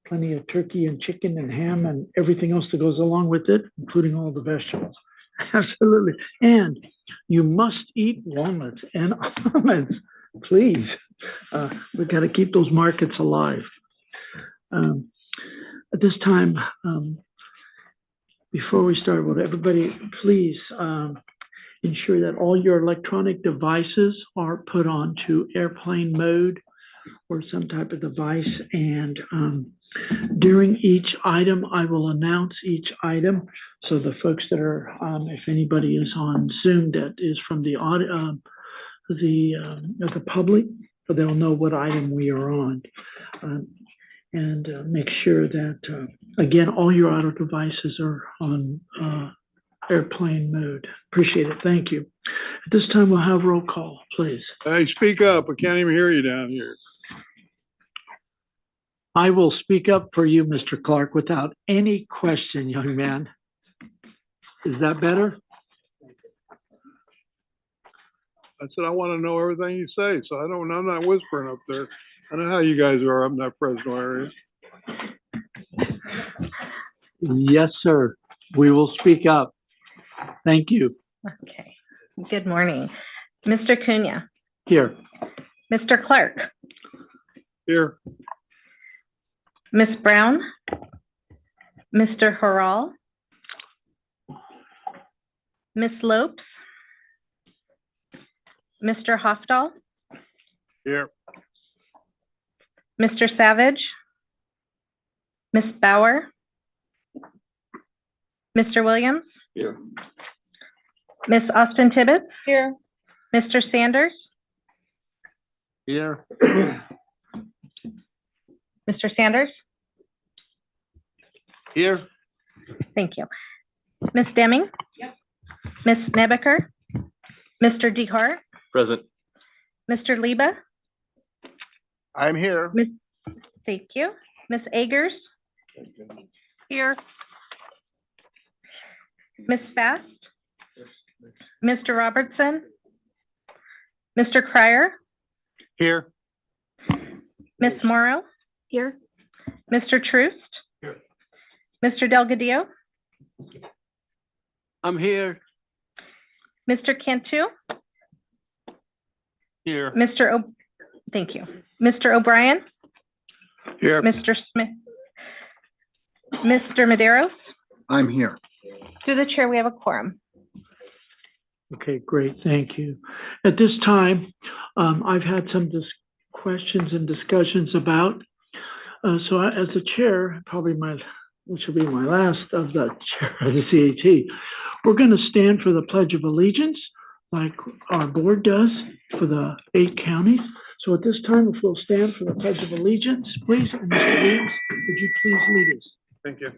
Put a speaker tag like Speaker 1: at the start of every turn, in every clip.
Speaker 1: plenty of turkey and chicken and ham and everything else that goes along with it, including all the vegetables. Absolutely. And you must eat walnuts and almonds, please. We've got to keep those markets alive. At this time, before we start, would everybody please ensure that all your electronic devices are put onto airplane mode or some type of device. And during each item, I will announce each item. So the folks that are, if anybody is on Zoom that is from the public, so they'll know what item we are on. And make sure that, again, all your auto devices are on airplane mode. Appreciate it. Thank you. At this time, we'll have roll call, please.
Speaker 2: Hey, speak up. I can't even hear you down here.
Speaker 1: I will speak up for you, Mr. Clark, without any question, young man. Is that better?
Speaker 2: I said, I want to know everything you say, so I'm not whispering up there. I know how you guys are up in that Fresno area.
Speaker 1: Yes, sir. We will speak up. Thank you.
Speaker 3: Okay. Good morning. Mr. Cunha.
Speaker 1: Here.
Speaker 3: Mr. Clark.
Speaker 2: Here.
Speaker 3: Ms. Brown. Mr. Harrell. Ms. Lopes. Mr. Hofstall.
Speaker 2: Here.
Speaker 3: Mr. Savage. Ms. Bauer. Mr. Williams.
Speaker 2: Here.
Speaker 3: Ms. Austin Tibbetts. Here. Mr. Sanders.
Speaker 2: Here.
Speaker 3: Mr. Sanders.
Speaker 2: Here.
Speaker 3: Thank you. Ms. Deming. Yep. Ms. Nebeker. Mr. DeHart.
Speaker 2: Present.
Speaker 3: Mr. Liba.
Speaker 2: I'm here.
Speaker 3: Thank you. Ms. Agers. Here. Ms. Fast. Mr. Robertson. Mr. Cryer.
Speaker 2: Here.
Speaker 3: Ms. Morrow. Here. Mr. Troost.
Speaker 2: Here.
Speaker 3: Mr. Delgadillo.
Speaker 2: I'm here.
Speaker 3: Mr. Cantu.
Speaker 2: Here.
Speaker 3: Thank you. Mr. O'Brien.
Speaker 2: Here.
Speaker 3: Mr. Smith. Mr. Medeiros.
Speaker 2: I'm here.
Speaker 3: Through the chair, we have a quorum.
Speaker 1: Okay, great. Thank you. At this time, I've had some questions and discussions about. So as the chair, which will be my last of the chair of the CAT, we're going to stand for the Pledge of Allegiance like our board does for the 8 counties. So at this time, if we'll stand for the Pledge of Allegiance, please. And Mr. Williams, would you please lead us?
Speaker 2: Thank you.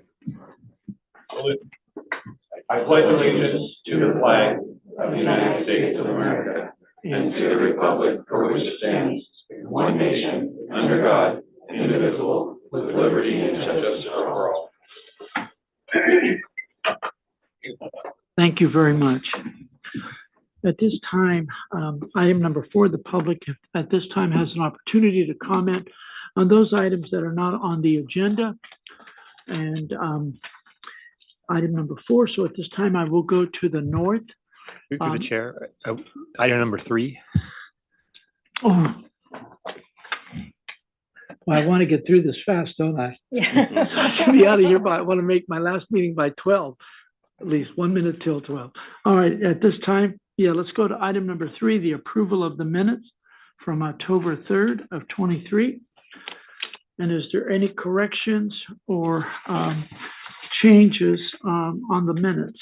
Speaker 4: I pledge allegiance to the flag of the United States of America and to the republic for which it stands, one nation, under God, indivisible, with liberty and justice for all.
Speaker 1: Thank you very much. At this time, item number 4, the public at this time has an opportunity to comment on those items that are not on the agenda. And item number 4, so at this time I will go to the north.
Speaker 5: Through the chair, item number 3.
Speaker 1: Oh, well, I want to get through this fast, don't I?
Speaker 3: Yeah.
Speaker 1: I should be out of here, but I want to make my last meeting by 12, at least 1 minute till 12. All right, at this time, let's go to item number 3, the approval of the minutes from October 3rd of 23. And is there any corrections or changes on the minutes?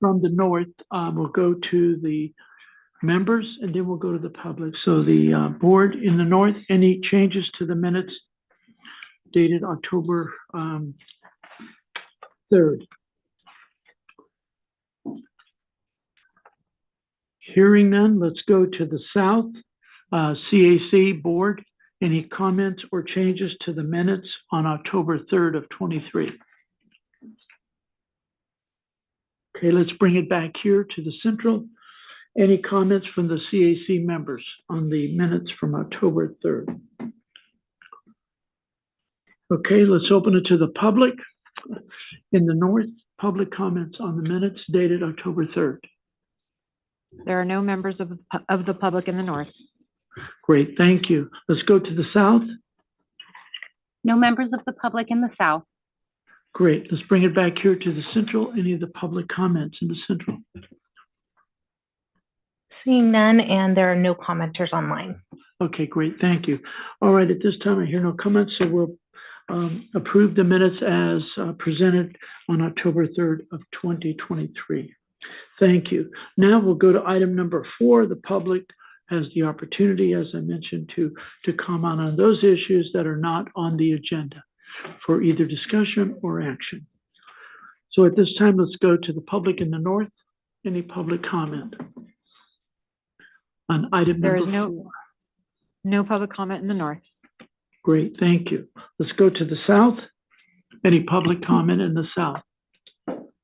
Speaker 1: From the north, we'll go to the members and then we'll go to the public. So the board in the north, any changes to the minutes dated October 3rd? Hearing none, let's go to the south. CAC board, any comments or changes to the minutes on October 3rd of 23? Okay, let's bring it back here to the central. Any comments from the CAC members on the minutes from October 3rd? Okay, let's open it to the public. In the north, public comments on the minutes dated October 3rd.
Speaker 6: There are no members of the public in the north.
Speaker 1: Great, thank you. Let's go to the south.
Speaker 7: No members of the public in the south.
Speaker 1: Great, let's bring it back here to the central. Any of the public comments in the central?
Speaker 3: Seeing none, and there are no commenters online.
Speaker 1: Okay, great, thank you. All right, at this time, I hear no comments, so we'll approve the minutes as presented on October 3rd of 2023. Thank you. Now we'll go to item number 4. The public has the opportunity, as I mentioned, to comment on those issues that are not on the agenda for either discussion or action. So at this time, let's go to the public in the north. Any public comment on item
Speaker 6: There
Speaker 1: number
Speaker 6: is
Speaker 1: 4?
Speaker 6: no public comment in the north.
Speaker 1: Great, thank you. Let's go to the south. Any public comment in the south?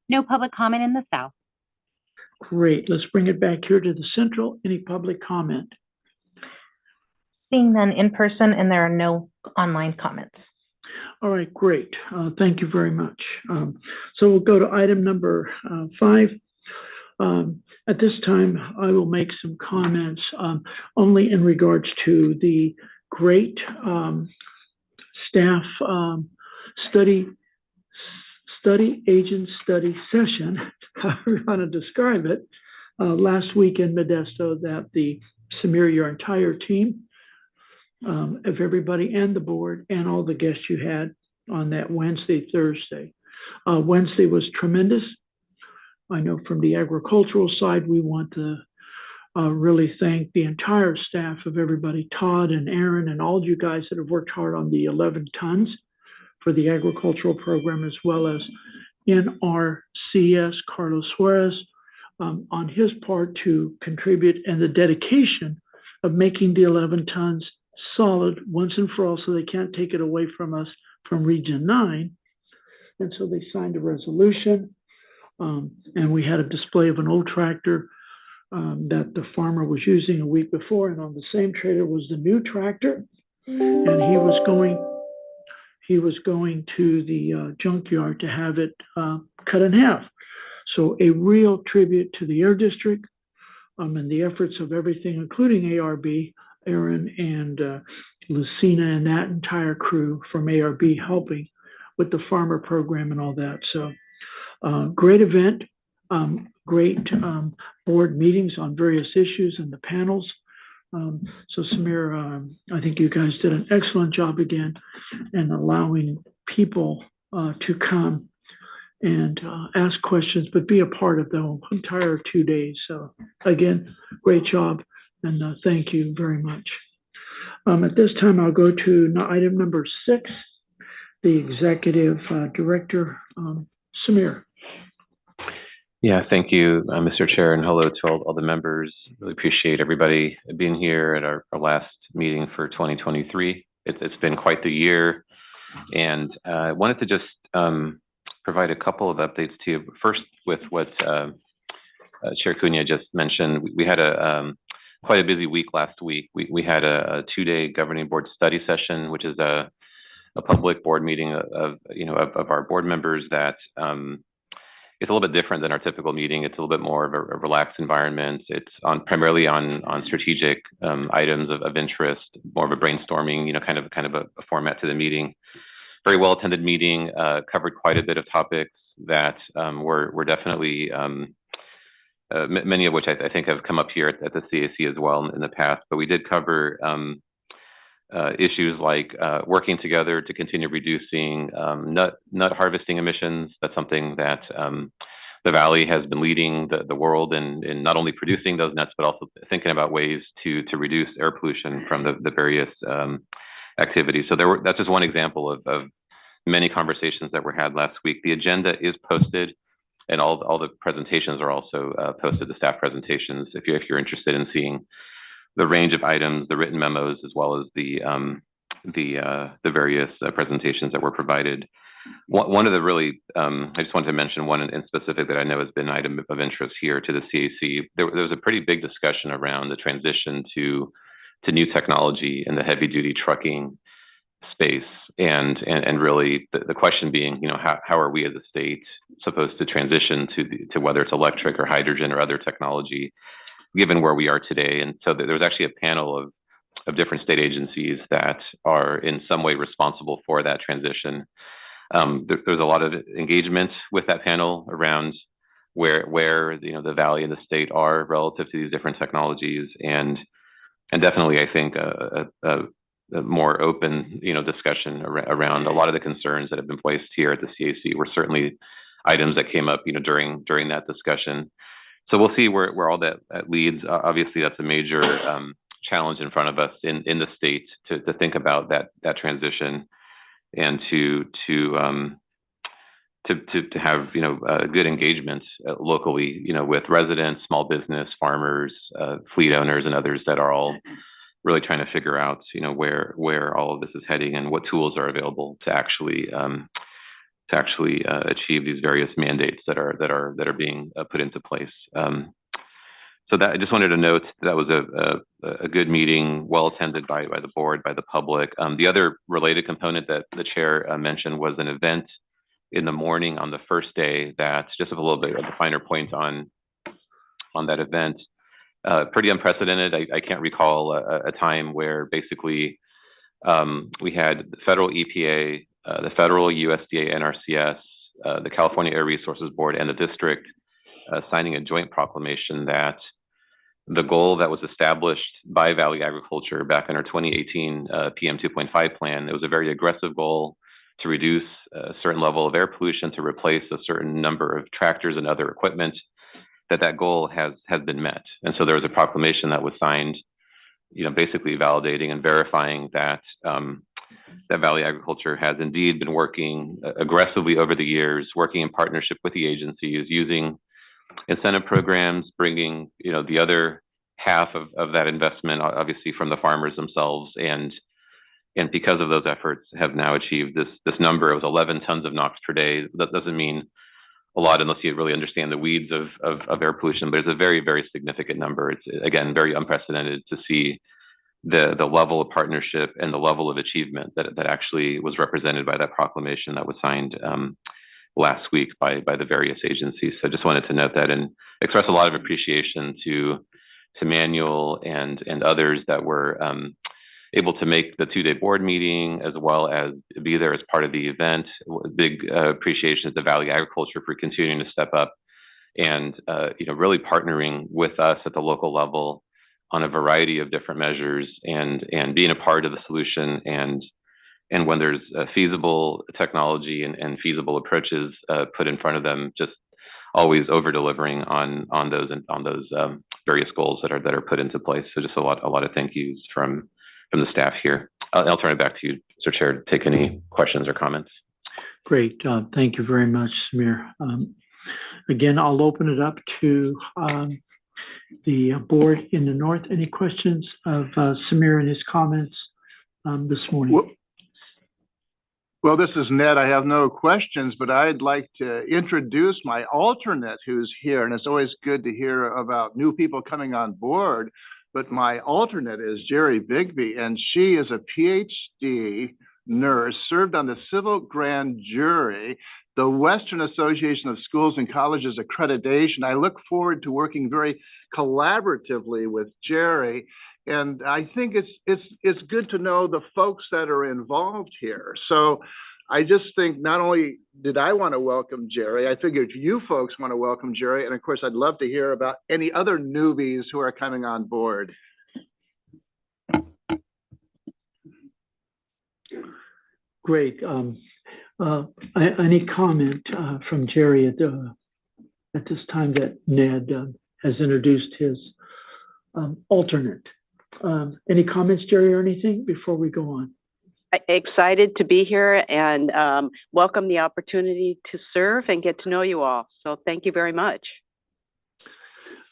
Speaker 7: No public comment in the south.
Speaker 1: Great, let's bring it back here to the central. Any public comment?
Speaker 3: Seeing none in person, and there are no online comments.
Speaker 1: All right, great. Thank you very much. So we'll go to item number 5. At this time, I will make some comments only in regards to the great staff study agent study session, however you want to describe it, last week in Modesto, that the Samir, your entire team of everybody and the board and all the guests you had on that Wednesday, Thursday. Wednesday was tremendous. I know from the agricultural side, we want to really thank the entire staff of everybody, Todd and Aaron and all you guys that have worked hard on the 11 tons for the agricultural program, as well as in our CS, Carlos Suarez, on his part to contribute, and the dedication of making the 11 tons solid once and for all, so they can't take it away from us from Region 9. And so they signed a resolution, and we had a display of an old tractor that the farmer was using a week before, and on the same trailer was the new tractor, and he was going to the junkyard to have it cut in half. So a real tribute to the Air District and the efforts of everything, including ARB, Aaron and Lucina and that entire crew from ARB helping with the farmer program and all that. So great event, great board meetings on various issues and the panels. So Samir, I think you guys did an excellent job again in allowing people to come and ask questions, but be a part of the entire 2 days. So again, great job, and thank you very much. At this time, I'll go to item number 6, the executive director, Samir.
Speaker 4: Yeah, thank you, Mr. Chair, and hello to all the members. Really appreciate everybody being here at our last meeting for 2023. It's been quite the year, and I wanted to just provide a couple of updates to you. First, with what Chair Cunha just mentioned, we had quite a busy week last week. We had a 2-day governing board study session, which is a public board meeting of our board members that it's a little bit different than our typical meeting. It's a little bit more of a relaxed environment. It's primarily on strategic items of interest, more of a brainstorming, kind of a format to the meeting. Very well attended meeting, covered quite a bit of topics that were definitely many of which I think have come up here at the CAC as well in the past. But we did cover issues like working together to continue reducing nut harvesting emissions. That's something that the Valley has been leading the world in not only producing those nuts, but also thinking about ways to reduce air pollution from the various activities. So that's just one example of many conversations that were had last week. The agenda is posted, and all the presentations are also posted, the staff presentations, if you're interested in seeing the range of items, the written memos, as well as the various presentations that were provided. One of the really, I just wanted to mention one in specific that I know has been an item of interest here to the CAC. There was a pretty big discussion around the transition to new technology in the heavy duty trucking space. and really the question being, how are we as a state supposed to transition to whether it's electric or hydrogen or other technology, given where we are today? And so there's actually a panel of different state agencies that are in some way responsible for that transition. There's a lot of engagement with that panel around where the valley and the state are relative to these different technologies, and definitely I think a more open discussion around a lot of the concerns that have been placed here at the CAC were certainly items that came up during that discussion. So we'll see where all that leads. Obviously, that's a major challenge in front of us in the state to think about that transition and to have good engagement locally, with residents, small business, farmers, fleet owners, and others that are all really trying to figure out where all of this is heading and what tools are available to actually achieve these various mandates that are being put into place. So that I just wanted to note that was a good meeting, well attended by the board, by the public. The other related component that the chair mentioned was an event in the morning on the first day. That's just a little bit of a finer point on that event. Pretty unprecedented. I can't recall a time where basically we had the federal EPA, the federal USDA NRCS, the California Air Resources Board, and the district signing a joint proclamation that the goal that was established by Valley Agriculture back in our 2018 PM 2.5 plan, it was a very aggressive goal to reduce a certain level of air pollution, to replace a certain number of tractors and other equipment, that goal has been met. And so there was a proclamation that was signed, basically validating and verifying that that Valley Agriculture has indeed been working aggressively over the years, working in partnership with the agencies, using incentive programs, bringing the other half of that investment, obviously from the farmers themselves, and because of those efforts have now achieved this number. It was 11 tons of NOx per day. That doesn't mean a lot unless you really understand the weeds of air pollution, but it's a very, very significant number. It's, again, very unprecedented to see the level of partnership and the level of achievement that actually was represented by that proclamation that was signed last week by the various agencies. So I just wanted to note that and express a lot of appreciation to Manuel and others that were able to make the two-day board meeting as well as be there as part of the event. Big appreciation to Valley Agriculture for continuing to step up and really partnering with us at the local level on a variety of different measures and being a part of the solution, and when there's feasible technology and feasible approaches put in front of them, just always over delivering on those various goals that are put into place. So just a lot of thank yous from the staff here. I'll turn it back to you, Mr. Chair, to take any questions or comments.
Speaker 1: Great. Thank you very much, Samir. Again, I'll open it up to the board in the north. Any questions of Samir and his comments this morning?
Speaker 8: Well, this is Ned. I have no questions, but I'd like to introduce my alternate who's here. And it's always good to hear about new people coming on board. But my alternate is Jerry Bigby, and she is a PhD nurse, served on the civil grand jury, the Western Association of Schools and Colleges accreditation. I look forward to working very collaboratively with Jerry. And I think it's good to know the folks that are involved here. So I just think not only did I want to welcome Jerry, I figured you folks want to welcome Jerry. And of course, I'd love to hear about any other newbies who are coming on board.
Speaker 1: Great. Any comment from Jerry at this time that Ned has introduced his alternate? Any comments, Jerry, or anything before we go on?
Speaker 9: Excited to be here and welcome the opportunity to serve and get to know you all. So thank you very much.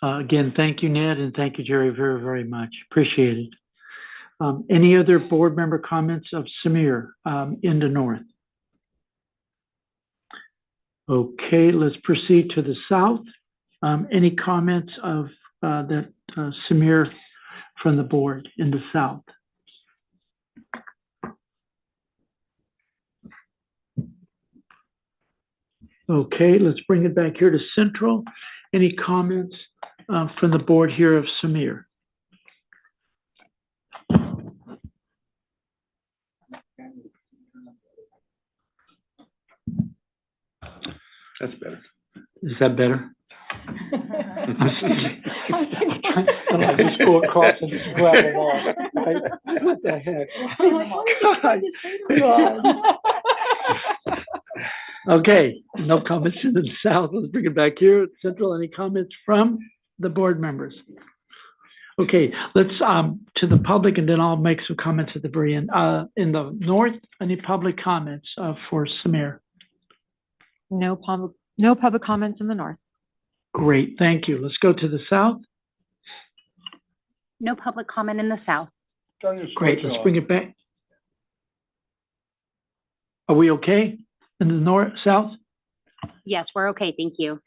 Speaker 1: Again, thank you, Ned, and thank you, Jerry, very, very much. Appreciate it. Any other board member comments of Samir in the north? Okay, let's proceed to the south. Any comments of that Samir from the board in the south? Okay, let's bring it back here to Central. Any comments from the board here of Samir?
Speaker 8: That's better.
Speaker 1: Is that better? I don't just go across and just grab them all. What the heck? Okay, no comments in the South. Let's bring it back here. Central, any comments from the board members? Okay, let's to the public, and then I'll make some comments at the very end. In the North, any public comments for Samir?
Speaker 6: No public comments in the North.
Speaker 1: Great, thank you. Let's go to the South.
Speaker 7: No public comment in the South.
Speaker 1: Great, let's bring it back. Are we okay in the North, South?
Speaker 7: Yes, we're okay, thank you.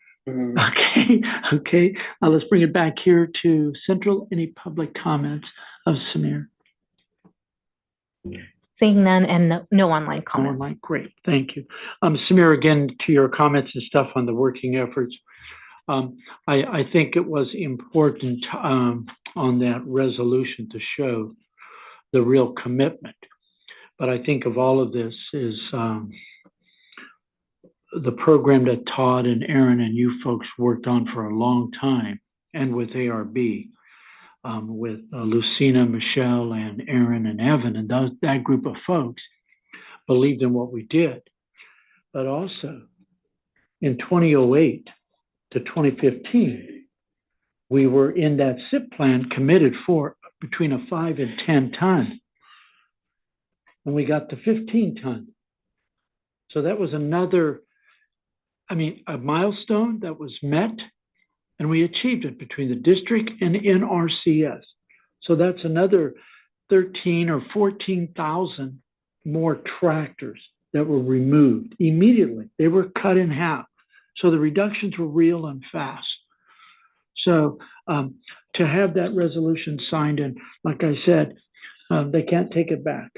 Speaker 1: Okay. Let's bring it back here to Central. Any public comments of Samir?
Speaker 3: Seeing none and no online comments.
Speaker 1: Online, great, thank you. Samir, again, to your comments and stuff on the working efforts, I think it was important on that resolution to show the real commitment. But I think of all of this is the program that Todd and Aaron and you folks worked on for a long time, and with ARB, with Lucina, Michelle, and Aaron and Evan, and that group of folks believed in what we did. But also, in 2008 to 2015, we were in that SIP plan committed for between a 5 and 10 ton, and we got to 15 ton. So that was another, a milestone that was met, and we achieved it between the district and NRCS. So that's another 13 or 14,000 more tractors that were removed immediately. They were cut in half. So the reductions were real and fast. So to have that resolution signed, and like I said, they can't take it back.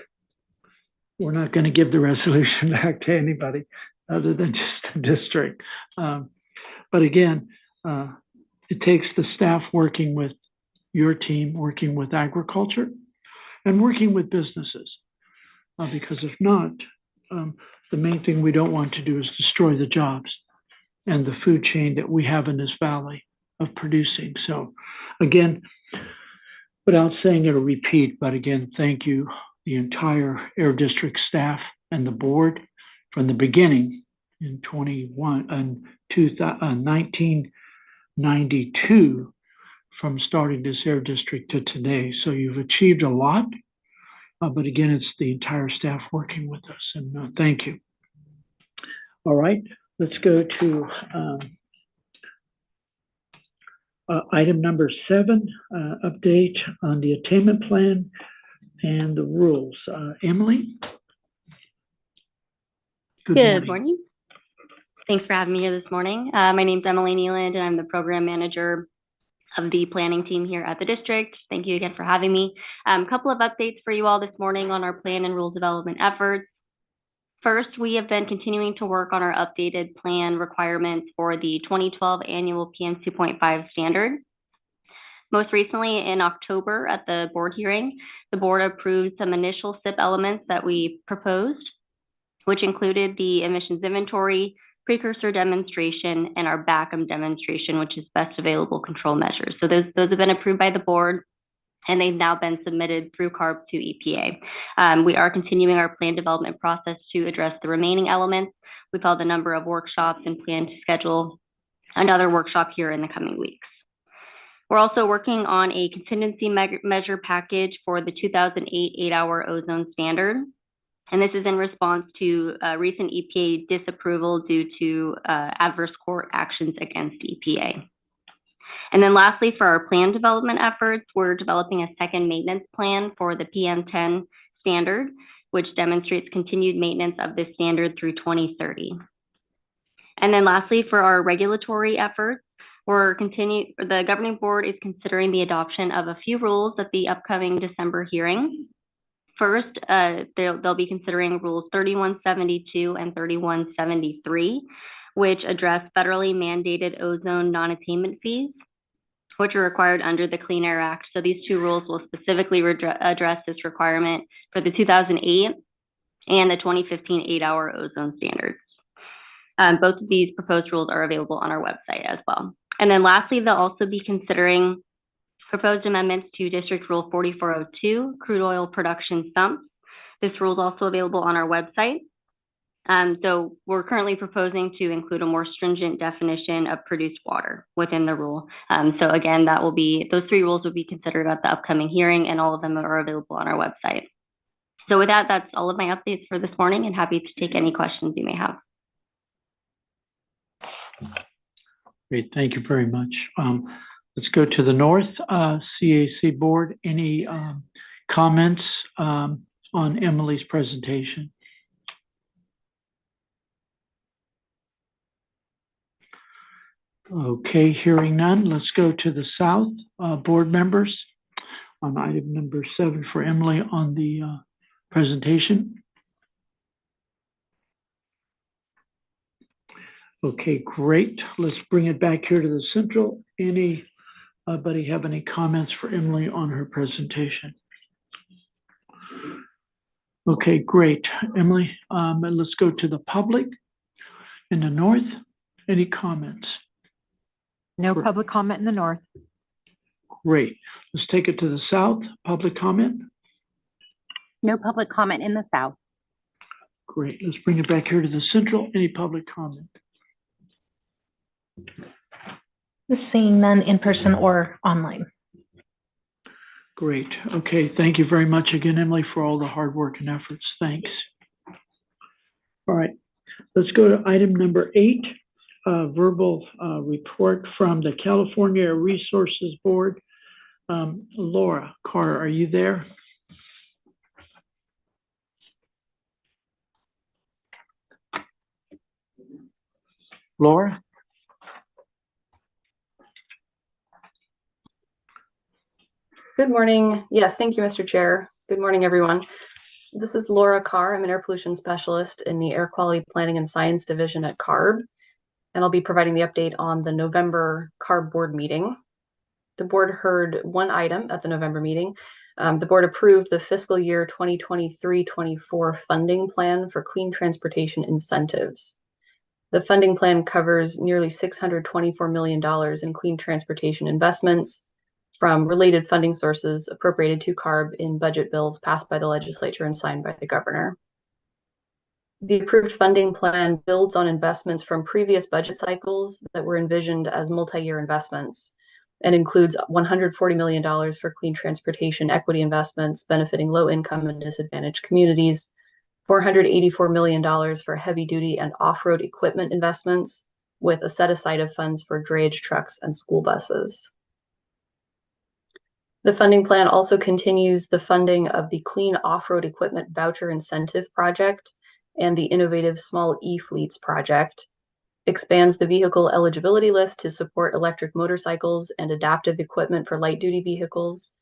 Speaker 1: We're not going to give the resolution back to anybody other than just the district. But again, it takes the staff working with your team, working with agriculture, and working with businesses. Because if not, the main thing we don't want to do is destroy the jobs and the food chain that we have in this valley of producing. So again, without saying it or repeat, but again, thank you, the entire Air District staff and the board from the beginning in 1992, from starting this Air District to today. So you've achieved a lot, but again, it's the entire staff working with us, and thank you. All right, let's go to item number 7, update on the attainment plan and the rules. Emily?
Speaker 10: Good morning. Thanks for having me here this morning. My name's Emily Nealand, and I'm the program manager of the planning team here at the district. Thank you again for having me. A couple of updates for you all this morning on our plan and rule development efforts. First, we have been continuing to work on our updated plan requirements for the 2012 annual PM 2.5 standard. Most recently in October at the board hearing, the board approved some initial SIP elements that we proposed, which included the emissions inventory, precursor demonstration, and our BACM demonstration, which is best available control measures. So those have been approved by the board, and they've now been submitted through CARB to EPA. We are continuing our plan development process to address the remaining elements. We've held a number of workshops and plan to schedule another workshop here in the coming weeks. We're also working on a contingency measure package for the 2008 8-hour ozone standard. And this is in response to recent EPA disapproval due to adverse court actions against EPA. And then lastly, for our plan development efforts, we're developing a second maintenance plan for the PM10 standard, which demonstrates continued maintenance of this standard through 2030. And then lastly, for our regulatory efforts, the governing board is considering the adoption of a few rules at the upcoming December hearing. First, they'll be considering rules 3172 and 3173, which address federally mandated ozone non-attainment fees, which are required under the Clean Air Act. So these two rules will specifically address this requirement for the 2008 and the 2015 8-hour ozone standards. Both of these proposed rules are available on our website as well. And then lastly, they'll also be considering proposed amendments to District Rule 4402, crude oil production sumps. This rule is also available on our website. So we're currently proposing to include a more stringent definition of produced water within the rule. So again, those three rules will be considered at the upcoming hearing, and all of them are available on our website. So with that, that's all of my updates for this morning, and happy to take any questions you may have.
Speaker 1: Great, thank you very much. Let's go to the North CAC Board. Any comments on Emily's presentation? Okay, hearing none, let's go to the South Board members on item number 7 for Emily on the presentation. Okay, great. Let's bring it back here to the Central. Anybody have any comments for Emily on her presentation? Okay, great. Emily, and let's go to the public in the North. Any comments?
Speaker 6: No public comment in the North.
Speaker 1: Great. Let's take it to the South. Public comment?
Speaker 7: No public comment in the South.
Speaker 1: Great. Let's bring it back here to the Central. Any public comment?
Speaker 3: Seeing none in person or online.
Speaker 1: Great. Okay. Thank you very much again, Emily, for all the hard work and efforts. Thanks. All right. Let's go to item number 8, verbal report from the California Resources Board. Laura Carr, are you there? Laura?
Speaker 11: Good morning. Yes, thank you, Mr. Chair. Good morning, everyone. This is Laura Carr. I'm an air pollution specialist in the Air Quality Planning and Science Division at CARB, and I'll be providing the update on the November CARB board meeting. The board heard one item at the November meeting. The board approved the fiscal year 2023-24 funding plan for clean transportation incentives. The funding plan covers nearly $624 million in clean transportation investments from related funding sources appropriated to CARB in budget bills passed by the legislature and signed by the governor. The approved funding plan builds on investments from previous budget cycles that were envisioned as multi-year investments and includes $140 million for clean transportation equity investments benefiting low-income and disadvantaged communities, $484 million for heavy-duty and off-road equipment investments, with a set-aside of funds for drayage trucks and school buses. The funding plan also continues the funding of the Clean Off-Road Equipment Voucher Incentive Project and the Innovative Small E-Fleets Project, expands the vehicle eligibility list to support electric motorcycles and adaptive equipment for light-duty vehicles,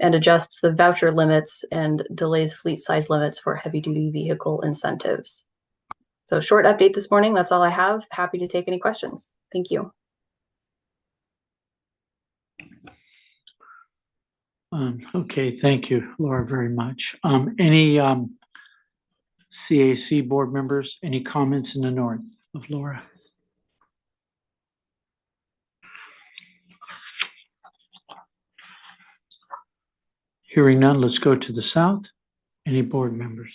Speaker 11: and adjusts the voucher limits and delays fleet size limits for heavy-duty vehicle incentives. So short update this morning. That's all I have. Happy to take any questions. Thank you.
Speaker 1: Okay, thank you, Laura, very much. Any CAC board members, any comments in the North of Laura? Hearing none, let's go to the South. Any board members?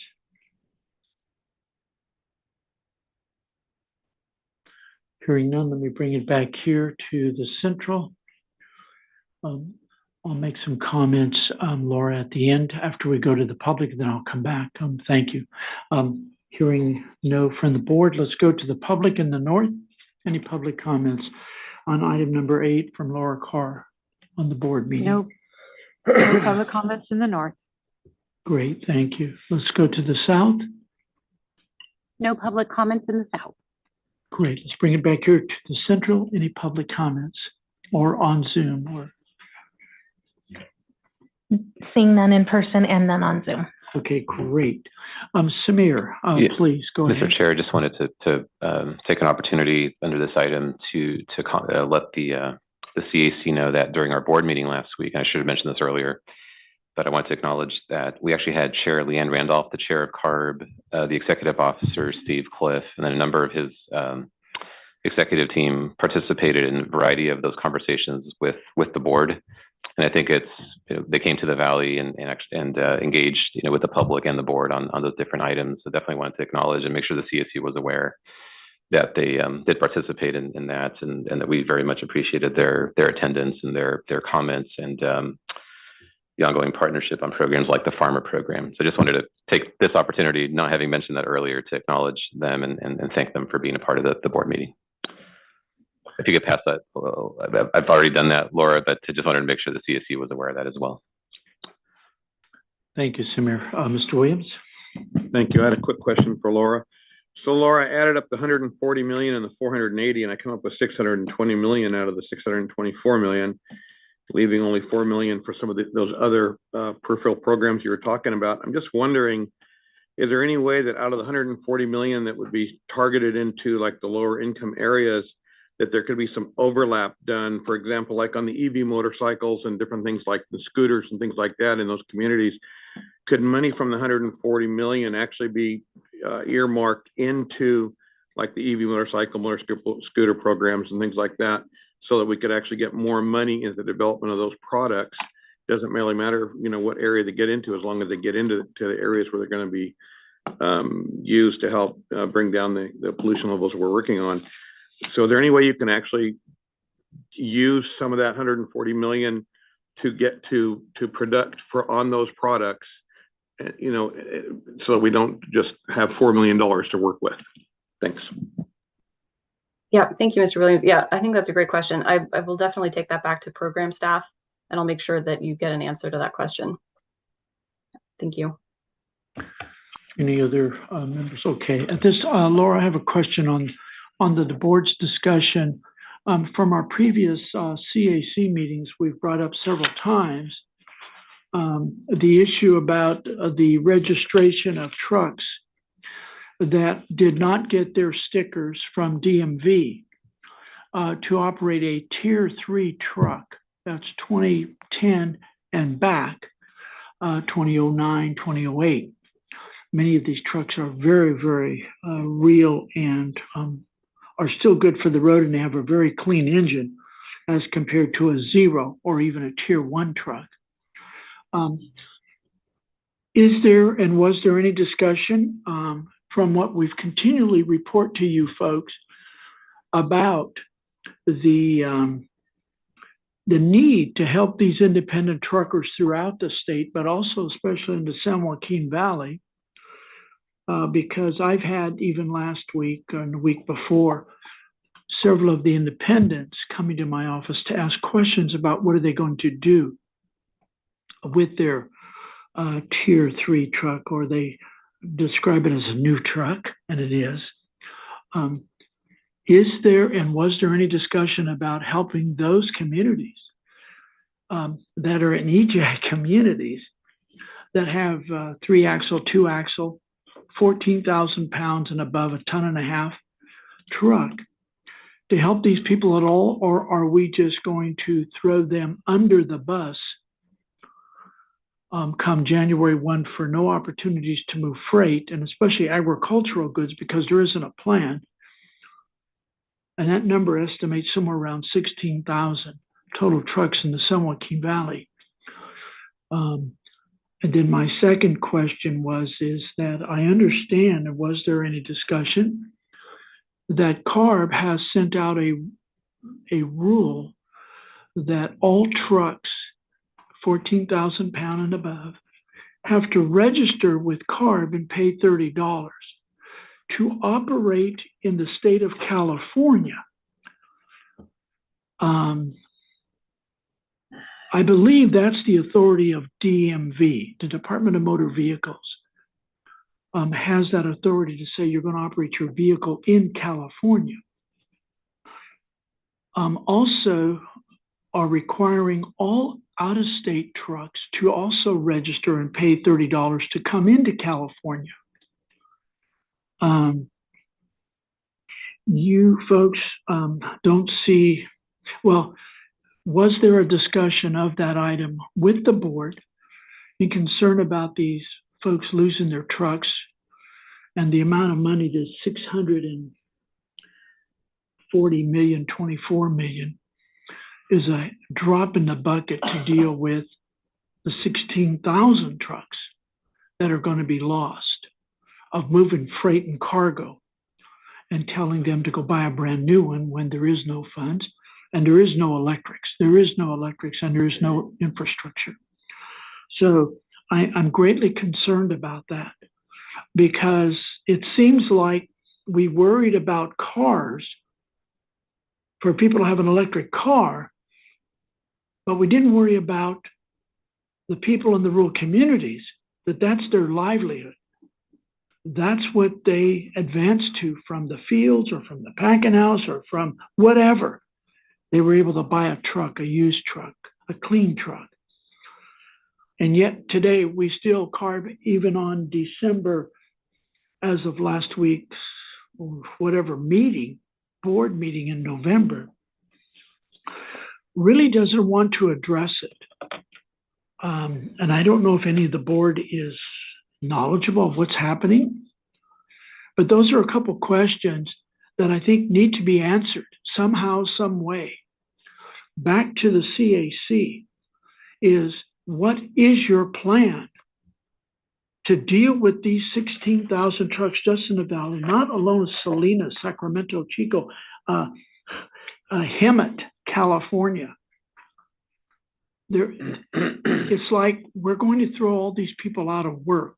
Speaker 1: Hearing none, let me bring it back here to the Central. I'll make some comments, Laura, at the end after we go to the public, then I'll come back. Thank you. Hearing no from the board, let's go to the public in the North. Any public comments on item number 8 from Laura Carr on the board meeting?
Speaker 6: No public comments in the North.
Speaker 1: Great, thank you. Let's go to the South.
Speaker 7: No public comments in the South.
Speaker 1: Great, let's bring it back here to the Central. Any public comments or on Zoom or?
Speaker 3: Seeing none in person and none on Zoom.
Speaker 1: Okay, great. Samir,
Speaker 12: Yeah,
Speaker 1: please go ahead.
Speaker 12: Mr. Chair, I just wanted to take an opportunity under this item to let the CAC know that during our board meeting last week, and I should have mentioned this earlier, but I want to acknowledge that we actually had Chair Leanne Randolph, the chair of CARB, the executive officer, Steve Cliff, and then a number of his executive team participated in a variety of those conversations with the board. And I think they came to the Valley and engaged, with the public and the board on those different items. So definitely wanted to acknowledge and make sure the CAC was aware that they did participate in that, and that we very much appreciated their attendance and their comments and the ongoing partnership on programs like the farmer program. So I just wanted to take this opportunity, not having mentioned that earlier, to acknowledge them and thank them for being a part of the board meeting. If you could pass that, I've already done that, Laura, but I just wanted to make sure the CSC was aware of that as well.
Speaker 1: Thank you, Samir. Mr. Williams?
Speaker 2: Thank you. I had a quick question for Laura. So Laura, I added up the 140 million and the 480, and I come up with 620 million out of the 624 million, leaving only 4 million for some of those other peripheral programs you were talking about. I'm just wondering, is there any way that out of the 140 million that would be targeted into like the lower income areas, that there could be some overlap done, for example, like on the EV motorcycles and different things like the scooters and things like that in those communities? Could money from the 140 million actually be earmarked into like the EV motorcycle, scooter programs and things like that, so that we could actually get more money into the development of those products? Doesn't really matter, what area they get into, as long as they get into the areas where they're going to be used to help bring down the pollution levels we're working on. So is there any way you can actually use some of that 140 million to get to product on those products, so that we don't just have $4 million to work with? Thanks.
Speaker 11: Yeah, thank you, Mr. Williams. Yeah, I think that's a great question. I will definitely take that back to program staff, and I'll make sure that you get an answer to that question. Thank you.
Speaker 1: Any other members? Okay. At this, Laura, I have a question on the board's discussion. From our previous CAC meetings, we've brought up several times the issue about the registration of trucks that did not get their stickers from DMV to operate a Tier 3 truck. That's 2010 and back, 2009, 2008. Many of these trucks are very, very real and are still good for the road, and they have a very clean engine as compared to a 0 or even a Tier 1 truck. Is there and was there any discussion from what we've continually report to you folks about the need to help these independent truckers throughout the state, but also especially in the San Joaquin Valley? Because I've had, even last week and the week before, several of the independents coming to my office to ask questions about what are they going to do with their Tier 3 truck, or they describe it as a new truck, and it is. Is there and was there any discussion about helping those communities that are in EJ communities that have 3-axle, 2-axle, 14,000 pounds and above, a 1.5 ton truck, to help these people at all? Or are we just going to throw them under the bus come January 1 for no opportunities to move freight, and especially agricultural goods, because there isn't a plan? And that number estimates somewhere around 16,000 total trucks in the San Joaquin Valley. And then my second question is that I understand, and was there any discussion, that CARB has sent out a rule that all trucks 14,000 pound and above have to register with CARB and pay $30 to operate in the state of California. I believe that's the authority of DMV, the Department of Motor Vehicles, has that authority to say you're going to operate your vehicle in California. Also are requiring all out-of-state trucks to also register and pay $30 to come into California. You folks don't see, well, was there a discussion of that item with the board in concern about these folks losing their trucks and the amount of money, the 640 million, 24 million, is a drop in the bucket to deal with the 16,000 trucks that are going to be lost of moving freight and cargo and telling them to go buy a brand new one when there is no funds and there is no electrics. There is no electrics and there is no infrastructure. So I'm greatly concerned about that because it seems like we worried about cars for people to have an electric car, but we didn't worry about the people in the rural communities, that's their livelihood. That's what they advance to from the fields or from the packing house or from whatever. They were able to buy a truck, a used truck, a clean truck. And yet today we still carve, even on December, as of last week's whatever meeting, board meeting in November, really doesn't want to address it. And I don't know if any of the board is knowledgeable of what's happening, but those are a couple questions that I think need to be answered somehow, some way. Back to the CAC is, what is your plan to deal with these 16,000 trucks just in the valley, not alone Salinas, Sacramento, Chico, Hemet, California. It's like we're going to throw all these people out of work,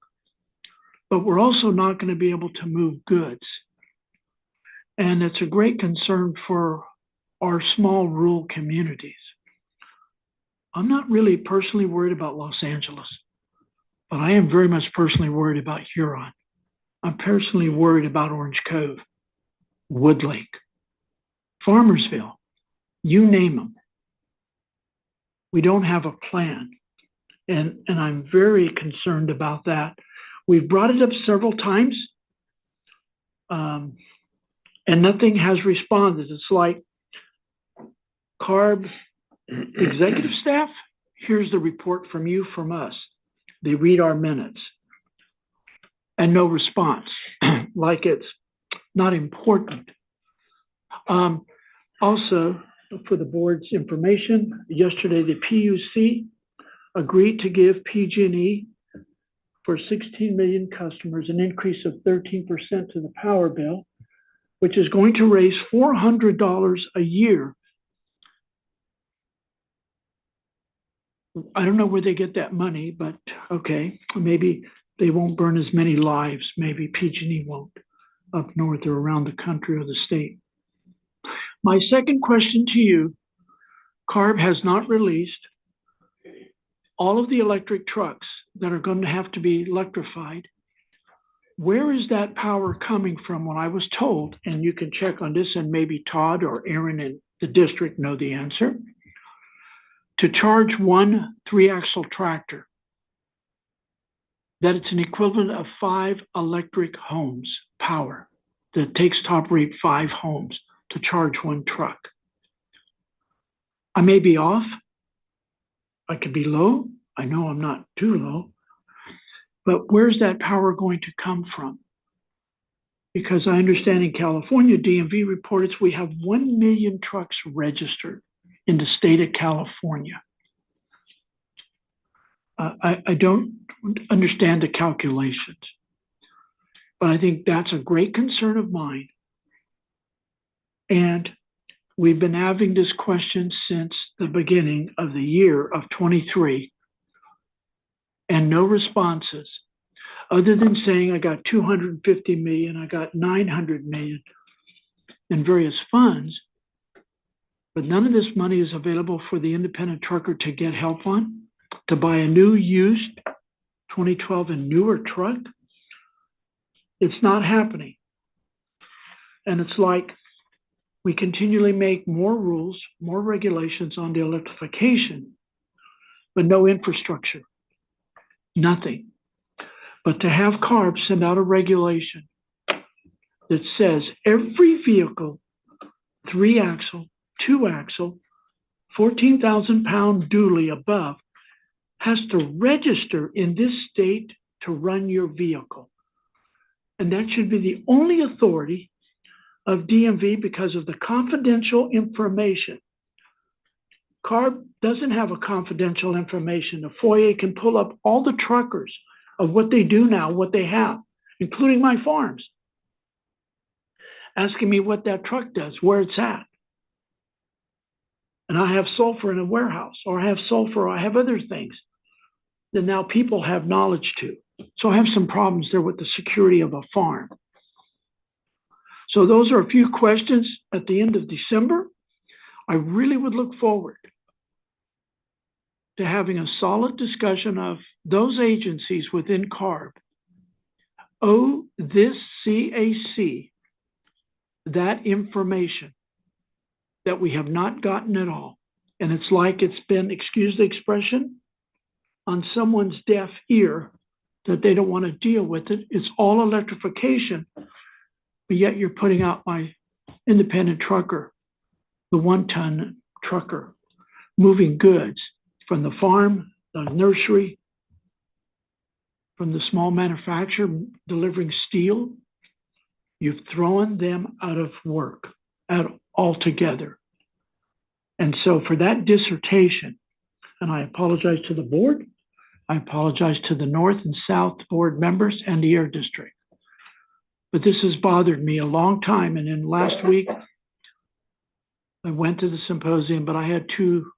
Speaker 1: but we're also not going to be able to move goods. And it's a great concern for our small rural communities. I'm not really personally worried about Los Angeles, but I am very much personally worried about Huron. I'm personally worried about Orange Cove, Woodlake, Farmersville, you name them. We don't have a plan. And I'm very concerned about that. We've brought it up several times, and nothing has responded. It's like, CARB executive staff, here's the report from you, from us. They read our minutes and no response, like it's not important. Also, for the board's information, yesterday the PUC agreed to give PG&E for 16 million customers an increase of 13% to the power bill, which is going to raise $400 a year. I don't know where they get that money, but okay, maybe they won't burn as many lives. Maybe PG&E won't up north or around the country or the state. My second question to you, CARB has not released all of the electric trucks that are going to have to be electrified. Where is that power coming from? When I was told, and you can check on this, and maybe Todd or Aaron in the district know the answer, to charge one 3-axle tractor, that it's an equivalent of 5 electric homes power, that takes top rate 5 homes to charge one truck. I may be off. I could be low. I know I'm not too low. But where's that power going to come from? Because I understand in California, DMV reported we have 1 million trucks registered in the state of California. I don't understand the calculations, but I think that's a great concern of mine. And we've been having this question since the beginning of the year of 23, and no responses, other than saying I got 250 million, I got 900 million in various funds, but none of this money is available for the independent trucker to get help on, to buy a new used 2012 and newer truck. It's not happening. And it's like we continually make more rules, more regulations on the electrification, but no infrastructure, nothing. But to have CARB send out a regulation that says every vehicle, 3-axle, 2-axle, 14,000-pound dually above, has to register in this state to run your vehicle. And that should be the only authority of DMV because of the confidential information. CARB doesn't have a confidential information. The FOIA can pull up all the truckers of what they do now, what they have, including my farms, asking me what that truck does, where it's at. And I have sulfur in a warehouse, or I have sulfur, or I have other things that now people have knowledge to. So I have some problems there with the security of a farm. So those are a few questions at the end of December. I really would look forward to having a solid discussion of those agencies within CARB owe this CAC that information that we have not gotten at all. And it's like it's been, excuse the expression, on someone's deaf ear that they don't want to deal with it. It's all electrification, but yet you're putting out my independent trucker, the 1-ton trucker, moving goods from the farm, the nursery, from the small manufacturer delivering steel. You've thrown them out of work altogether. And so for that dissertation, and I apologize to the board, I apologize to the North and South board members and the Air District. But this has bothered me a long time. And then last week, I went to the symposium, but I had 2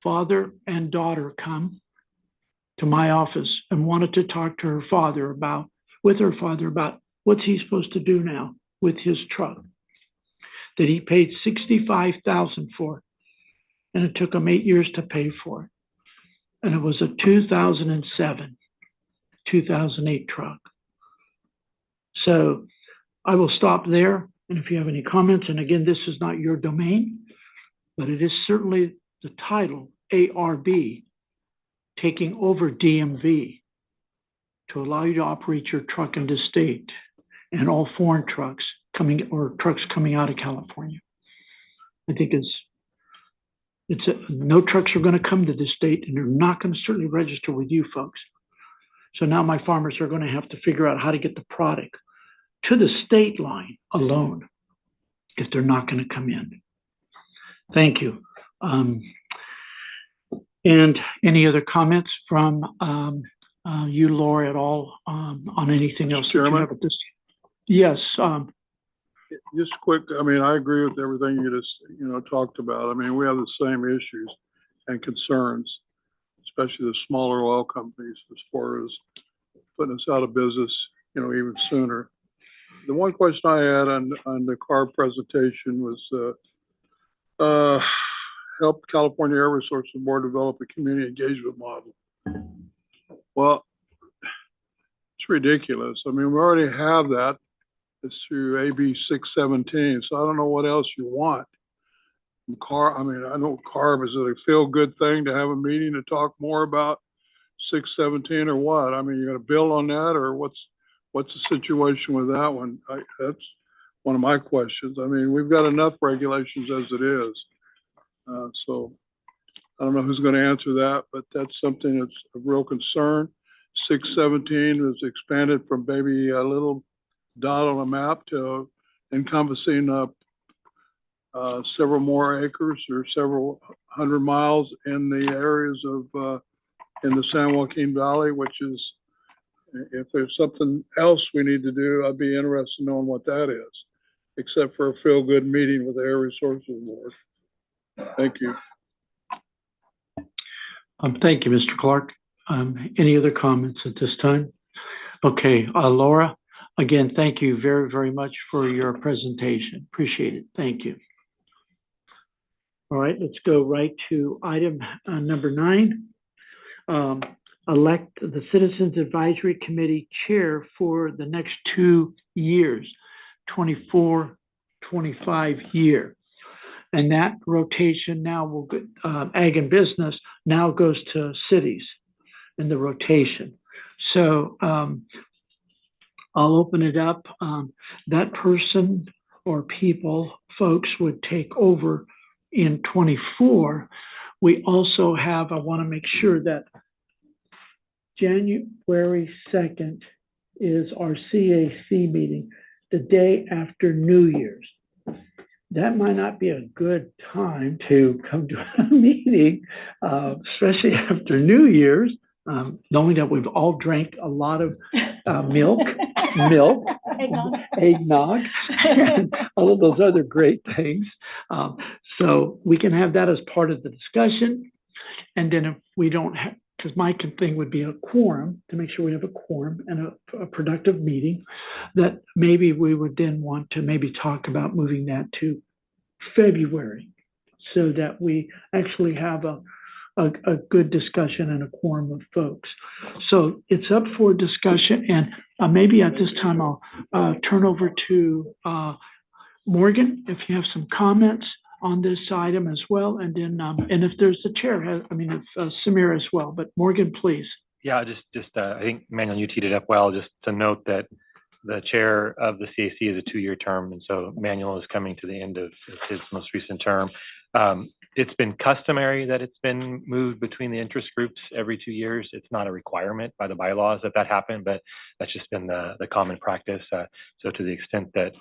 Speaker 1: father and daughter come to my office and wanted to talk to her father about what's he supposed to do now with his truck that he paid $65,000 for, and it took him 8 years to pay for it. And it was a 2007, 2008 truck. So I will stop there. And if you have any comments, and again, this is not your domain, but it is certainly the title, ARB, taking over DMV to allow you to operate your truck in this state and all foreign trucks coming, or trucks coming out of California. I think no trucks are going to come to this state, and they're not going to certainly register with you folks. So now my farmers are going to have to figure out how to get the product to the state line alone if they're not going to come in. Thank you. And any other comments from you, Laura, at all on anything else?
Speaker 13: Chairman?
Speaker 1: Yes.
Speaker 13: Just quick, I mean, I agree with everything you just, talked about. I mean, we have the same issues and concerns, especially the smaller oil companies as far as putting us out of business, even sooner. The one question I had on the CARB presentation was help California Air Resources Board develop a community engagement model. Well, it's ridiculous. I mean, we already have that. It's through AB 617, so I don't know what else you want. I know CARB, is it a feel-good thing to have a meeting to talk more about 617 or what? I mean, you're going to build on that, or what's the situation with that one? That's one of my questions. I mean, we've got enough regulations as it is. So I don't know who's going to answer that, but that's something that's a real concern. 617 was expanded from maybe a little dot on a map to encompassing several more acres or several hundred miles in the areas of in the San Joaquin Valley, which is, if there's something else we need to do, I'd be interested in knowing what that is, except for a feel-good meeting with the Air Resources Board. Thank you.
Speaker 1: Thank you, Mr. Clark. Any other comments at this time? Okay, Laura, again, thank you very, very much for your presentation. Appreciate it. Thank you. All right, let's go right to item number 9. Elect the Citizens Advisory Committee Chair for the next 2 years, 24-25 year. And that rotation now will go, ag and business now goes to cities in the rotation. So I'll open it up. That person or folks would take over in 24. We also have, I want to make sure that January 2nd is our CAC meeting, the day after New Year's. That might not be a good time to come to a meeting, especially after New Year's, knowing that we've all drank a lot of milk, eggnog, and all of those other great things. So we can have that as part of the discussion. And then if we don't have, because my thing would be a quorum, to make sure we have a quorum and a productive meeting, that maybe we would then want to maybe talk about moving that to February so that we actually have a good discussion and a quorum of folks. So it's up for discussion, and maybe at this time I'll turn over to Morgan if you have some comments on this item as well, and then and if there's the chair, if Samir as well. But Morgan, please.
Speaker 5: Yeah, just I think Manuel, you teed it up well. Just to note that the chair of the CAC is a 2-year term, and so Manuel is coming to the end of his most recent term. It's been customary that it's been moved between the interest groups every 2 years. It's not a requirement by the bylaws that happen, but that's just been the common practice. So to the extent that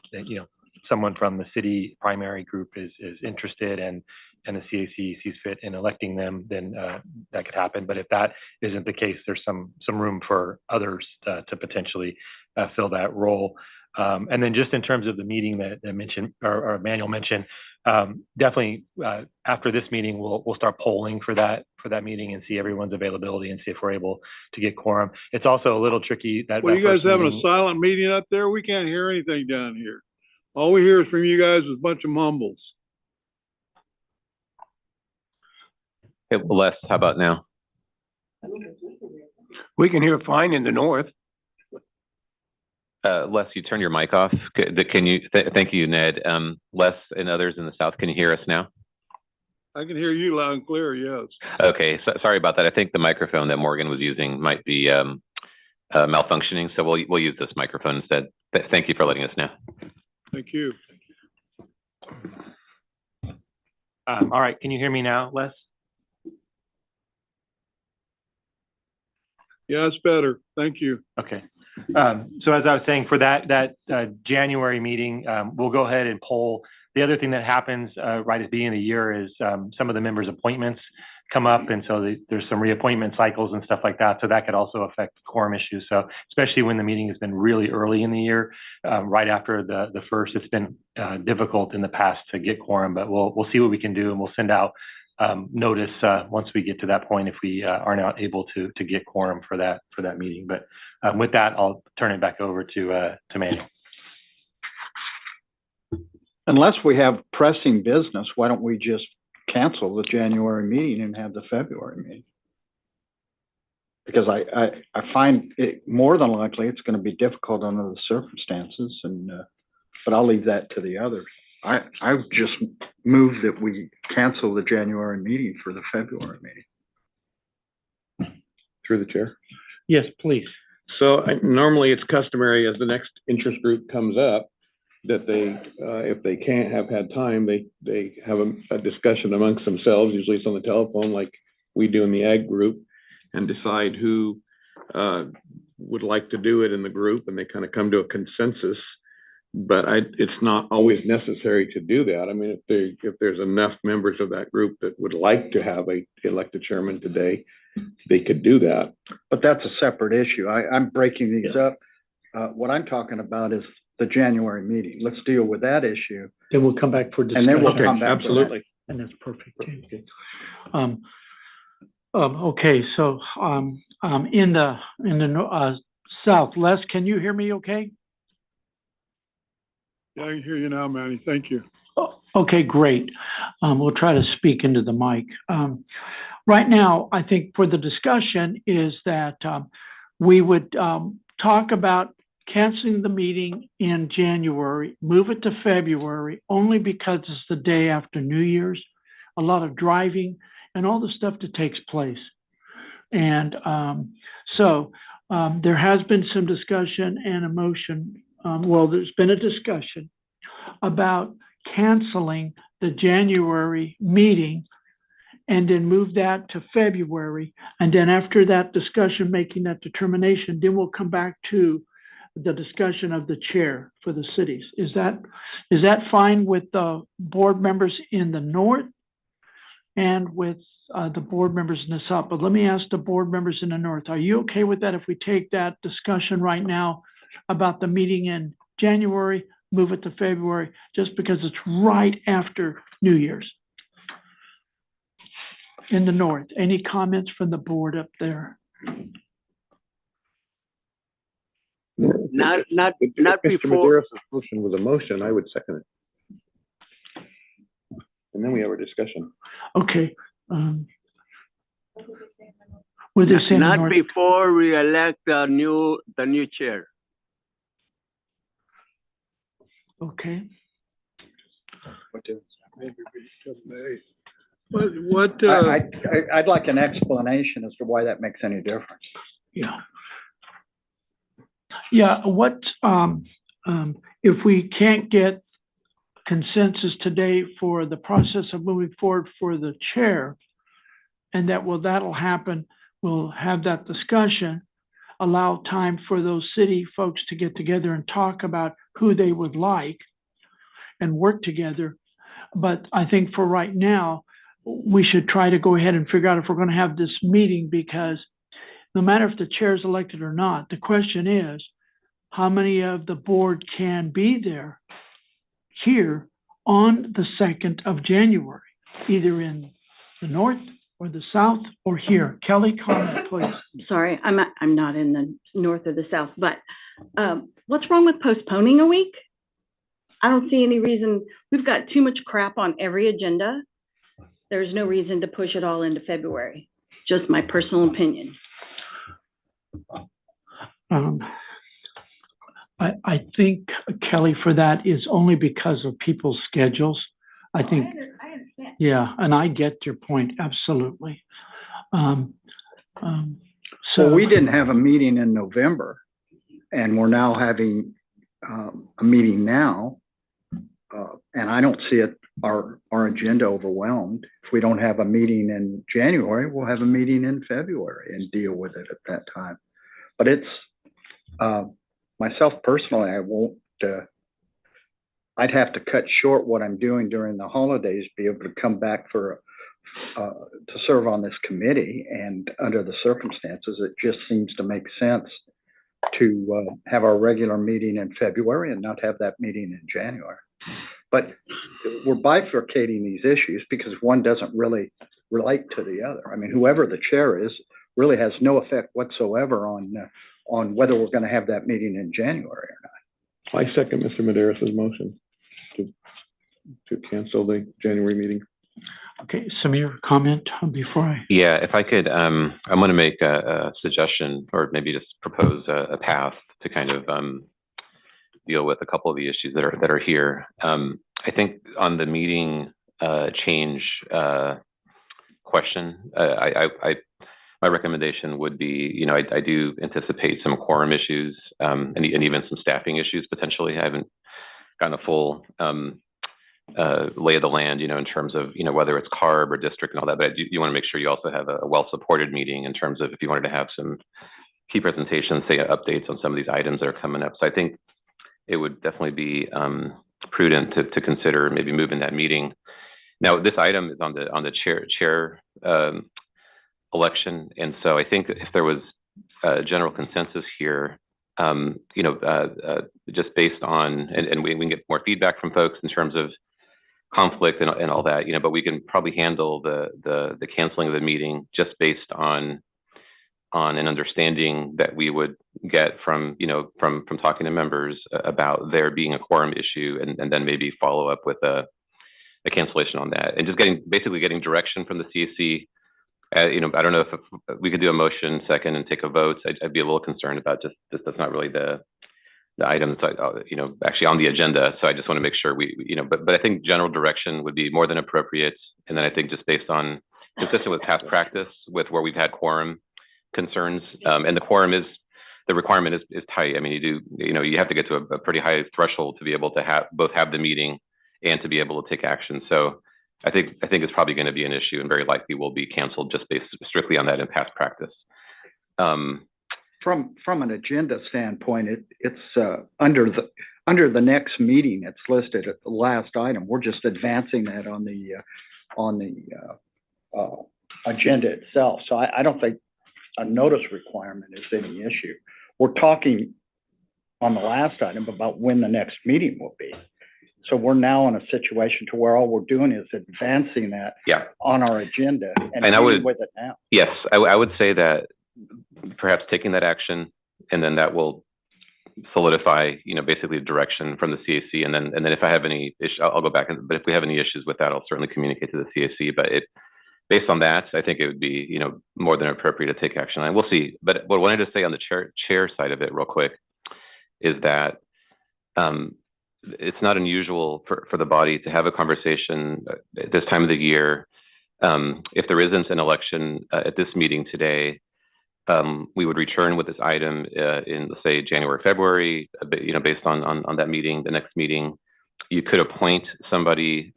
Speaker 5: someone from the city primary group is interested and the CAC sees fit in electing them, then that could happen. But if that isn't the case, there's some room for others to potentially fill that role. And then just in terms of the meeting that mentioned or Manuel mentioned, definitely after this meeting, we'll start polling for that meeting and see everyone's availability and see if we're able to get quorum. It's also a little tricky.
Speaker 13: Well, you guys having a silent meeting up there? We can't hear anything down here. All we hear from you guys is a bunch of mumbles.
Speaker 12: Okay, well, Les, how about now?
Speaker 14: We can hear fine in the north.
Speaker 12: Les, you turn your mic off. Can you? Thank you, Ned. Les and others in the south, can you hear us now?
Speaker 13: I can hear you loud and clear, yes.
Speaker 12: Okay, so, sorry about that. I think the microphone that Morgan was using might be malfunctioning, so we'll use this microphone instead. Thank you for letting us know.
Speaker 13: Thank you.
Speaker 5: All right, can you hear me now, Les?
Speaker 13: Yeah, it's better. Thank you.
Speaker 5: Okay. So as I was saying, for that January meeting, we'll go ahead and poll. The other thing that happens right at the beginning of the year is some of the members' appointments come up, and so there's some reappointment cycles and stuff like that. So that could also affect quorum issues. So especially when the meeting has been really early in the year, right after the first, it's been difficult in the past to get quorum. But we'll see what we can do, and we'll send out notice once we get to that point if we are not able to get quorum for that meeting. But with that, I'll turn it back over to Manuel.
Speaker 14: Unless we have pressing business, why don't we just cancel the January meeting and have the February meeting? Because I find it more than likely it's going to be difficult under the circumstances, and but I'll leave that to the others. I just move that we cancel the January meeting for the February meeting.
Speaker 2: Through the chair.
Speaker 1: Yes, please.
Speaker 2: So normally it's customary as the next interest group comes up that they, if they can't have had time, they have a discussion amongst themselves. Usually it's on the telephone like we do in the ag group, and decide who would like to do it in the group, and they kind of come to a consensus. But it's not always necessary to do that. I mean, if there's enough members of that group that would like to have a elected chairman today, they could do that.
Speaker 14: But that's a separate issue. I'm breaking these up. What I'm talking about is the January meeting. Let's deal with that issue.
Speaker 1: Then we'll come back for discussion.
Speaker 14: And then we'll come back.
Speaker 2: Absolutely.
Speaker 1: And that's perfect. Okay. Okay. So in the south, Les, can you hear me? Okay.
Speaker 13: Yeah, I can hear you now, Manny. Thank you.
Speaker 1: Okay, great. We'll try to speak into the mic. Right now, I think for the discussion is that we would talk about canceling the meeting in January, move it to February, only because it's the day after New Year's, a lot of driving and all the stuff that takes place. And there has been some discussion and a motion. There's been a discussion about canceling the January meeting and then move that to February. And then after that discussion, making that determination, then we'll come back to the discussion of the chair for the cities. Is that fine with the board members in the north and with the board members in the south? But let me ask the board members in the north, are you okay with that if we take that discussion right now about the meeting in January, move it to February, just because it's right after New Year's? In the north, any comments from the board up there?
Speaker 2: Not
Speaker 4: Mr.
Speaker 2: before. Medeiros' motion was a motion, I would second it. And then we have our discussion.
Speaker 1: Okay. What they say in the
Speaker 4: Not
Speaker 1: north?
Speaker 4: before we elect the new chair.
Speaker 1: Okay.
Speaker 13: Maybe we May. What,
Speaker 14: I'd like an explanation as to why that makes any difference.
Speaker 1: Yeah. Yeah, what, if we can't get consensus today for the process of moving forward for the chair, and that'll happen, we'll have that discussion, allow time for those city folks to get together and talk about who they would like and work together. But I think for right now, we should try to go ahead and figure out if we're going to have this meeting, because no matter if the chair is elected or not, the question is, how many of the board can be there here on the 2nd of January, either in the north or the south or here? Kelly, comment, please.
Speaker 15: Sorry, I'm not in the north or the south, but what's wrong with postponing a week? I don't see any reason. We've got too much crap on every agenda. There's no reason to push it all into February. Just my personal opinion.
Speaker 1: I think, Kelly, for that is only because of people's schedules. I think,
Speaker 15: I understand.
Speaker 1: yeah, and I get your point, absolutely.
Speaker 14: So we didn't have a meeting in November, and we're now having a meeting now. And I don't see our agenda overwhelmed. If we don't have a meeting in January, we'll have a meeting in February and deal with it at that time. But it's, myself personally, I won't, I'd have to cut short what I'm doing during the holidays, be able to come back to serve on this committee. And under the circumstances, it just seems to make sense to have our regular meeting in February and not have that meeting in January. But we're bifurcating these issues because one doesn't really relate to the other. I mean, whoever the chair is really has no effect whatsoever on whether we're going to have that meeting in January or not.
Speaker 2: I second Mr. Medeiros' motion to cancel the January meeting.
Speaker 1: Okay, Samir, comment before I...
Speaker 12: Yeah, if I could, I'm going to make a suggestion, or maybe just propose a path to kind of deal with a couple of the issues that are here. I think on the meeting change question, my recommendation would be, I do anticipate some quorum issues and even some staffing issues potentially. I haven't gotten a full lay of the land, in terms of, whether it's CARB or district and all that, but you want to make sure you also have a well-supported meeting in terms of if you wanted to have some key presentations, say updates on some of these items that are coming up. So I think it would definitely be prudent to consider maybe moving that meeting. Now, this item is on the chair election, and so I think if there was a general consensus here, just based on, and we can get more feedback from folks in terms of conflict and all that, but we can probably handle the canceling of the meeting just based on an understanding that we would get from talking to members about there being a quorum issue, and then maybe follow up with a cancellation on that, and just basically getting direction from the CAC. I don't know if we could do a motion second and take a vote. I'd be a little concerned about just that's not really the items, actually on the agenda. So I just want to make sure but I think general direction would be more than appropriate. And then I think just based on consistent with past practice with where we've had quorum concerns, and the requirement is tight. I mean, you have to get to a pretty high threshold to be able to both have the meeting and to be able to take action. So I think it's probably going to be an issue and very likely will be canceled just based strictly on that in past practice.
Speaker 14: From an agenda standpoint, it's under the next meeting. It's listed at the last item. We're just advancing that on the agenda itself. So I don't think a notice requirement is any issue. We're talking on the last item about when the next meeting will be. So we're now in a situation to where all we're doing is advancing that on our agenda and
Speaker 12: I would
Speaker 14: with it now.
Speaker 12: Yes, I would say that perhaps taking that action, and then that will solidify, basically the direction from the CAC. And then if I have any issue, I'll go back. But if we have any issues with that, I'll certainly communicate to the CAC. But based on that, I think it would be, more than appropriate to take action. And we'll see. But what I wanted to say on the chair side of it real quick is that it's not unusual for the body to have a conversation at this time of the year. If there isn't an election at this meeting today, we would return with this item in, let's say, January, February, based on that meeting, the next meeting. You could appoint somebody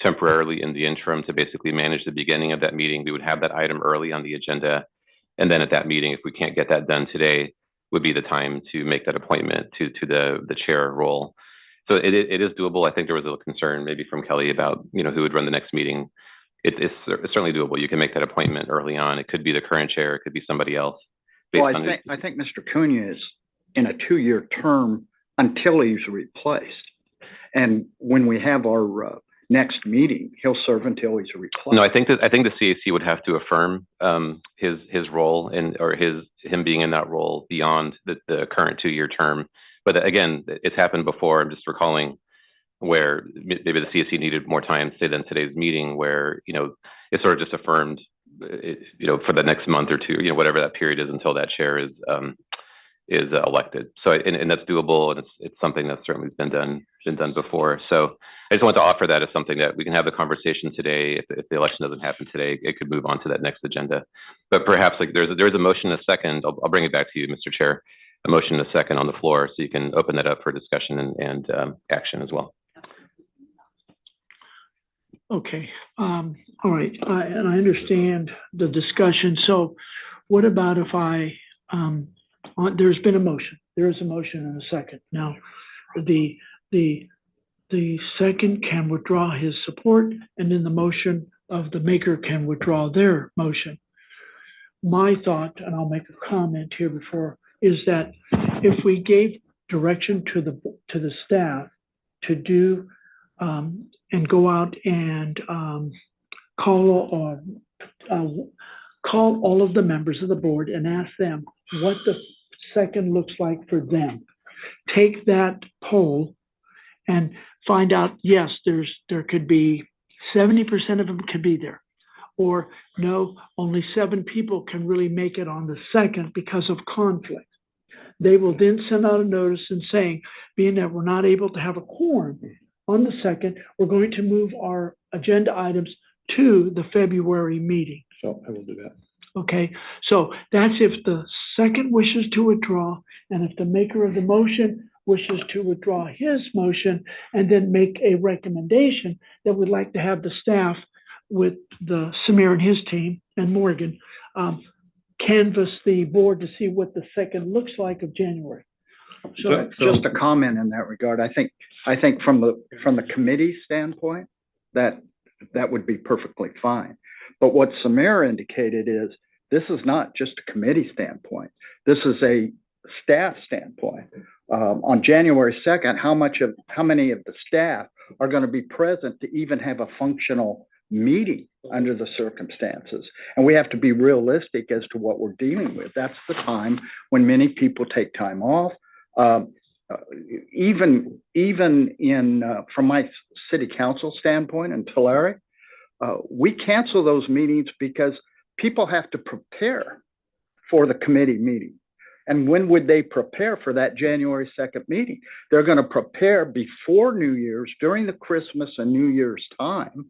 Speaker 12: temporarily in the interim to basically manage the beginning of that meeting. We would have that item early on the agenda. And then at that meeting, if we can't get that done today, would be the time to make that appointment to the chair role. So it is doable. I think there was a little concern maybe from Kelly about, who would run the next meeting. It's certainly doable. You can make that appointment early on. It could be the current chair. It could be somebody else.
Speaker 14: Well, I think Mr. Cunha is in a 2-year term until he's replaced. And when we have our next meeting, he'll serve until he's replaced.
Speaker 12: No, I think the CAC would have to affirm his role or him being in that role beyond the current 2-year term. But again, it's happened before. I'm just recalling where maybe the CAC needed more time, say, than today's meeting, where, it's sort of just affirmed, for the next month or two, whatever that period is until that chair is elected. So, and that's doable, and it's something that's certainly been done before. So I just want to offer that as something that we can have the conversation today. If the election doesn't happen today, it could move on to that next agenda. But perhaps there's a motion, a second. I'll bring it back to you, Mr. Chair. A motion, a second on the floor, so you can open that up for discussion and action as well.
Speaker 1: Okay, all right, and I understand the discussion. So what about if there's been a motion, there is a motion and a second. Now, the second can withdraw his support, and then the motion of the maker can withdraw their motion. My thought, and I'll make a comment here before, is that if we gave direction to the staff to do and go out and call all of the members of the board and ask them what the second looks like for them. Take that poll and find out, yes, there could be 70% of them could be there, or no, only 7 people can really make it on the second because of conflict. They will then send out a notice and saying, being that we're not able to have a quorum on the second, we're going to move our agenda items to the February meeting.
Speaker 13: So I will do that.
Speaker 1: Okay, so that's if the second wishes to withdraw, and if the maker of the motion wishes to withdraw his motion and then make a recommendation that we'd like to have the staff with Samir and his team and Morgan canvass the board to see what the second looks like of January.
Speaker 14: So just a comment in that regard. I think from the committee standpoint, that would be perfectly fine. But what Samir indicated is this is not just a committee standpoint. This is a staff standpoint. On January 2nd, how many of the staff are going to be present to even have a functional meeting under the circumstances? And we have to be realistic as to what we're dealing with. That's the time when many people take time off. Even in from my city council standpoint in Tulare, we cancel those meetings because people have to prepare for the committee meeting. And when would they prepare for that January 2nd meeting? They're going to prepare before New Year's, during the Christmas and New Year's time.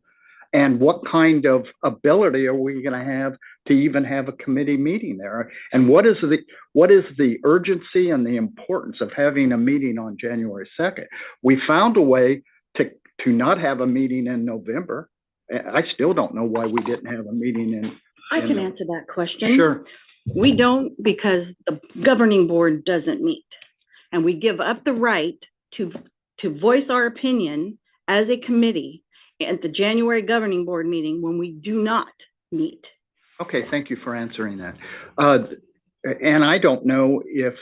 Speaker 14: And what kind of ability are we going to have to even have a committee meeting there? And what is the urgency and the importance of having a meeting on January 2nd? We found a way to not have a meeting in November. I still don't know why we didn't have a meeting in.
Speaker 15: I can answer that question.
Speaker 14: Sure.
Speaker 15: We don't, because the governing board doesn't meet. And we give up the right to voice our opinion as a committee at the January governing board meeting when we do not meet.
Speaker 14: Okay, thank you for answering that. And I don't know if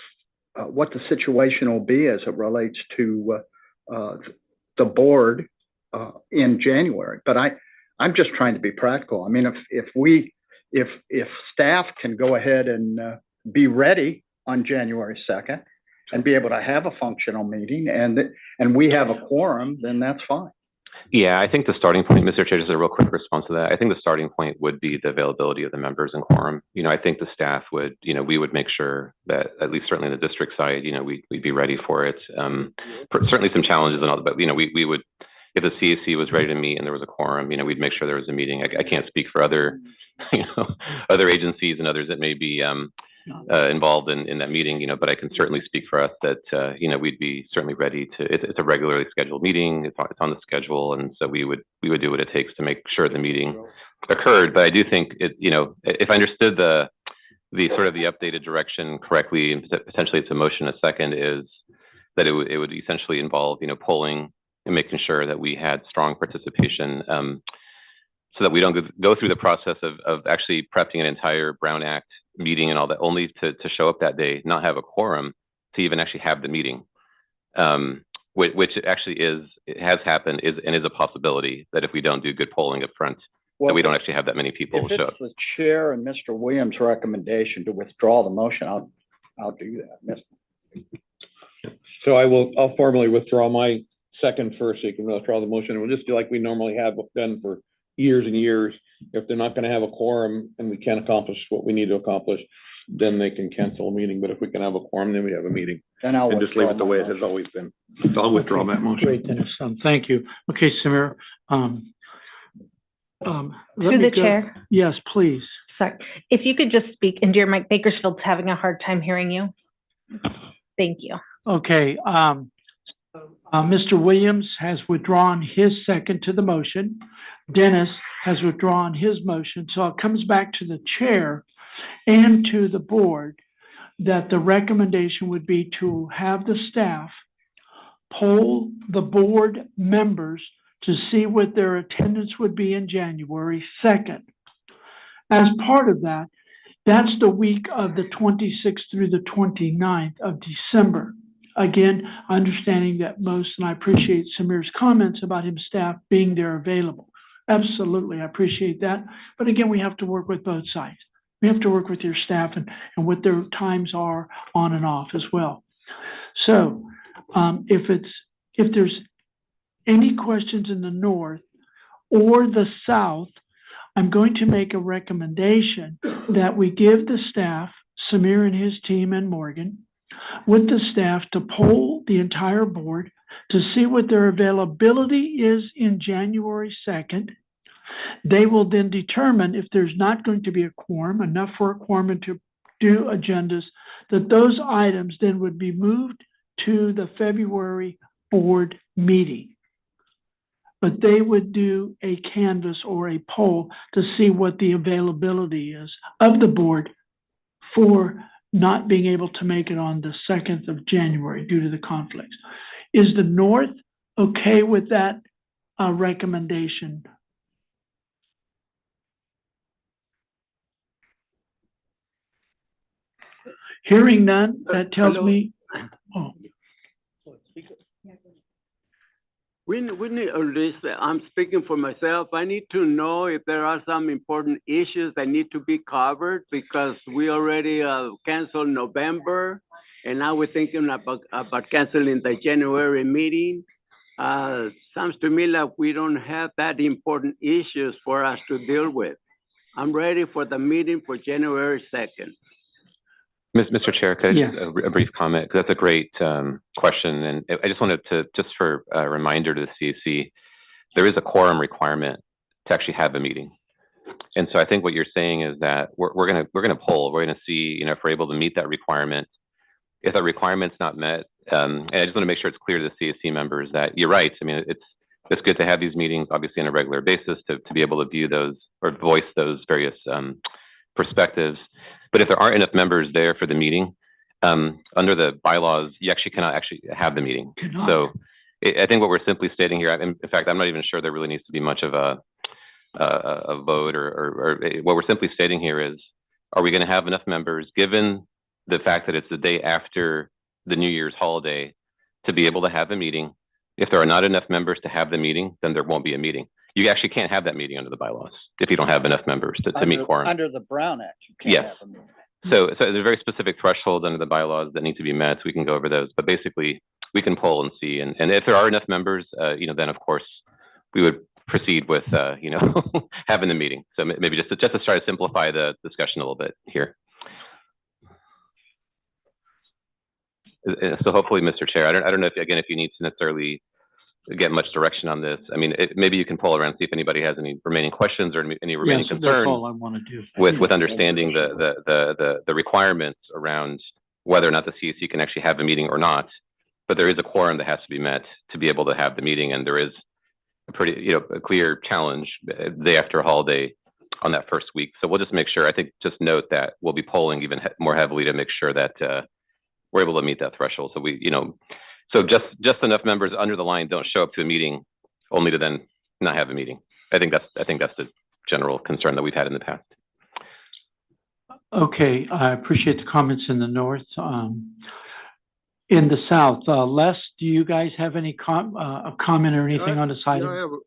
Speaker 14: what the situation will be as it relates to the board in January, but I'm just trying to be practical. I mean, if staff can go ahead and be ready on January 2nd and be able to have a functional meeting and we have a quorum, then that's fine.
Speaker 12: Yeah, I think the starting point, Mr. Chair, just a real quick response to that. I think the starting point would be the availability of the members and quorum. I think the staff would, we would make sure that, at least certainly in the district side, we'd be ready for it. Certainly some challenges and all that, but, we would, if the CAC was ready to meet and there was a quorum, we'd make sure there was a meeting. I can't speak for other, other agencies and others that may be involved in that meeting, but I can certainly speak for us that, we'd be certainly ready to, it's a regularly scheduled meeting, it's on the schedule, and so we would do what it takes to make sure the meeting occurred. But I do think if I understood the sort of the updated direction correctly, and potentially it's a motion a second, is that it would essentially involve, polling and making sure that we had strong participation, so that we don't go through the process of actually prepping an entire Brown Act meeting and all that, only to show up that day, not have a quorum to even actually have the meeting, which actually has happened, and is a possibility that if we don't do good polling up front, that we don't actually have that many people show up.
Speaker 14: If it's the chair and Mr. Williams' recommendation to withdraw the motion, I'll do that.
Speaker 2: So I'll formally withdraw my second first, so you can withdraw the motion. We'll just do like we normally have done for years and years. If they're not going to have a quorum and we can't accomplish what we need to accomplish, then they can cancel a meeting. But if we can have a quorum, then we have a meeting.
Speaker 14: And
Speaker 2: just leave it the way it has always been. So I'll withdraw that motion.
Speaker 1: Great, Dennis. Thank you. Okay, Samir.
Speaker 3: To the chair.
Speaker 1: Yes, please.
Speaker 3: Sorry. If you could just speak into your mic, Bakersfield's having a hard time hearing you. Thank you.
Speaker 1: Okay. Mr. Williams has withdrawn his second to the motion. Dennis has withdrawn his motion. So it comes back to the chair and to the board that the recommendation would be to have the staff poll the board members to see what their attendance would be in January 2nd. As part of that, that's the week of the 26th through the 29th of December. Again, understanding that most, and I appreciate Samir's comments about his staff being there available. Absolutely, I appreciate that. But again, we have to work with both sides. We have to work with your staff and what their times are on and off as well. So if there's any questions in the north or the south, I'm going to make a recommendation that we give the staff, Samir and his team and Morgan, with the staff to poll the entire board to see what their availability is in January 2nd. They will then determine if there's not going to be a quorum, enough for a quorum and to do agendas, that those items then would be moved to the February board meeting. But they would do a canvass or a poll to see what the availability is of the board for not being able to make it on the 2nd of January due to the conflicts. Is the North okay with that recommendation? Hearing none, that tells me, oh.
Speaker 16: We need, at least I'm speaking for myself, I need to know if there are some important issues that need to be covered, because we already canceled November, and now we're thinking about canceling the January meeting. Sounds to me like we don't have that important issues for us to deal with. I'm ready for the meeting for January 2nd.
Speaker 12: Mr. Chair, could I
Speaker 1: Yes.
Speaker 12: just a brief comment? Because that's a great question, and I just wanted to, just for a reminder to the CAC, there is a quorum requirement to actually have a meeting. And so I think what you're saying is that we're gonna poll. We're gonna see, if we're able to meet that requirement. If that requirement's not met, and I just want to make sure it's clear to the CAC members that you're right. I mean, it's good to have these meetings, obviously, on a regular basis to be able to view those or voice those various perspectives. But if there aren't enough members there for the meeting, under the bylaws, you actually cannot actually have the meeting.
Speaker 1: Cannot.
Speaker 12: So I think what we're simply stating here, in fact, I'm not even sure there really needs to be much of a vote or what we're simply stating here is, are we going to have enough members, given the fact that it's the day after the New Year's holiday, to be able to have a meeting? If there are not enough members to have the meeting, then there won't be a meeting. You actually can't have that meeting under the bylaws if you don't have enough members to meet quorum.
Speaker 14: Under the Brown Act, you can't
Speaker 12: Yes.
Speaker 14: have a meeting.
Speaker 12: So there's a very specific threshold under the bylaws that need to be met. So we can go over those, but basically we can poll and see. And if there are enough members, then of course we would proceed with, having the meeting. So maybe just to try to simplify the discussion a little bit here. So hopefully, Mr. Chair, I don't know if you need to necessarily get much direction on this. I mean, maybe you can poll around, see if anybody has any remaining questions or any remaining
Speaker 1: Yes,
Speaker 12: concerns.
Speaker 1: that's all I want to do.
Speaker 12: With understanding the requirements around whether or not the CAC can actually have a meeting or not. But there is a quorum that has to be met to be able to have the meeting, and there is a pretty, a clear challenge day after a holiday on that first week. So we'll just make sure, I think, just note that we'll be polling even more heavily to make sure that we're able to meet that threshold. So so just enough members under the line don't show up to a meeting only to then not have a meeting. I think that's the general concern that we've had in the past.
Speaker 1: Okay, I appreciate the comments in the north. In the south, Les, do you guys have any a comment or anything on this item?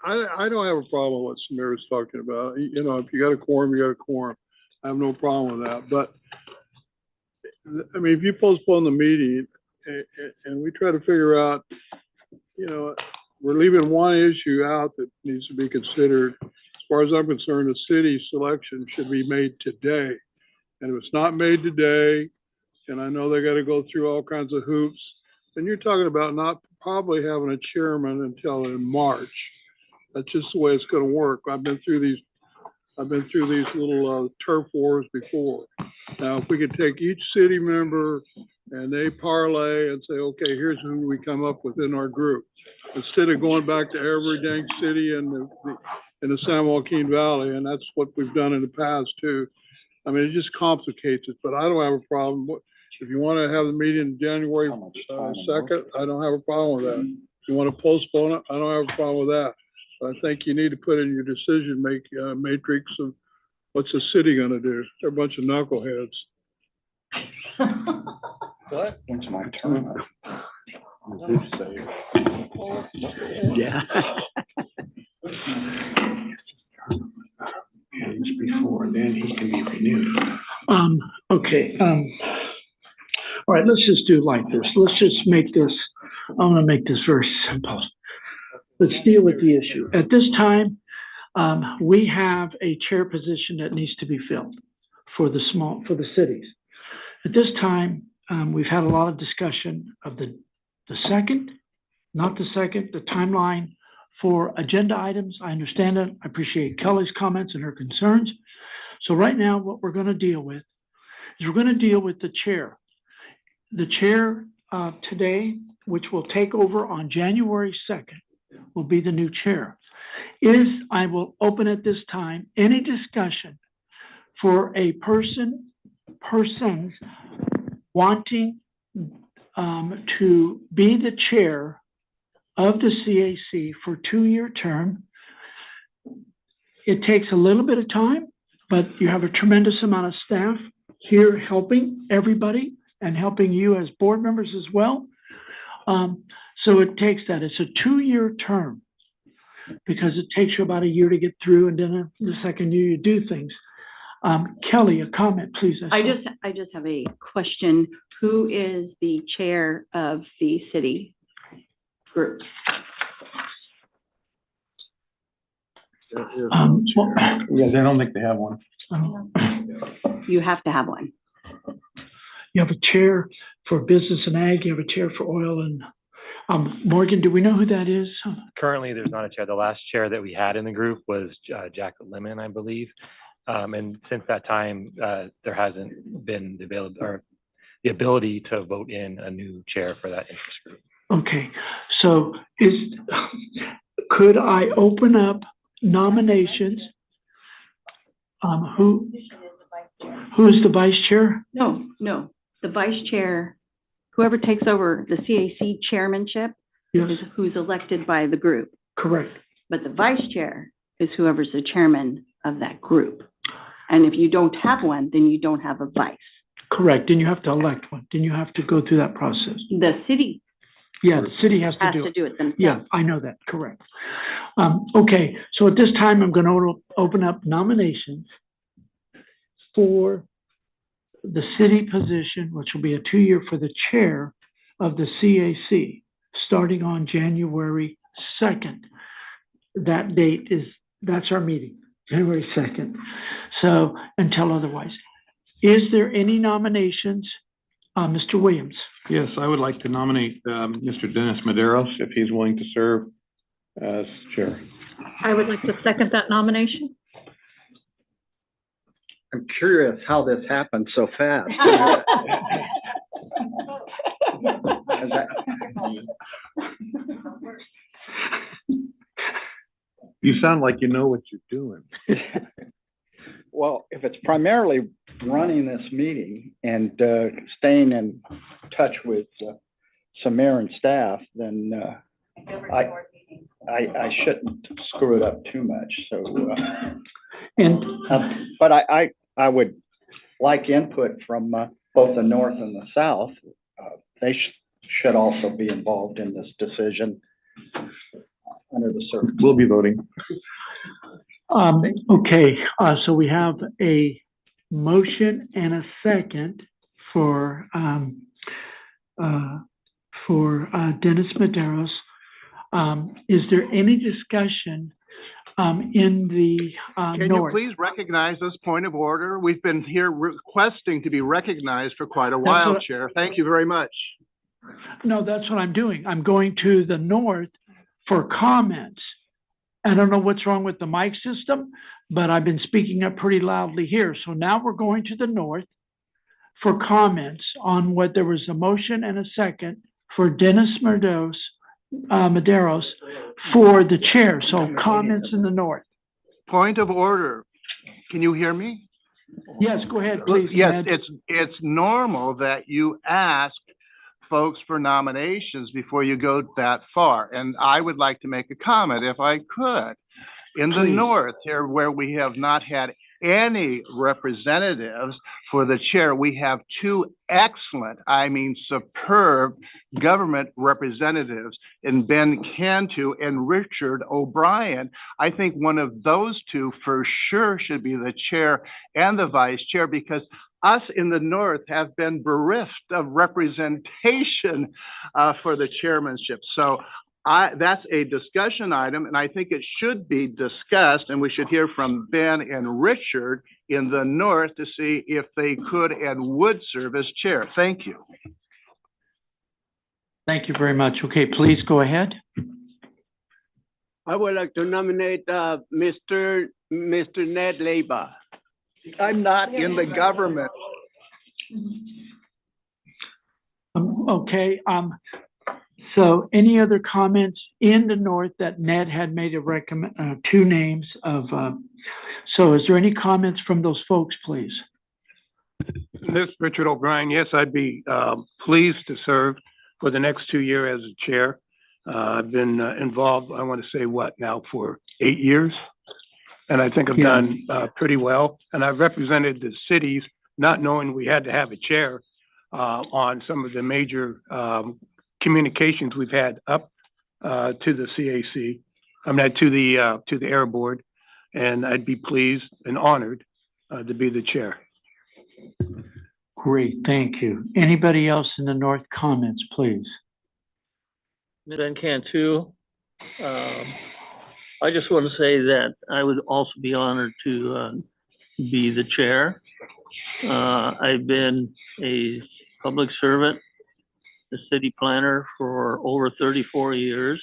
Speaker 13: I don't have a problem with what Samira's talking about. If you got a quorum, you got a quorum. I have no problem with that. But I mean, if you postpone the meeting and we try to figure out, we're leaving one issue out that needs to be considered. As far as I'm concerned, the city selection should be made today. And if it's not made today, and I know they got to go through all kinds of hoops, then you're talking about not probably having a chairman until in March. That's just the way it's going to work. I've been through these little turf wars before. Now, if we could take each city member and they parlay and say, okay, here's who we come up with in our group, instead of going back to every dang city in the San Joaquin Valley, and that's what we've done in the past too. I mean, it just complicates it, but I don't have a problem. If you want to have the meeting January 2nd, I don't have a problem with that. If you want to postpone it, I don't have a problem with that. But I think you need to put in your decision matrix of what's the city going to do. They're a bunch of knuckleheads.
Speaker 14: What? When's my turn?
Speaker 1: Yeah.
Speaker 14: Before then, he can be renewed.
Speaker 1: Okay. All right, let's just do like this. Let's just make this, I'm going to make this very simple. Let's deal with the issue. At this time, we have a chair position that needs to be filled for the cities. At this time, we've had a lot of discussion of the timeline for agenda items. I understand it. I appreciate Kelly's comments and her concerns. So right now, what we're going to deal with is we're going to deal with the chair. The chair today, which will take over on January 2nd, will be the new chair. I will open at this time any discussion for a persons wanting to be the chair of the CAC for a 2-year term. It takes a little bit of time, but you have a tremendous amount of staff here helping everybody and helping you as board members as well. So it takes that. It's a 2-year term because it takes you about a year to get through, and then the second year you do things. Kelly, a comment, please.
Speaker 15: I just have a question. Who is the chair of the city group?
Speaker 14: Yeah, they don't think they have one.
Speaker 15: You have to have one.
Speaker 1: you have a chair for business and ag, you have a chair for oil and, Morgan, do we know who that is?
Speaker 5: Currently, there's not a chair. The last chair that we had in the group was Jack Lemon, I believe. And since that time, there hasn't been the ability to vote in a new chair for that interest group.
Speaker 1: Okay, so could I open up nominations? Who's the vice chair?
Speaker 15: No, the vice chair, whoever takes over the CAC chairmanship
Speaker 1: Yes,
Speaker 15: is who's elected by the group.
Speaker 1: correct.
Speaker 15: But the vice chair is whoever's the chairman of that group. And if you don't have one, then you don't have a vice.
Speaker 1: Correct, then you have to elect one, then you have to go through that process.
Speaker 15: The city
Speaker 1: Yeah, the city has to
Speaker 15: has
Speaker 1: do
Speaker 15: to
Speaker 1: it.
Speaker 15: do it themselves.
Speaker 1: Yeah, I know that, correct. Okay, so at this time, I'm going to open up nominations for the city position, which will be a 2-year for the chair of the CAC, starting on January 2nd. That date that's our meeting, January 2nd. So, until otherwise. Is there any nominations? Mr. Williams?
Speaker 2: Yes, I would like to nominate Mr. Dennis Maderos if he's willing to serve as chair.
Speaker 6: I would like to second that nomination.
Speaker 14: I'm curious how this happened so fast.
Speaker 2: You sound like you know what you're doing.
Speaker 14: Well, if it's primarily running this meeting and staying in touch with Samir and staff, then I shouldn't screw it up too much. So, but I would like input from both the North and the South. They should also be involved in this decision under the circumstances.
Speaker 2: We'll be voting.
Speaker 1: Okay, so we have a motion and a second for Dennis Maderos. Is there any discussion in the
Speaker 8: Can you
Speaker 1: North?
Speaker 8: please recognize this point of order? We've been here requesting to be recognized for quite a while,
Speaker 1: what-
Speaker 8: Chair. Thank you very much.
Speaker 1: No, that's what I'm doing. I'm going to the North for comments. I don't know what's wrong with the mic system, but I've been speaking up pretty loudly here. So now we're going to the North for comments on what there was a motion and a second for Dennis Maderos for the chair. So comments in the North.
Speaker 8: Point of order. Can you hear me?
Speaker 1: Yes, go ahead, please.
Speaker 8: Yes,
Speaker 1: Ned.
Speaker 8: it's normal that you ask folks for nominations before you go that far. And I would like to make a comment if I could. In the
Speaker 1: Please.
Speaker 8: North here, where we have not had any representatives for the chair, we have two excellent, I mean superb government representatives in Ben Cantu and Richard O'Brien. I think one of those two for sure should be the chair and the vice chair, because us in the North have been bereft of representation for the chairmanship. So that's a discussion item, and I think it should be discussed, and we should hear from Ben and Richard in the North to see if they could and would serve as chair. Thank you.
Speaker 1: Thank you very much. Okay, please go ahead.
Speaker 16: I would like to nominate Mr. Ned Leyba.
Speaker 8: I'm not in the government.
Speaker 1: Okay, so any other comments in the North that Ned had made a two names of, so is there any comments from those folks, please?
Speaker 13: This is Richard O'Brien. Yes, I'd be pleased to serve for the next 2 years as a chair. I've been involved, I want to say for 8 years. And I think I've done pretty well. And I've represented the cities, not knowing we had to have a chair on some of the major communications we've had up to the CAC. I mean, to the Air Board, and I'd be pleased and honored to be the chair.
Speaker 1: Great, thank you. Anybody else in the North comments, please?
Speaker 17: Ben Cantu. I just want to say that I would also be honored to be the chair. I've been a public servant, the city planner for over 34 years.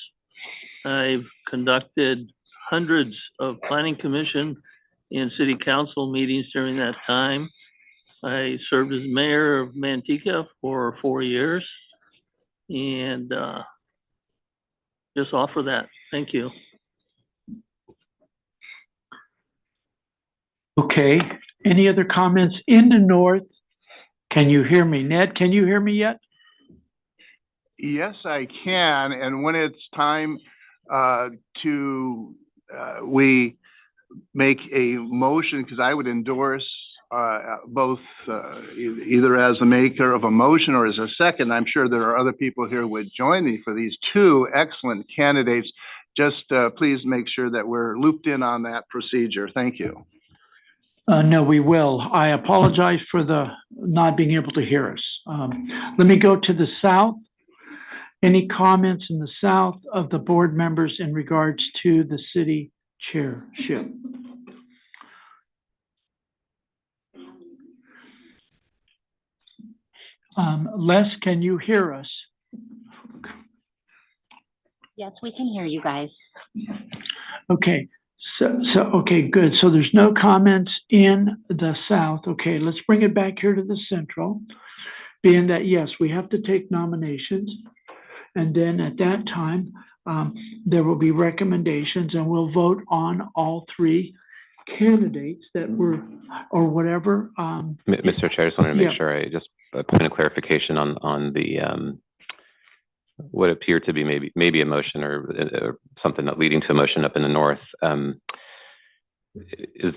Speaker 17: I've conducted hundreds of planning commission and city council meetings during that time. I served as mayor of Manteca for 4 years, and just offer that. Thank you.
Speaker 1: Okay, any other comments in the north? Can you hear me? Ned, can you hear me yet?
Speaker 8: Yes, I can. And when it's time we make a motion, because I would endorse both either as a maker of a motion or as a second. I'm sure there are other people here who would join me for these two excellent candidates. Just please make sure that we're looped in on that procedure. Thank you.
Speaker 1: No, we will. I apologize for the not being able to hear us. Let me go to the south. Any comments in the south of the board members in regards to the city chairship? Les, can you hear us?
Speaker 7: Yes, we can hear you guys.
Speaker 1: Okay, okay, good. So there's no comments in the south. Okay, let's bring it back here to the central, being that, yes, we have to take nominations. And then at that time, there will be recommendations and we'll vote on all three candidates that were, or whatever.
Speaker 12: Mr. Chair, I just wanted to make
Speaker 1: yeah.
Speaker 12: sure just a point of clarification on the what appeared to be maybe a motion or something not leading to a motion up in the north. Is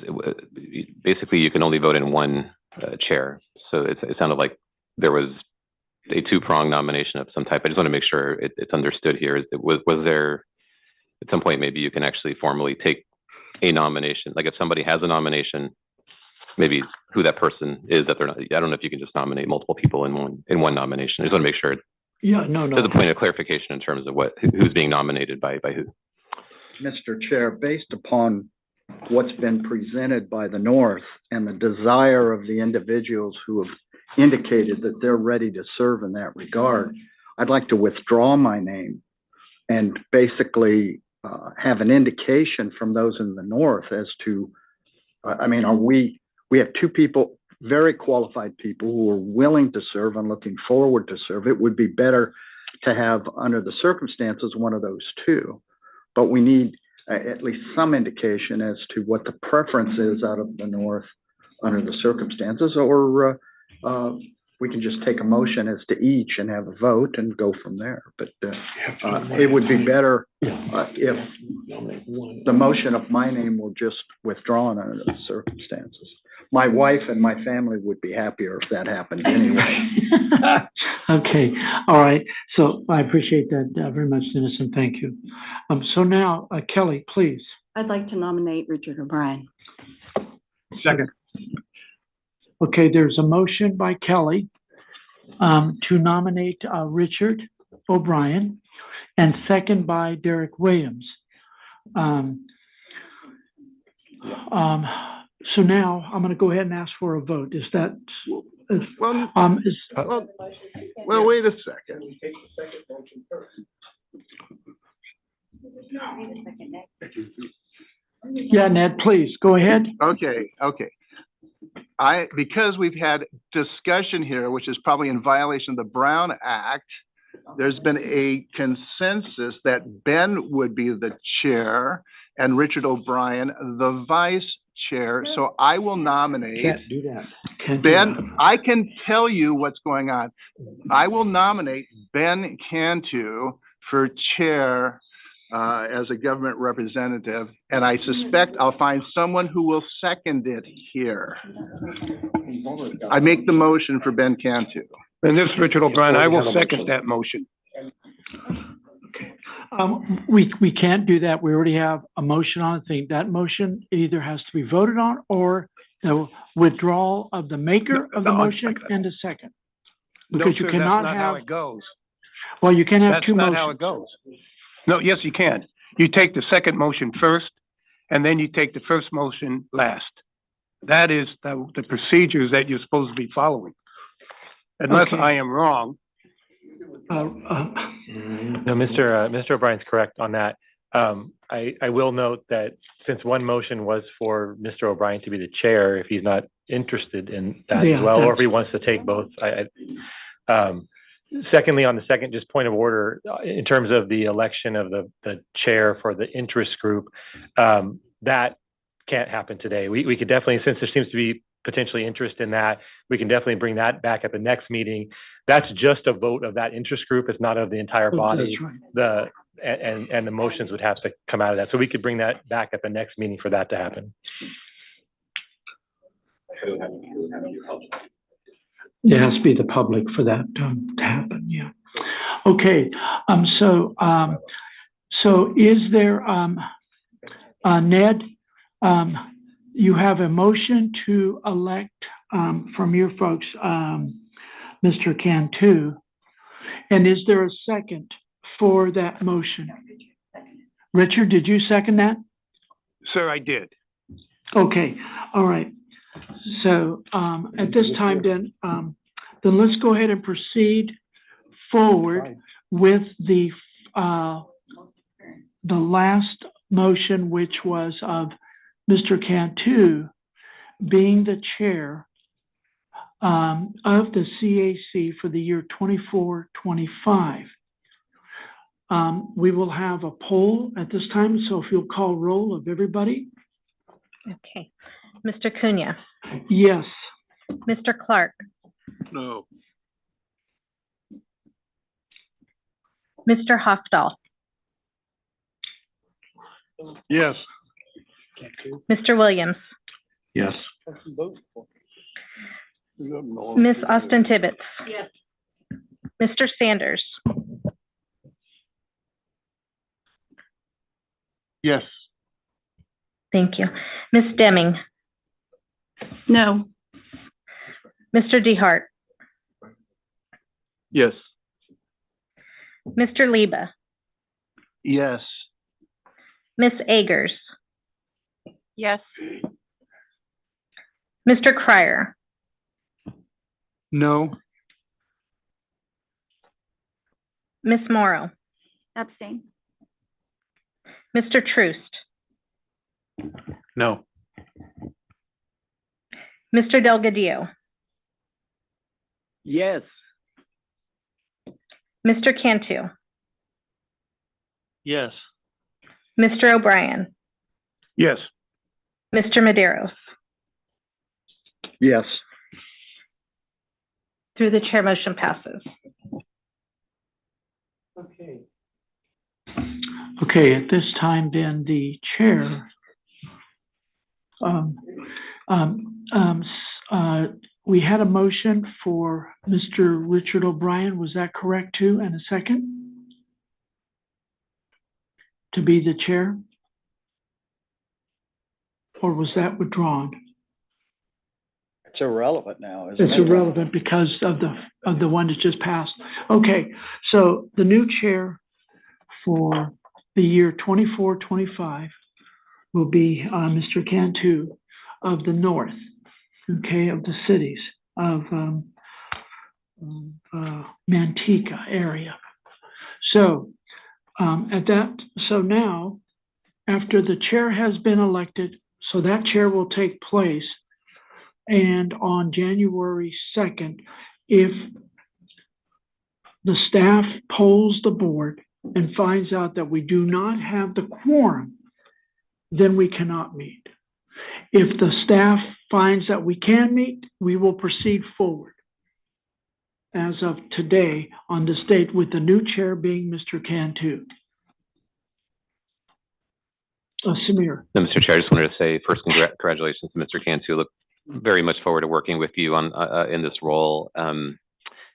Speaker 12: basically you can only vote in one chair. So it sounded like there was a two-pronged nomination of some type. I just want to make sure it's understood here. Was there at some point maybe you can actually formally take a nomination? Like if somebody has a nomination, maybe who that person is that they're not. I don't know if you can just nominate multiple people in one nomination. I just want to make sure.
Speaker 1: Yeah, no.
Speaker 12: To the point of clarification in terms of who's being nominated by who.
Speaker 14: Mr. Chair, based upon what's been presented by the North and the desire of the individuals who have indicated that they're ready to serve in that regard, I'd like to withdraw my name and basically have an indication from those in the North as to, we have two people, very qualified people who are willing to serve and looking forward to serve. It would be better to have, under the circumstances, one of those two. But we need at least some indication as to what the preference is out of the North under the circumstances, or we can just take a motion as to each and have a vote and go from there. But it would be better if the motion of my name were just withdrawn under the circumstances. My wife and my family would be happier if that happened anyway.
Speaker 1: Okay, all right. So I appreciate that very much, Dennis, and thank you. So now, Kelly, please.
Speaker 15: I'd like to nominate Richard O'Brien.
Speaker 1: Second. Okay, there's a motion by Kelly to nominate Richard O'Brien, and second by Derek Williams. So now I'm going to go ahead and ask for a vote. Is that?
Speaker 8: Well, wait a second.
Speaker 1: Yeah, Ned, please go ahead.
Speaker 8: Okay. Because we've had discussion here, which is probably in violation of the Brown Act, there's been a consensus that Ben would be the chair and Richard O'Brien the vice chair. So I will nominate.
Speaker 1: Can't do that.
Speaker 8: Ben, I can tell you what's going on. I will nominate Ben Cantu for chair as a government representative, and I suspect I'll find someone who will second it here. I make the motion for Ben Cantu.
Speaker 18: And this is Richard O'Brien. I will second that motion.
Speaker 1: We can't do that. We already have a motion on the thing. That motion either has to be voted on or the withdrawal of the maker of the motion and a second. Because you cannot
Speaker 18: that's not
Speaker 1: have.
Speaker 18: how it goes.
Speaker 1: Well, you can have two motions.
Speaker 18: That's not how it goes. No, yes, you can. You take the second motion first, and then you take the first motion last. That is the procedures that you're supposed to be following. unless
Speaker 1: Okay.
Speaker 18: I am wrong.
Speaker 5: No, Mr. O'Brien's correct on that. I will note that since one motion was for Mr. O'Brien to be the chair, if he's not interested in that
Speaker 1: Yeah,
Speaker 5: as well, or if
Speaker 1: that's-
Speaker 5: he wants to take both, secondly, on the second, just point of order, in terms of the election of the chair for the interest group, that can't happen today. We could definitely, since there seems to be potentially interest in that, we can definitely bring that back at the next meeting. That's just a vote of that interest group. It's not of the entire body.
Speaker 1: That's right.
Speaker 5: And the motions would have to come out of that. So we could bring that back at the next meeting for that to happen.
Speaker 1: It has to be the public for that to happen, yeah. Okay, so is there, Ned, you have a motion to elect, from your folks, Mr. Cantu, and is there a second for that motion? Richard, did you second that?
Speaker 18: Sir, I did.
Speaker 1: Okay, all right. So, at this time then let's go ahead and proceed forward with the last motion, which was of Mr. Cantu being the chair of the CAC for the year 24-25. We will have a poll at this time, so if you'll call roll of everybody.
Speaker 3: Okay. Mr. Cunha,
Speaker 1: Yes.
Speaker 3: Mr. Clark,
Speaker 13: No.
Speaker 3: Mr. Hofstall,
Speaker 13: Yes.
Speaker 3: Mr. Williams,
Speaker 14: Yes.
Speaker 3: Miss Austin Tibbetts.
Speaker 15: Yes.
Speaker 3: Mr. Sanders,
Speaker 8: Yes.
Speaker 3: thank you. Miss Deming,
Speaker 15: No.
Speaker 3: Mr. DeHart,
Speaker 8: Yes.
Speaker 3: Mr. Lieba,
Speaker 18: Yes.
Speaker 3: Miss Agers,
Speaker 7: Yes.
Speaker 3: Mr. Cryer,
Speaker 8: No.
Speaker 3: Miss Morrow,
Speaker 7: Abstain.
Speaker 3: Mr. Troost,
Speaker 18: No.
Speaker 3: Mr. Delgadillo,
Speaker 16: Yes.
Speaker 3: Mr. Cantu,
Speaker 17: Yes.
Speaker 3: Mr. O'Brien,
Speaker 18: Yes.
Speaker 3: Mr. Maderos.
Speaker 14: Yes.
Speaker 3: Through the chair, motion passes.
Speaker 1: Okay. Okay, at this time, then the chair, we had a motion for Mr. Richard O'Brien. Was that correct too? And a second? To be the chair? Or was that withdrawn?
Speaker 14: It's irrelevant now, isn't it?
Speaker 1: It's irrelevant because of the one that just passed. Okay, so the new chair for the year 24-25 will be Mr. Cantu of the North, okay, of the cities of Manteca area. So so now, after the chair has been elected, so that chair will take place. And on January 2nd, if the staff polls the board and finds out that we do not have the quorum, then we cannot meet. If the staff finds that we can meet, we will proceed forward. As of today, on this date, with the new chair being Mr. Cantu. Samir.
Speaker 12: No, Mr. Chair, I just wanted to say first, congratulations to Mr. Cantu. Look very much forward to working with you on in this role.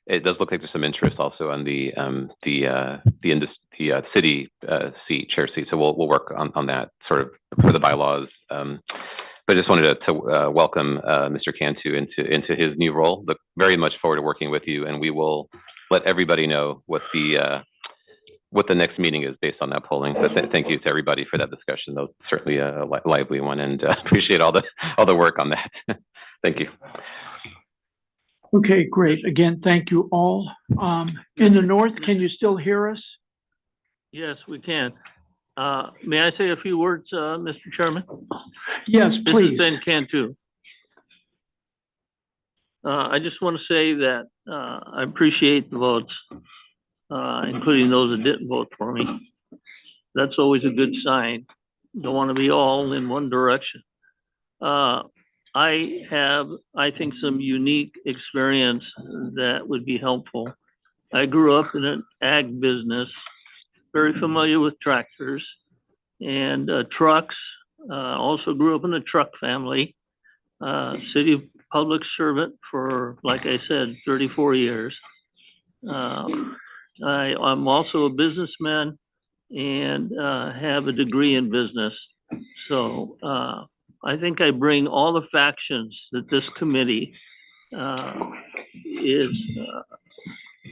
Speaker 12: It does look like there's some interest also on the city chair seat. So we'll work on that sort of for the bylaws. But I just wanted to welcome Mr. Cantu into his new role. Look very much forward to working with you, and we will let everybody know what the next meeting is based on that polling. So thank you to everybody for that discussion. That was certainly a lively one, and appreciate all the work on that. Thank you.
Speaker 1: Okay, great. Again, thank you all. In the north, can you still hear us?
Speaker 17: Yes, we can. May I say a few words, Mr. Chairman?
Speaker 1: Yes, please.
Speaker 17: This is Ben Cantu. I just want to say that I appreciate the votes, including those that didn't vote for me. That's always a good sign. Don't want to be all in one direction. I have, I think, some unique experience that would be helpful. I grew up in an ag business, very familiar with tractors and trucks. Also grew up in a truck family. City public servant for, like I said, 34 years. I'm also a businessman and have a degree in business. So I think I bring all the factions that this committee is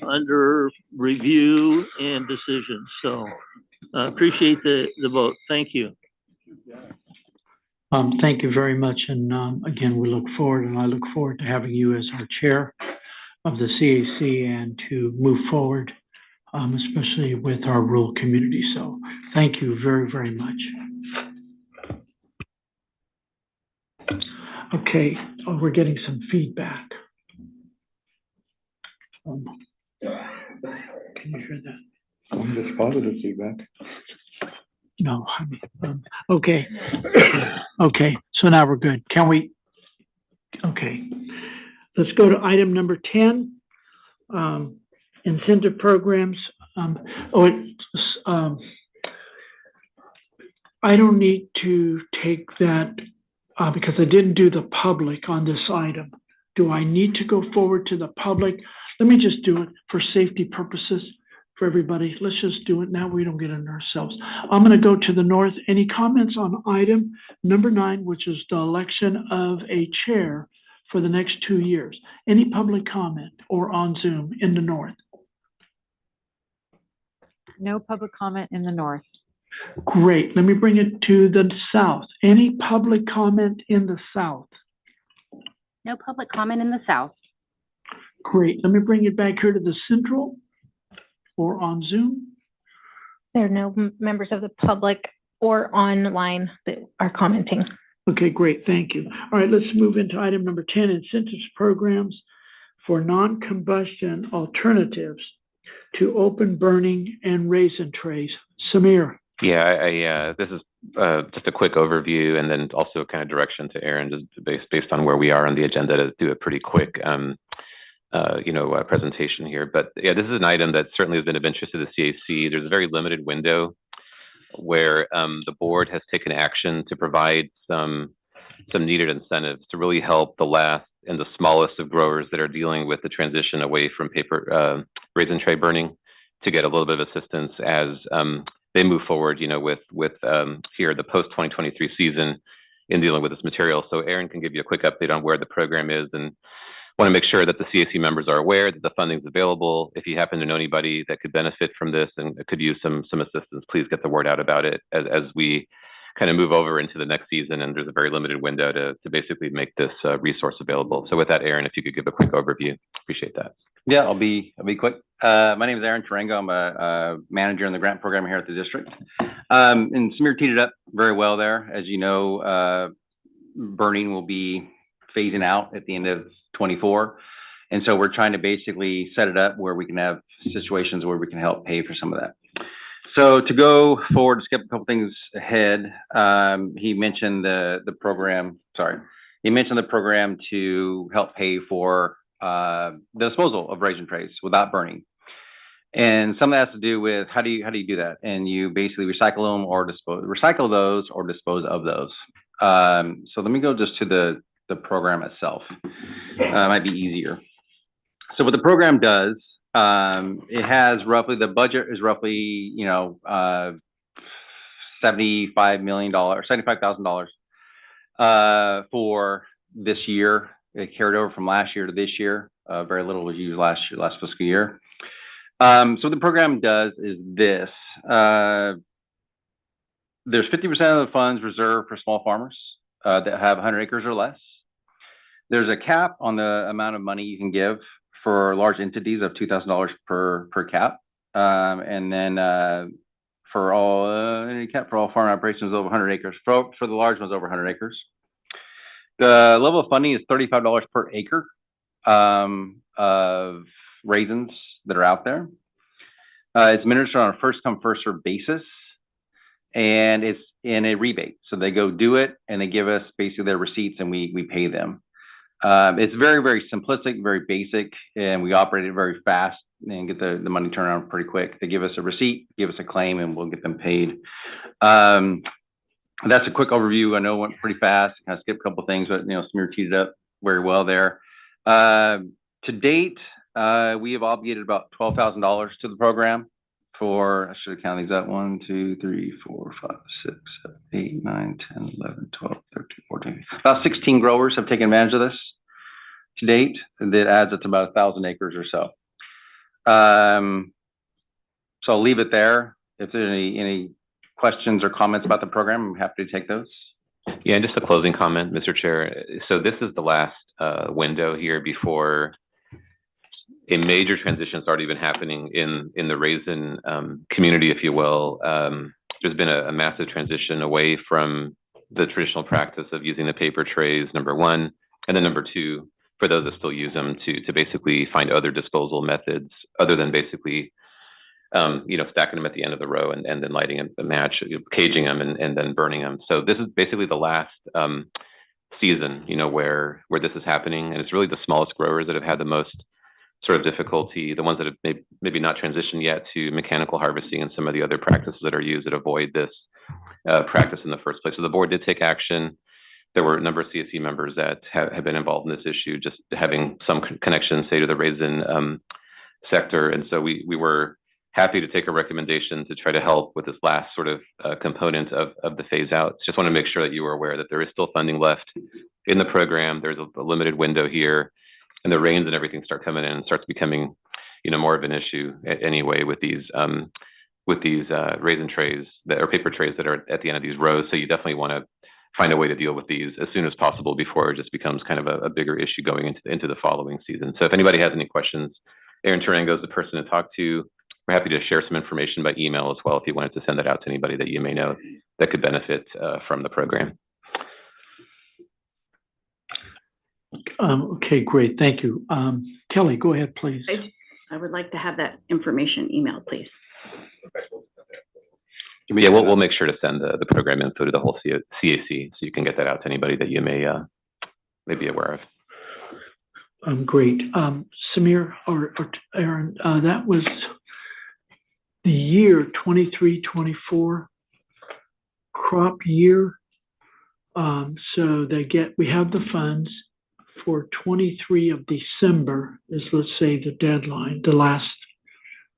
Speaker 17: under review and decision. So I appreciate the vote. Thank you.
Speaker 1: Thank you very much. And again, we look forward, and I look forward to having you as our chair of the CAC and to move forward, especially with our rural community. So thank you very, very much. Okay, we're getting some feedback. Can you hear that?
Speaker 2: Just positive feedback.
Speaker 1: No, I mean, okay. Okay, so now we're good. Can we, okay. Let's go to item number 10, incentive programs. I don't need to take that because I didn't do the public on this item. Do I need to go forward to the public? Let me just do it for safety purposes for everybody. Let's just do it now. We don't get into ourselves. I'm going to go to the north. Any comments on item number 9, which is the election of a chair for the next 2 years? Any public comment or on Zoom in the north?
Speaker 6: No public comment in the north.
Speaker 1: Great. Let me bring it to the south. Any public comment in the south?
Speaker 7: No public comment in the south.
Speaker 1: Great. Let me bring it back here to the central or on Zoom.
Speaker 3: There are no members of the public or online that are commenting.
Speaker 1: Okay, great. Thank you. All right, let's move into item number 10, incentives programs for non-combustion alternatives to open burning and raisin trays. Samir.
Speaker 12: Yeah, this is just a quick overview and then also kind of direction to Aaron just based on where we are on the agenda to do a pretty quick presentation here. But yeah, this is an item that certainly has been of interest to the CAC. There's a very limited window where the board has taken action to provide some needed incentives to really help the last and the smallest of growers that are dealing with the transition away from paper raisin tray burning to get a little bit of assistance as they move forward, with here the post 2023 season in dealing with this material. So Aaron can give you a quick update on where the program is, and want to make sure that the CAC members are aware that the funding is available. If you happen to know anybody that could benefit from this and could use some assistance, please get the word out about it as we kind of move over into the next season. And there's a very limited window to basically make this resource available. So with that, Aaron, if you could give a quick overview, appreciate that.
Speaker 19: Yeah, I'll be quick. My name is Aaron Tarango. I'm a manager in the grant program here at the district. And Samir teed it up very well there. As you know, burning will be phasing out at the end of 24. And so we're trying to basically set it up where we can have situations where we can help pay for some of that. So to go forward, to skip a couple things ahead, he mentioned the program. He mentioned the program to help pay for the disposal of raisin trays without burning. And some of that has to do with how do you do that? And you basically recycle them or recycle those or dispose of those. So let me go just to the program itself. Might be easier. So what the program does, it has roughly, the budget is roughly, $75,000 for this year. It carried over from last year to this year. Very little was used last fiscal year. So what the program does is this. There's 50% of the funds reserved for small farmers that have 100 acres or less. There's a cap on the amount of money you can give for large entities of $2,000 per cap. And then for all any cap for all farm operations over 100 acres. For the large ones over 100 acres. The level of funding is $35 per acre of raisins that are out there. It's administered on a first come first served basis, and it's in a rebate. So they go do it, and they give us basically their receipts, and we pay them. It's very, very simplistic, very basic, and we operate it very fast and get the money turned around pretty quick. They give us a receipt, give us a claim, and we'll get them paid. That's a quick overview. I know it went pretty fast. I skipped a couple of things, but Samir teed it up very well there. To date, we have obligated about $12,000 to the program for, I should have counted these out, 1, 2, 3, 4, 5, 6, 7, 8, 9, 10, 11, 12, 13, 14. About 16 growers have taken advantage of this to date. And that adds up to about 1,000 acres or so. So I'll leave it there. If there's any questions or comments about the program, I'm happy to take those.
Speaker 12: Yeah, and just a closing comment, Mr. Chair. So this is the last window here before a major transition started even happening in the raisin community, if you will. There's been a massive transition away from the traditional practice of using the paper trays, number one, and then number two, for those that still use them, to basically find other disposal methods other than basically stacking them at the end of the row and then lighting the match, caging them and then burning them. So this is basically the last season, where this is happening, and it's really the smallest growers that have had the most sort of difficulty, the ones that have maybe not transitioned yet to mechanical harvesting and some of the other practices that are used that avoid this practice in the first place. So the board did take action. There were a number of CSE members that have been involved in this issue, just having some connection, say, to the raisin sector. And so we were happy to take a recommendation to try to help with this last sort of component of the phase out. Just want to make sure that you are aware that there is still funding left in the program. There's a limited window here, and the rains and everything start coming in and starts becoming, more of an issue anyway with these raisin trays or paper trays that are at the end of these rows. So you definitely want to find a way to deal with these as soon as possible before it just becomes kind of a bigger issue going into the following season. So if anybody has any questions, Aaron Tarango is the person to talk to. We're happy to share some information by email as well if you wanted to send that out to anybody that you may know that could benefit from the program.
Speaker 1: Okay, great. Thank you. Kelly, go ahead, please.
Speaker 15: I would like to have that information emailed, please.
Speaker 12: Yeah, we'll make sure to send the program info to the whole CAC so you can get that out to anybody that you may be aware of.
Speaker 1: Great. Samir or Aaron, that was the year 23-24 crop year. So we have the funds for 23 of December is, let's say, the deadline, the last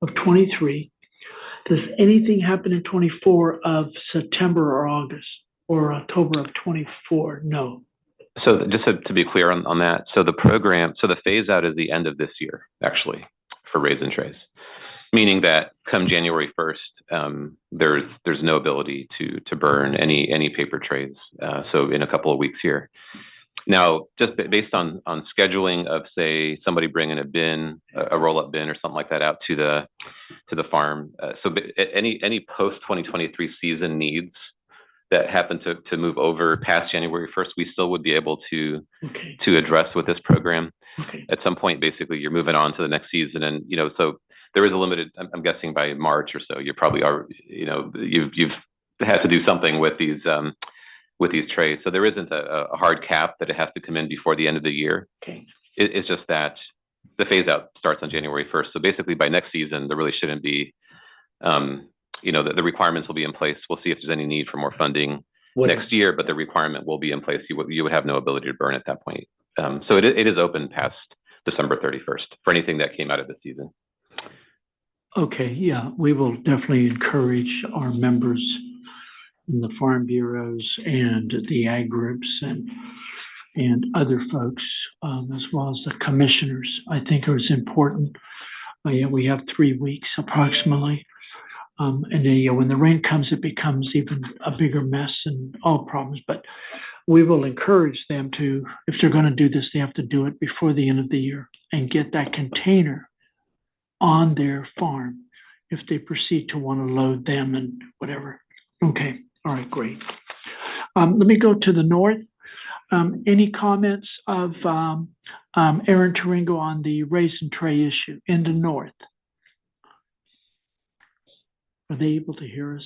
Speaker 1: of 23. Does anything happen in 24 of September or August or October of 24? No.
Speaker 12: So just to be clear on that, so the phase out is the end of this year, actually, for raisin trays, meaning that come January 1st, there's no ability to burn any paper trays. So in a couple of weeks here. Now, just based on scheduling of, say, somebody bringing a bin, a roll-up bin or something like that out to the farm. So any post-2023 season needs that happen to move over past January 1st, we still would be able to address with this program. Okay. At some point, basically, you're moving on to the next season, and so there is a limited. I'm guessing by March or so, you probably are. You've had to do something with these trays. So there isn't a hard cap that it has to come in before the end of the year. Okay. It's just that the phase out starts on January 1st. So basically, by next season, there really shouldn't be. The requirements will be in place. We'll see if there's any need for more funding next year, but the requirement will be in place. You would have no ability to burn at that point. So it is open past December 31st for anything that came out of the season.
Speaker 1: Okay, yeah, we will definitely encourage our members in the farm bureaus and the ag groups and other folks, as well as the commissioners. I think it was important. We have 3 weeks approximately. And when the rain comes, it becomes even a bigger mess and all problems. But we will encourage them to, if they're going to do this, they have to do it before the end of the year and get that container on their farm if they proceed to want to load them and whatever. Okay, all right, great. Let me go to the north. Any comments of Aaron Taringo on the race and tray issue in the north? Are they able to hear us?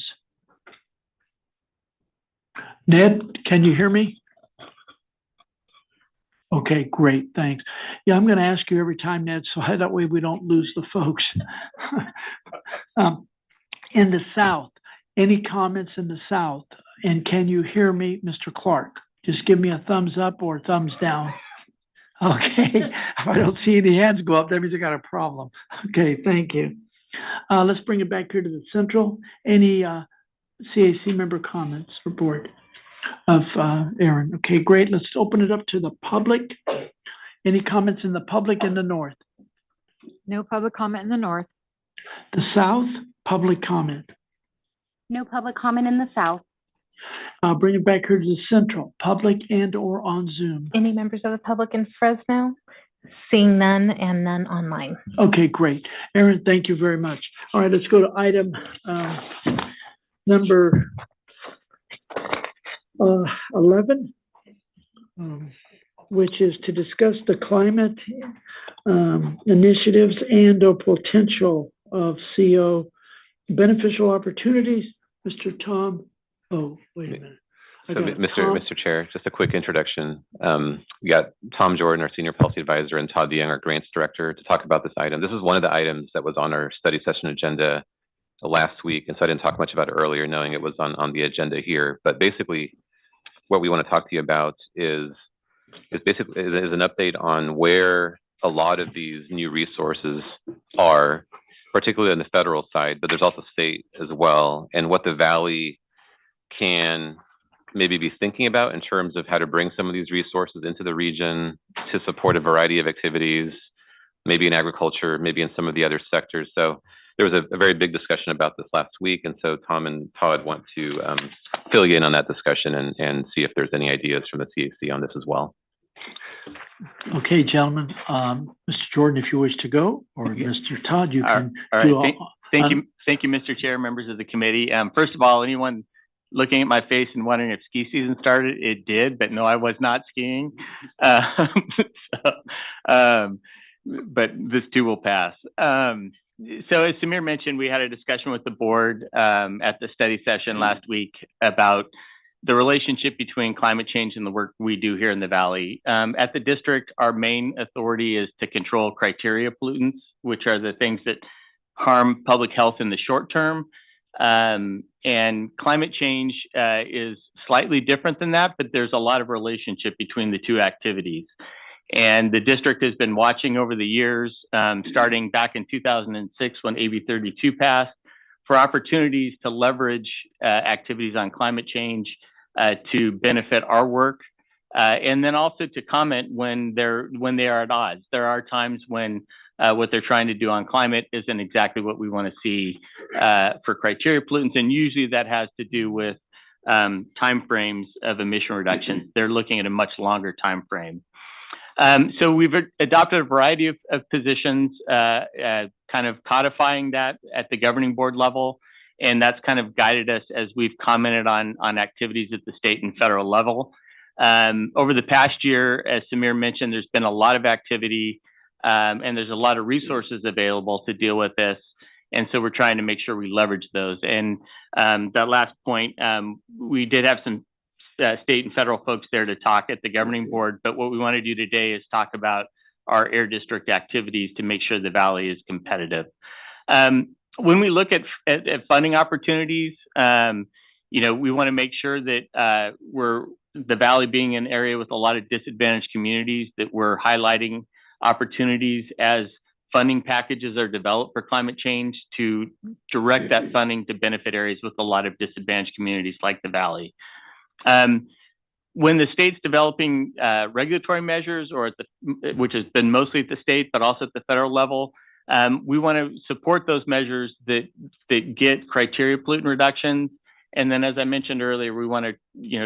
Speaker 1: Ned, can you hear me? Okay, great, thanks. Yeah, I'm going to ask you every time, Ned, so that way we don't lose the folks. In the south, any comments in the south? And can you hear me, Mr. Clark? Just give me a thumbs up or thumbs down. Okay, if I don't see any hands go up, that means I got a problem. Okay, thank you. Let's bring it back here to the central. Any CAC member comments or board of Aaron? Okay, great. Let's open it up to the public. Any comments in the public in the north?
Speaker 6: No public comment in the north.
Speaker 1: The south, public comment.
Speaker 7: No public comment in the south.
Speaker 1: Bring it back here to the central, public and or on Zoom.
Speaker 3: Any members of the public in Fresno? Seeing none and none online.
Speaker 1: Okay, great. Aaron, thank you very much. All right, let's go to item number 11, which is to discuss the climate initiatives and or potential of CO beneficial opportunities. Mr. Tom, oh, wait a minute.
Speaker 12: So, Mr. Chair, just a quick introduction. We got Tom Jordan, our Senior Policy Advisor, and Todd DeYoung, our Grants Director, to talk about this item. This is one of the items that was on our study session agenda last week, and so I didn't talk much about it earlier, knowing it was on the agenda here. But basically, what we want to talk to you about is an update on where a lot of these new resources are, particularly on the federal side, but there's also state as well, and what the Valley can maybe be thinking about in terms of how to bring some of these resources into the region to support a variety of activities, maybe in agriculture, maybe in some of the other sectors. So there was a very big discussion about this last week, and so Tom and Todd want to fill you in on that discussion and see if there's any ideas from the CAC on this as well.
Speaker 1: Okay, gentlemen. Mr. Jordan, if you wish to go, or Mr. Todd, you can.
Speaker 20: All right. Thank you, Mr. Chair, members of the committee. First of all, anyone looking at my face and wondering if ski season started, it did, but no, I was not skiing. But this too will pass. So as Samir mentioned, we had a discussion with the board at the study session last week about the relationship between climate change and the work we do here in the Valley. At the district, our main authority is to control criteria pollutants, which are the things that harm public health in the short term. And climate change is slightly different than that, but there's a lot of relationship between the two activities. And the district has been watching over the years, starting back in 2006 when AB 32 passed, for opportunities to leverage activities on climate change to benefit our work, and then also to comment when they are at odds. There are times when what they're trying to do on climate isn't exactly what we want to see for criteria pollutants, and usually that has to do with timeframes of emission reductions. They're looking at a much longer time frame. So we've adopted a variety of positions, kind of codifying that at the governing board level, and that's kind of guided us as we've commented on activities at the state and federal level. Over the past year, as Samir mentioned, there's been a lot of activity, and there's a lot of resources available to deal with this, and so we're trying to make sure we leverage those. And that last point, we did have some state and federal folks there to talk at the governing board, but what we want to do today is talk about our air district activities to make sure the Valley is competitive. When we look at funding opportunities, we want to make sure that the Valley being an area with a lot of disadvantaged communities, that we're highlighting opportunities as funding packages are developed for climate change to direct that funding to benefit areas with a lot of disadvantaged communities like the Valley. When the state's developing regulatory measures, which has been mostly at the state, but also at the federal level, we want to support those measures that get criteria pollutant reductions And then, as I mentioned earlier, we want to,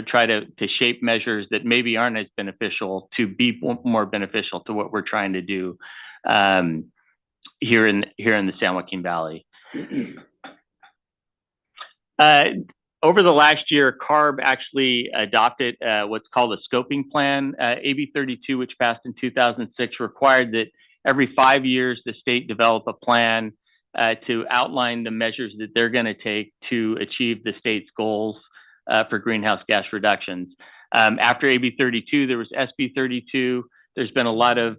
Speaker 20: try to shape measures that maybe aren't as beneficial to be more beneficial to what we're trying to do here in the San Joaquin Valley. Over the last year, CARB actually adopted what's called a scoping plan. AB 32, which passed in 2006, required that every 5 years the state develop a plan to outline the measures that they're going to take to achieve the state's goals for greenhouse gas reductions. After AB 32, there was SB 32. There's been a lot of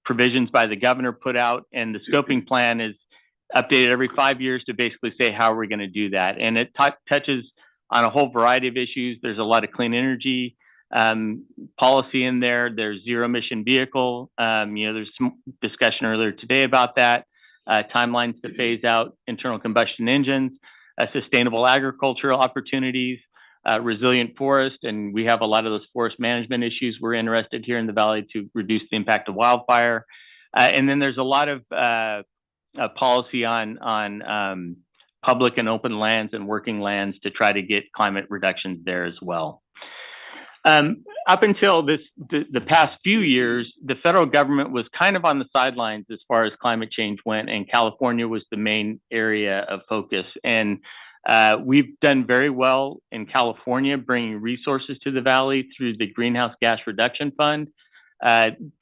Speaker 20: provisions by the governor put out, and the scoping plan is updated every 5 years to basically say how we're going to do that. And it touches on a whole variety of issues. There's a lot of clean energy policy in there. There's zero emission vehicle. There's some discussion earlier today about that. Timelines to phase out internal combustion engines, sustainable agricultural opportunities, resilient forest, and we have a lot of those forest management issues we're interested here in the Valley to reduce the impact of wildfire. And then there's a lot of policy on public and open lands and working lands to try to get climate reductions there as well. Up until the past few years, the federal government was kind of on the sidelines as far as climate change went, and California was the main area of focus. And we've done very well in California, bringing resources to the Valley through the Greenhouse Gas Reduction Fund.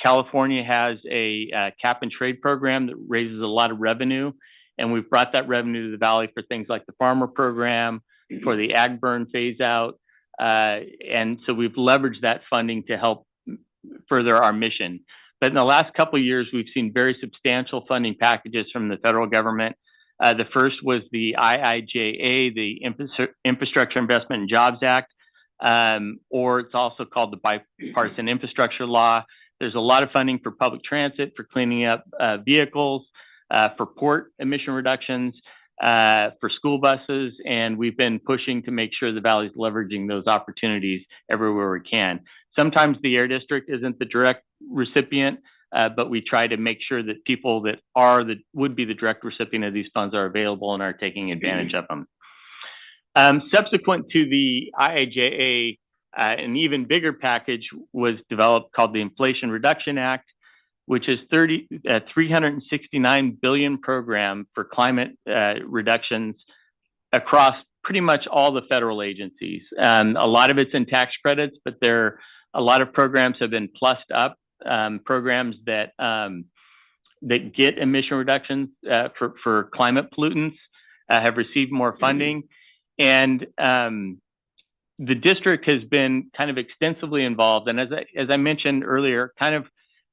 Speaker 20: California has a cap and trade program that raises a lot of revenue, and we've brought that revenue to the Valley for things like the farmer program, for the ag burn phase out. And so we've leveraged that funding to help further our mission. But in the last couple of years, we've seen very substantial funding packages from the federal government. The first was the IIJA, the Infrastructure Investment and Jobs Act, or it's also called the Bipartisan Infrastructure Law. There's a lot of funding for public transit, for cleaning up vehicles, for port emission reductions, for school buses, and we've been pushing to make sure the Valley's leveraging those opportunities everywhere we can. Sometimes the Air District isn't the direct recipient, but we try to make sure that people that would be the direct recipient of these funds are available and are taking advantage of them. Subsequent to the IIJA, an even bigger package was developed called the Inflation Reduction Act, which is $369 billion program for climate reductions across pretty much all the federal agencies. A lot of it's in tax credits, but a lot of programs have been plussed up, programs that get emission reductions for climate pollutants have received more funding. And the district has been kind of extensively involved. And as I mentioned earlier,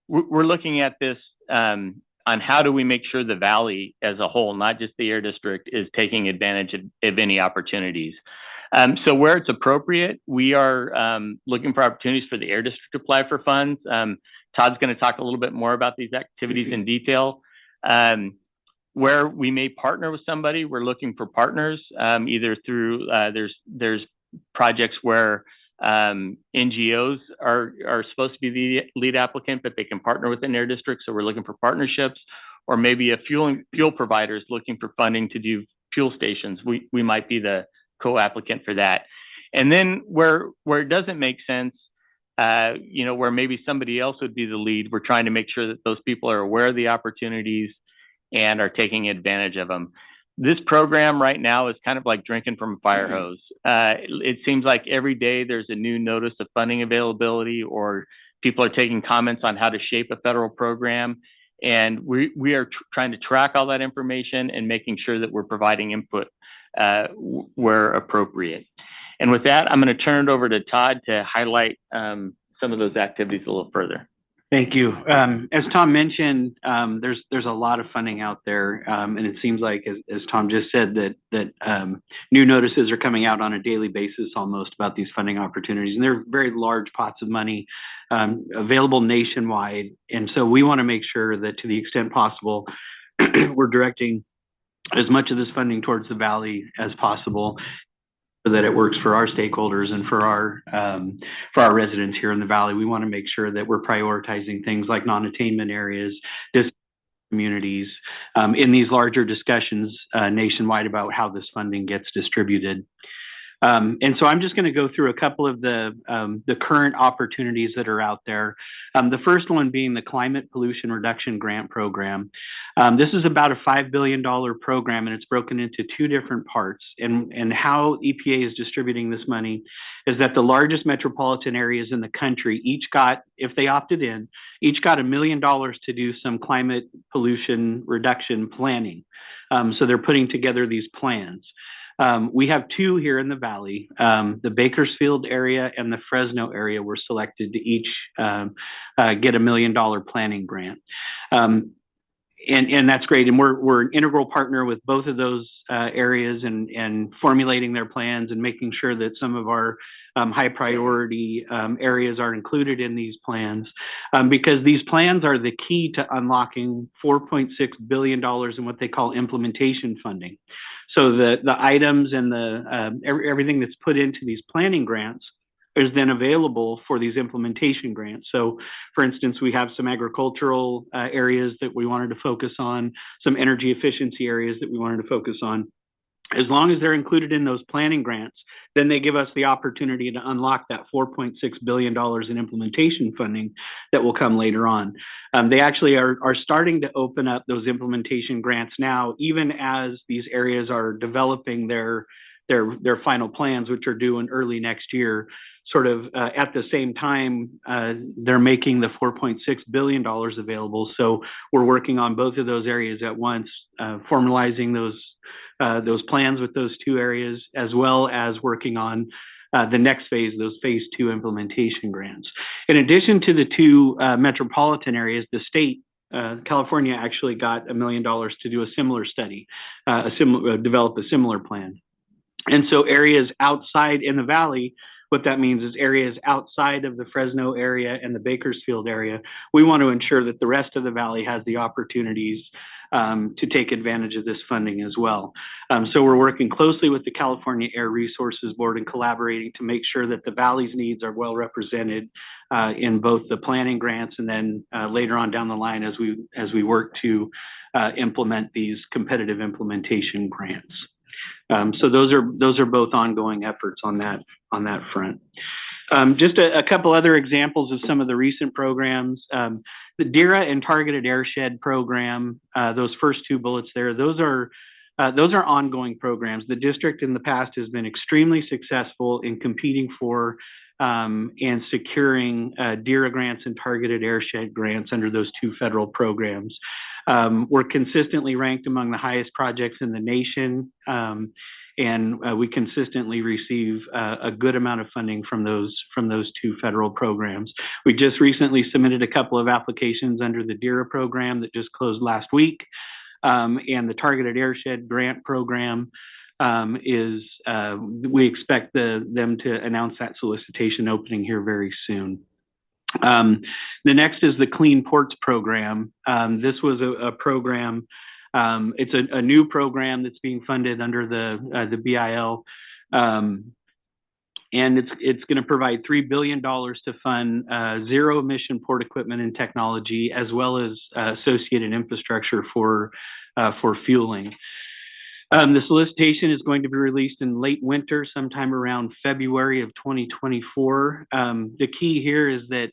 Speaker 20: we're looking at this on how do we make sure the Valley as a whole, not just the Air District, is taking advantage of any opportunities. So where it's appropriate, we are looking for opportunities for the Air District to apply for funds. Todd's going to talk a little bit more about these activities in detail. Where we may partner with somebody, we're looking for partners, either through, there's projects where NGOs are supposed to be the lead applicant, but they can partner with an Air District, so we're looking for partnerships, or maybe a fuel provider is looking for funding to do fuel stations. We might be the co-applicant for that. And then where it doesn't make sense, where maybe somebody else would be the lead, we're trying to make sure that those people are aware of the opportunities and are taking advantage of them. This program right now is kind of like drinking from a fire hose. It seems like every day there's a new notice of funding availability, or people are taking comments on how to shape a federal program. And we are trying to track all that information and making sure that we're providing input where appropriate. And with that, I'm going to turn it over to Todd to highlight some of those activities a little further.
Speaker 21: Thank you. As Tom mentioned, there's a lot of funding out there, and it seems like, as Tom just said, that new notices are coming out on a daily basis almost about these funding opportunities, and they're very large pots of money available nationwide. And so we want to make sure that, to the extent possible, we're directing as much of this funding towards the Valley as possible, so that it works for our stakeholders and for our residents here in the Valley. We want to make sure that we're prioritizing things like non-attainment areas, communities in these larger discussions nationwide about how this funding gets distributed. And so I'm just going to go through a couple of the current opportunities that are out there. The first one being the Climate Pollution Reduction Grant Program. This is about a $5 billion program, and it's broken into two different parts. And how EPA is distributing this money is that the largest metropolitan areas in the country each got, if they opted in, each got $1 million to do some climate pollution reduction planning. So they're putting together these plans. We have two here in the Valley. The Bakersfield area and the Fresno area were selected to each get $1 million planning grant. And that's great. And we're an integral partner with both of those areas and formulating their plans and making sure that some of our high priority areas are included in these plans because these plans are the key to unlocking $4.6 billion in what they call implementation funding. So the items and everything that's put into these planning grants is then available for these implementation grants. So for instance, we have some agricultural areas that we wanted to focus on, some energy efficiency areas that we wanted to focus on. As long as they're included in those planning grants, then they give us the opportunity to unlock that $4.6 billion in implementation funding that will come later on. They actually are starting to open up those implementation grants now, even as these areas are developing their final plans, which are due in early next year. Sort of at the same time, they're making the $4.6 billion available. So we're working on both of those areas at once, formalizing those plans with those two areas, as well as working on the next phase, those phase 2 implementation grants. In addition to the two metropolitan areas, the state, California actually got $1 million to do a similar study, develop a similar plan. And so areas outside in the Valley, what that means is areas outside of the Fresno area and the Bakersfield area, we want to ensure that the rest of the Valley has the opportunities to take advantage of this funding as well. So we're working closely with the California Air Resources Board and collaborating to make sure that the Valley's needs are well represented in both the planning grants and then later on down the line as we work to implement these competitive implementation grants. So those are both ongoing efforts on that front. Just a couple other examples of some of the recent programs. The DERA and Targeted Airshed program, those first two bullets there, those are ongoing programs. The district in the past has been extremely successful in competing for and securing DERA grants and Targeted Airshed grants under those two federal programs. We're consistently ranked among the highest projects in the nation, and we consistently receive a good amount of funding from those two federal programs. We just recently submitted a couple of applications under the DERA program that just closed last week, and the Targeted Airshed grant program we expect them to announce that solicitation opening here very soon. The next is the Clean Ports program. This was a program, it's a new program that's being funded under the BIL. And it's going to provide $3 billion to fund zero emission port equipment and technology, as well as associated infrastructure for fueling. The solicitation is going to be released in late winter, sometime around February of 2024. The key here is that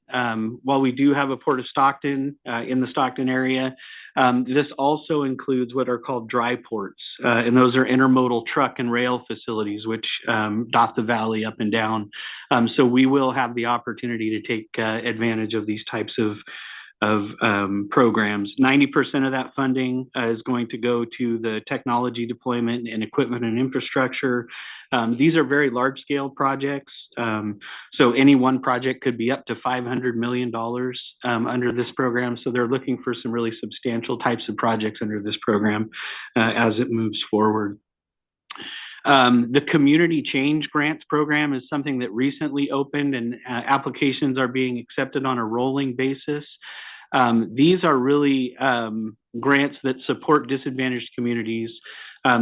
Speaker 21: while we do have a Port of Stockton in the Stockton area, this also includes what are called dry ports, and those are intermodal truck and rail facilities which dot the valley up and down. So we will have the opportunity to take advantage of these types of programs. 90% of that funding is going to go to the technology deployment and equipment and infrastructure. These are very large scale projects. So any one project could be up to $500 million under this program. So they're looking for some really substantial types of projects under this program as it moves forward. The Community Change Grants program is something that recently opened, and applications are being accepted on a rolling basis. These are really grants that support disadvantaged communities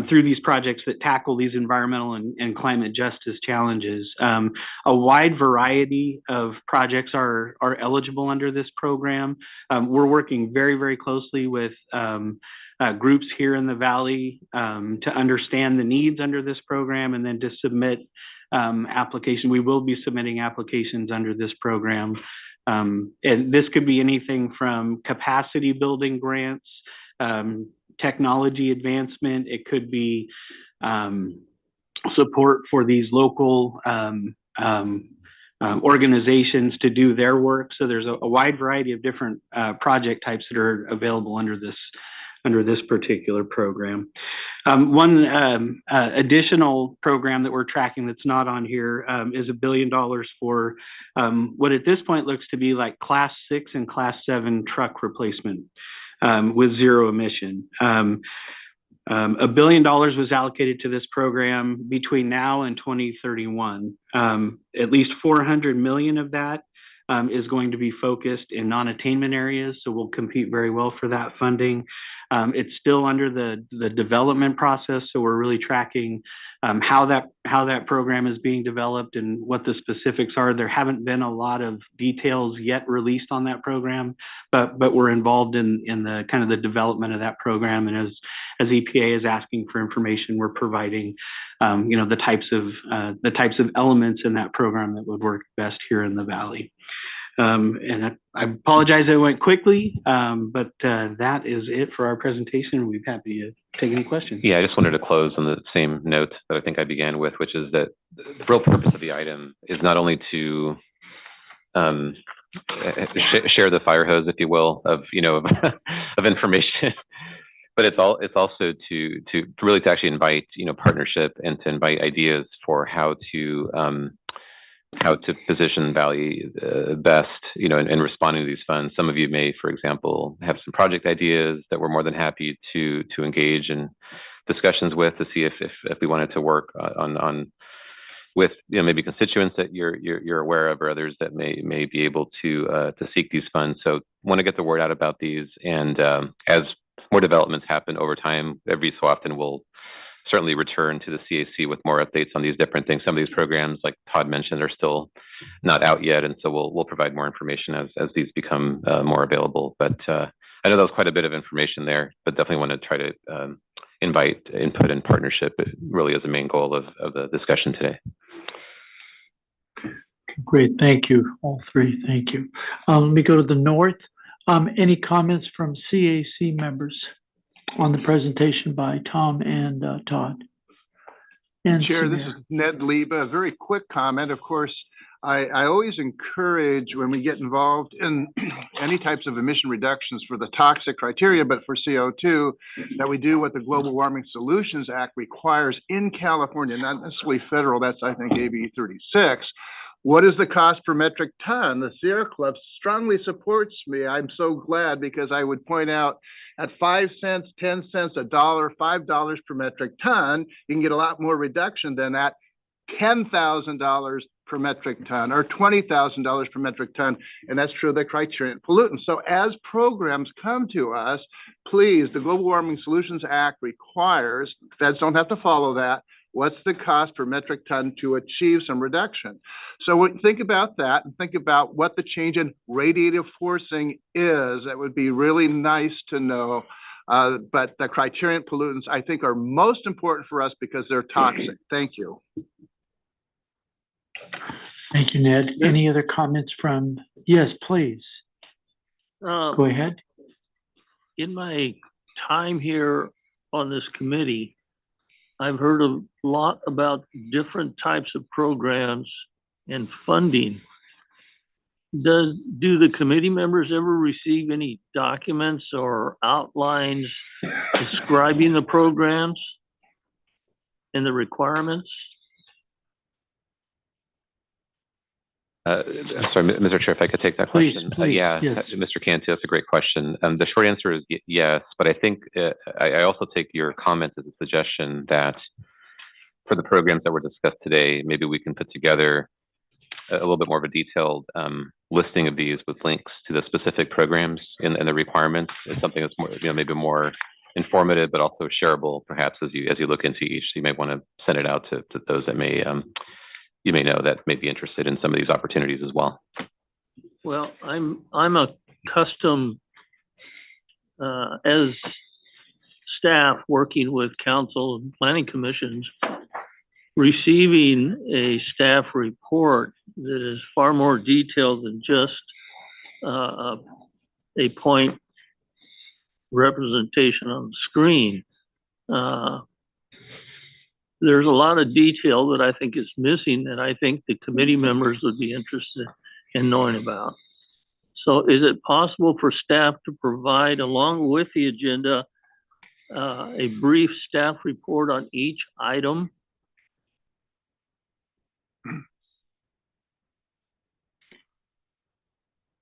Speaker 21: through these projects that tackle these environmental and climate justice challenges. A wide variety of projects are eligible under this program. We're working very, very closely with groups here in the Valley to understand the needs under this program and then to submit application. We will be submitting applications under this program. And this could be anything from capacity building grants, technology advancement. It could be support for these local organizations to do their work. So there's a wide variety of different project types that are available under this particular program. One additional program that we're tracking that's not on here is $1 billion for what at this point looks to be like Class 6 and Class 7 truck replacement with zero emission. $1 billion was allocated to this program between now and 2031. At least 400 million of that is going to be focused in non-attainment areas, so we'll compete very well for that funding. It's still under the development process, so we're really tracking how that program is being developed and what the specifics are. There haven't been a lot of details yet released on that program, but we're involved in the kind of the development of that program. And as EPA is asking for information, we're providing the types of elements in that program that would work best here in the Valley. And I apologize it went quickly, but that is it for our presentation. We'd be happy to take any questions.
Speaker 12: Yeah, I just wanted to close on the same note that I think I began with, which is that the real purpose of the item is not only to share the fire hose, if you will, of of information, but it's also to really to actually invite partnership and to invite ideas for how to position Valley best, in responding to these funds. Some of you may, for example, have some project ideas that we're more than happy to engage in discussions with to see if we wanted to work on with maybe constituents that you're aware of or others that may be able to seek these funds. So want to get the word out about these, and as more developments happen over time, every so often we'll certainly return to the CAC with more updates on these different things. Some of these programs, like Todd mentioned, are still not out yet, and so we'll provide more information as these become more available. But I know that was quite a bit of information there, but definitely want to try to invite input and partnership. It really is the main goal of the discussion today.
Speaker 1: Great, thank you, all three, thank you. Let me go to the north. Any comments from CAC members on the presentation by Tom and Todd? And
Speaker 8: Chair, this is Ned Leba. A very quick comment. Of course, I always encourage when we get involved in any types of emission reductions for the toxic criteria, but for CO2, that we do what the Global Warming Solutions Act requires in California, not necessarily federal. That's, I think, AB 36. What is the cost per metric ton? The Sierra Club strongly supports me. I'm so glad, because I would point out at 5 cents, 10 cents, $1, $5 per metric ton, you can get a lot more reduction than at $10,000 per metric ton or $20,000 per metric ton. And that's true of the criterion pollutants. So as programs come to us, please, the Global Warming Solutions Act requires, feds don't have to follow that. What's the cost per metric ton to achieve some reduction? So think about that and think about what the change in radiative forcing is. That would be really nice to know. But the criterion pollutants, I think, are most important for us because they're toxic. Thank you.
Speaker 1: Thank you, Ned. Any other comments from, yes, please. Go ahead.
Speaker 17: In my time here on this committee, I've heard a lot about different types of programs and funding. Do the committee members ever receive any documents or outlines describing the programs and the requirements?
Speaker 12: Sorry, Mr. Chair, if I could take that question.
Speaker 1: Please,
Speaker 12: yeah,
Speaker 1: yes.
Speaker 12: Mr. Canty, that's a great question. The short answer is yes, but I think I also take your comment as a suggestion that for the programs that were discussed today, maybe we can put together a little bit more of a detailed listing of these with links to the specific programs and the requirements. Is something that's more, maybe more informative, but also shareable, perhaps as you look into each. So you might want to send it out to those that may you may know that may be interested in some of these opportunities as well.
Speaker 17: Well, I'm accustomed as staff working with council and planning commissions, receiving a staff report that is far more detailed than just a point representation on the screen. There's a lot of detail that I think is missing that I think the committee members would be interested in knowing about. So is it possible for staff to provide, along with the agenda, a brief staff report on each item?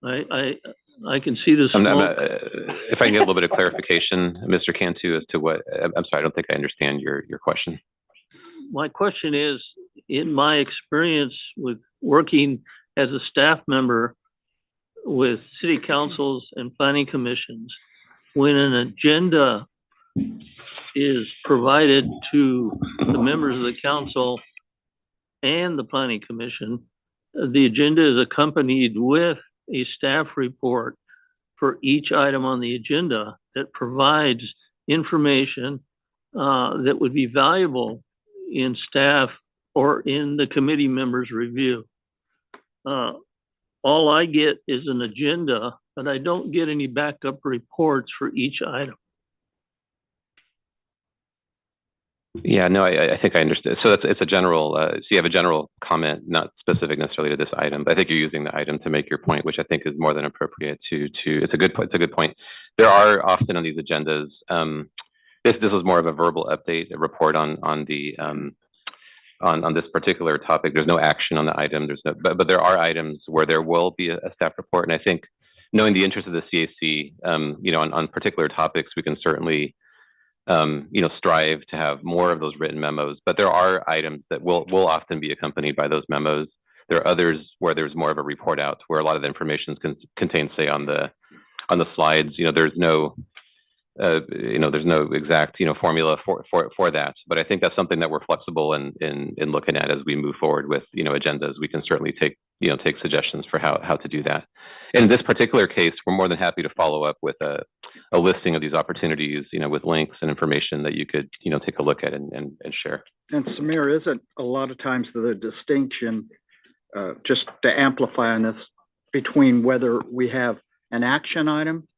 Speaker 17: I can see the smoke.
Speaker 12: If I can get a little bit of clarification, Mr. Cantu, as to what, I'm sorry, I don't think I understand your question.
Speaker 17: My question is, in my experience with working as a staff member with city councils and planning commissions, when an agenda is provided to the members of the council and the planning commission, the agenda is accompanied with a staff report for each item on the agenda that provides information that would be valuable in staff or in the committee members' review. All I get is an agenda, but I don't get any backup reports for each item.
Speaker 12: Yeah, no, I think I understood. So it's a general, so you have a general comment, not specific necessarily to this item, but I think you're using the item to make your point, which I think is more than appropriate it's a good point. It's a good point. There are often on these agendas, this was more of a verbal update, a report on this particular topic. There's no action on the item. But there are items where there will be a staff report. And I think knowing the interest of the CAC, on particular topics, we can certainly strive to have more of those written memos, but there are items that will often be accompanied by those memos. There are others where there's more of a report out, where a lot of the information is contained, say, on the slides. There's no exact formula for that. But I think that's something that we're flexible in looking at as we move forward with agendas. We can certainly take suggestions for how to do that. In this particular case, we're more than happy to follow up with a listing of these opportunities, with links and information that you could, take a look at and share.
Speaker 14: And Samir, isn't a lot of times the distinction, just to amplify on this, between whether we have an action item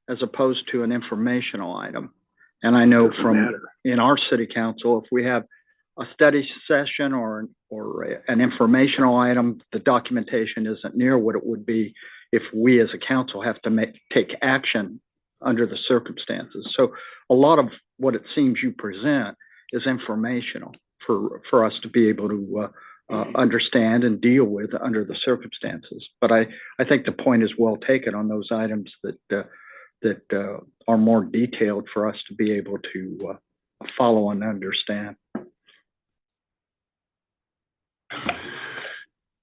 Speaker 14: as opposed to an informational item? And I know in our city council, if we have a study session or an informational item, the documentation isn't near what it would be if we as a council have to take action under the circumstances. So a lot of what it seems you present is informational for us to be able to understand and deal with under the circumstances. But I think the point is well taken on those items that are more detailed for us to be able to follow and understand.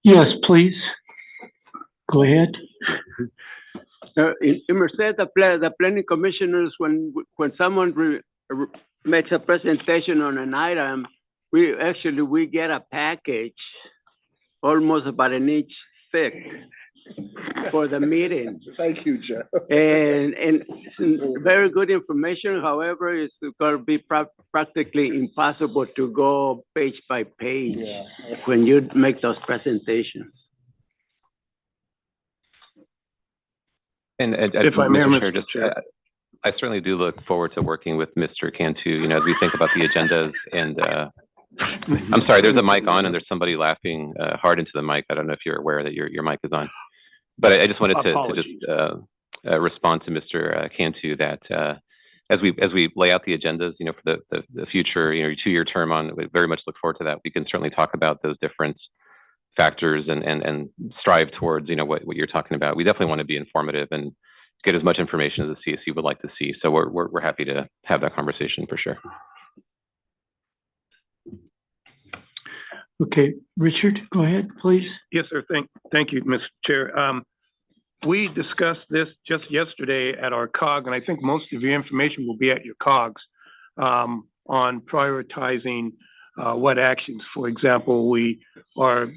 Speaker 1: Yes, please. Go ahead.
Speaker 16: In Merced, the planning commissioners, when someone makes a presentation on an item, we get a package almost about an inch thick for the meeting.
Speaker 8: Thank you, Jeff.
Speaker 16: And very good information. However, it's going to be practically impossible to go page by page when you make those presentations.
Speaker 12: And if I may, Mr. Chair, I certainly do look forward to working with Mr. Cantu, as we think about the agendas. And I'm sorry, there's a mic on and there's somebody laughing hard into the mic. I don't know if you're aware that your mic is on. But I just wanted to just respond to Mr. Cantu that as we lay out the agendas, for the future, your 2-year term on, we very much look forward to that. We can certainly talk about those different factors and strive towards, what you're talking about. We definitely want to be informative and get as much information as the CAC would like to see. So we're happy to have that conversation for sure.
Speaker 1: Okay, Richard, go ahead, please.
Speaker 18: Yes, sir. Thank you, Mr. Chair. we discussed this just yesterday at our COG, and I think most of your information will be at your COGs, on prioritizing what actions. For example, we are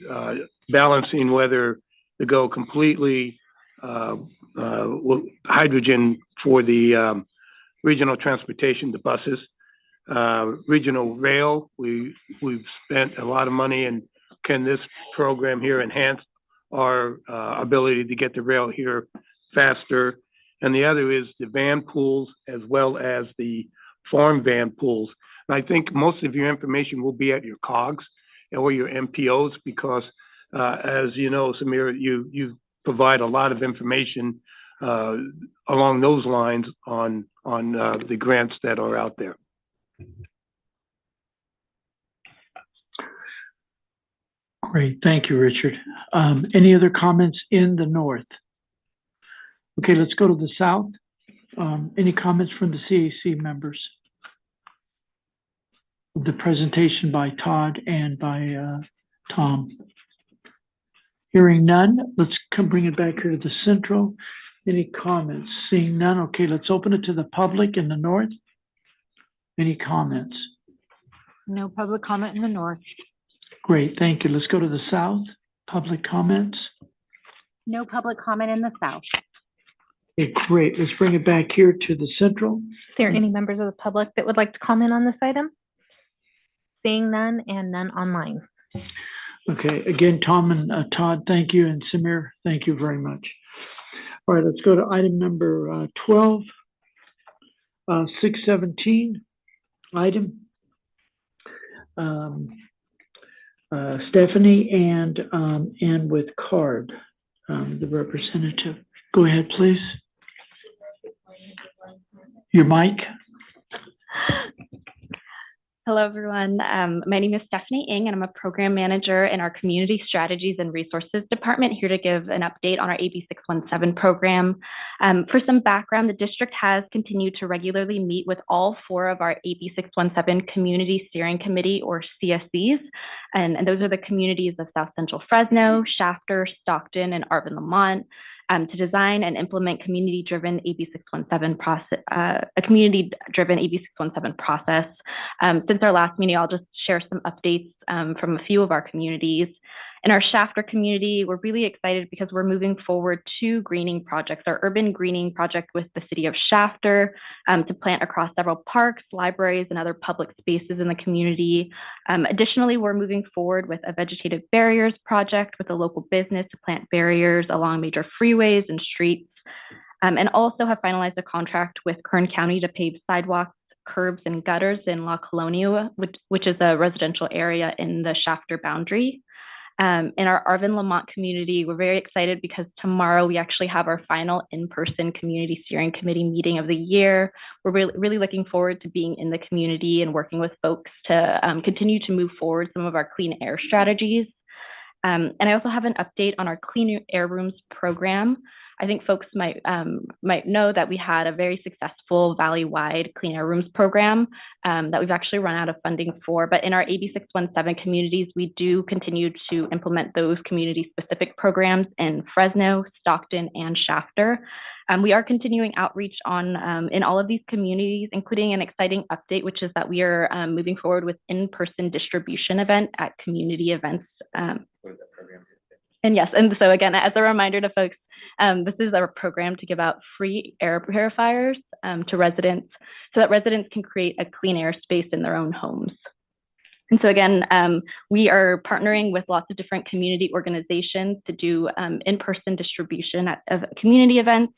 Speaker 18: balancing whether to go completely hydrogen for the regional transportation, the buses. Regional rail, we've spent a lot of money, and can this program here enhance our ability to get the rail here faster? And the other is the van pools as well as the farm van pools. And I think most of your information will be at your COGs or your MPOs because, as you know, Samir, you provide a lot of information along those lines on the grants that are out there.
Speaker 1: Great, thank you, Richard. Any other comments in the north? Okay, let's go to the south. Any comments from the CAC members? The presentation by Todd and by Tom. Hearing none, let's bring it back here to the central. Any comments? Seeing none, okay, let's open it to the public in the north. Any comments?
Speaker 6: No public comment in the north.
Speaker 1: Great, thank you. Let's go to the south. Public comments.
Speaker 7: No public comment in the south.
Speaker 1: Okay, great. Let's bring it back here to the central.
Speaker 3: Is there any members of the public that would like to comment on this item? Seeing none and none online.
Speaker 1: Okay, again, Tom and Todd, thank you, and Samir, thank you very much. All right, let's go to item number 12, 617 item. Stephanie and with CARB, the representative. Go ahead, please. Your mic.
Speaker 10: Hello, everyone. My name is Stephanie Ng, and I'm a program manager in our Community Strategies and Resources Department, here to give an update on our AB 617 program. For some background, the district has continued to regularly meet with all 4 of our AB 617 Community Steering Committee, or CSCs, and those are the communities of South Central Fresno, Shafter, Stockton, and Arvin-Lamont, to design and implement community-driven AB 617 process, a community-driven AB 617 process. Since our last meeting, I'll just share some updates from a few of our communities. In our Shafter community, we're really excited because we're moving forward 2 greening projects, our urban greening project with the city of Shafter to plant across several parks, libraries, and other public spaces in the community. Additionally, we're moving forward with a vegetative barriers project with a local business to plant barriers along major freeways and streets, and also have finalized a contract with Kern County to pave sidewalks, curbs, and gutters in La Colonia, which is a residential area in the Shafter boundary. In our Arvin-Lamont community, we're very excited because tomorrow we actually have our final in-person community steering committee meeting of the year. We're really looking forward to being in the community and working with folks to continue to move forward some of our clean air strategies. And I also have an update on our Clean Air Rooms program. I think folks might know that we had a very successful valley-wide Clean Air Rooms program that we've actually run out of funding for. But in our AB 617 communities, we do continue to implement those community-specific programs in Fresno, Stockton, and Shafter. We are continuing outreach in all of these communities, including an exciting update, which is that we are moving forward with in-person distribution event at community events. And yes, and so again, as a reminder to folks, this is our program to give out free air purifiers to residents so that residents can create a clean air space in their own homes. And so again, we are partnering with lots of different community organizations to do in-person distribution of community events.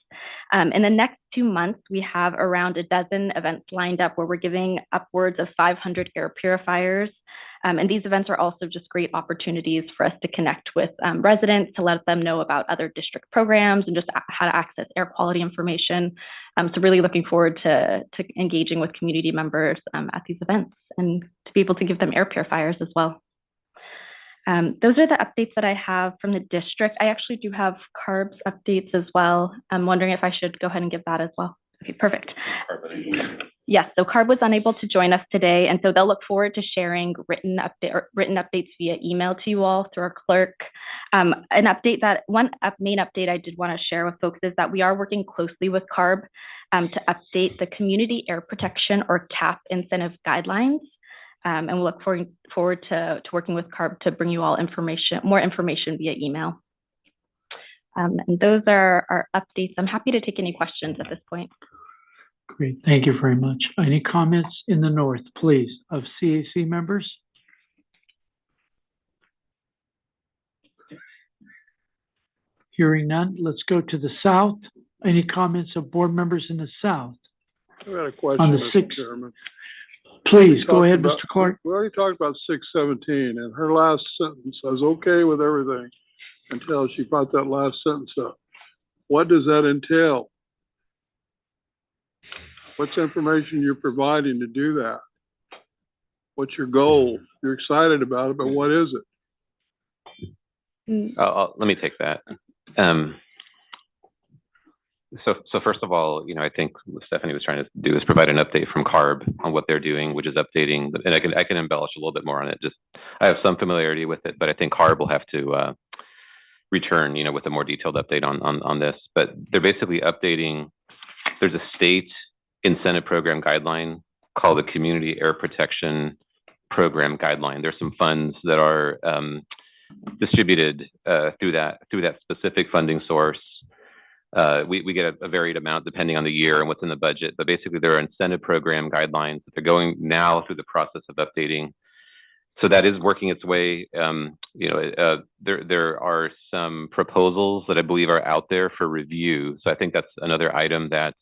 Speaker 10: In the next 2 months, we have around a dozen events lined up where we're giving upwards of 500 air purifiers. And these events are also just great opportunities for us to connect with residents, to let them know about other district programs and just how to access air quality information. So really looking forward to engaging with community members at these events and to be able to give them air purifiers as well. Those are the updates that I have from the district. I actually do have CARB's updates as well. I'm wondering if I should go ahead and give that as well. Okay, perfect.
Speaker 3: Yes, so CARB was unable to join us today, and so they'll look forward to sharing written updates via email to you all through our clerk. Main update I did want to share with folks is that we are working closely with CARB to update the Community Air Protection, or CAP, incentive guidelines. And we'll look forward to working with CARB to bring you all more information via email. And those are our updates. I'm happy to take any questions at this point.
Speaker 1: Great, thank you very much. Any comments in the north, please, of CAC members? Hearing none, let's go to the south. Any comments of board members in the south?
Speaker 13: I got a question,
Speaker 1: On the
Speaker 13: Mr.
Speaker 1: 6th.
Speaker 13: Chairman.
Speaker 1: Please, go ahead, Mr. Clark.
Speaker 13: We already talked about 617, and her last sentence, I was okay with everything until she brought that last sentence up. What does that entail? What's information you're providing to do that? What's your goal? You're excited about it, but what is it?
Speaker 12: Let me take that. So first of all, I think what Stephanie was trying to do is provide an update from CARB on what they're doing, which is updating, and I can embellish a little bit more on it. I have some familiarity with it, but I think CARB will have to return, with a more detailed update on this. But they're basically updating. There's a state incentive program guideline called the Community Air Protection Program Guideline. There's some funds that are distributed through that specific funding source. We get a varied amount depending on the year and what's in the budget, but basically there are incentive program guidelines that they're going now through the process of updating. So that is working its way. There are some proposals that I believe are out there for review. So I think that's another item that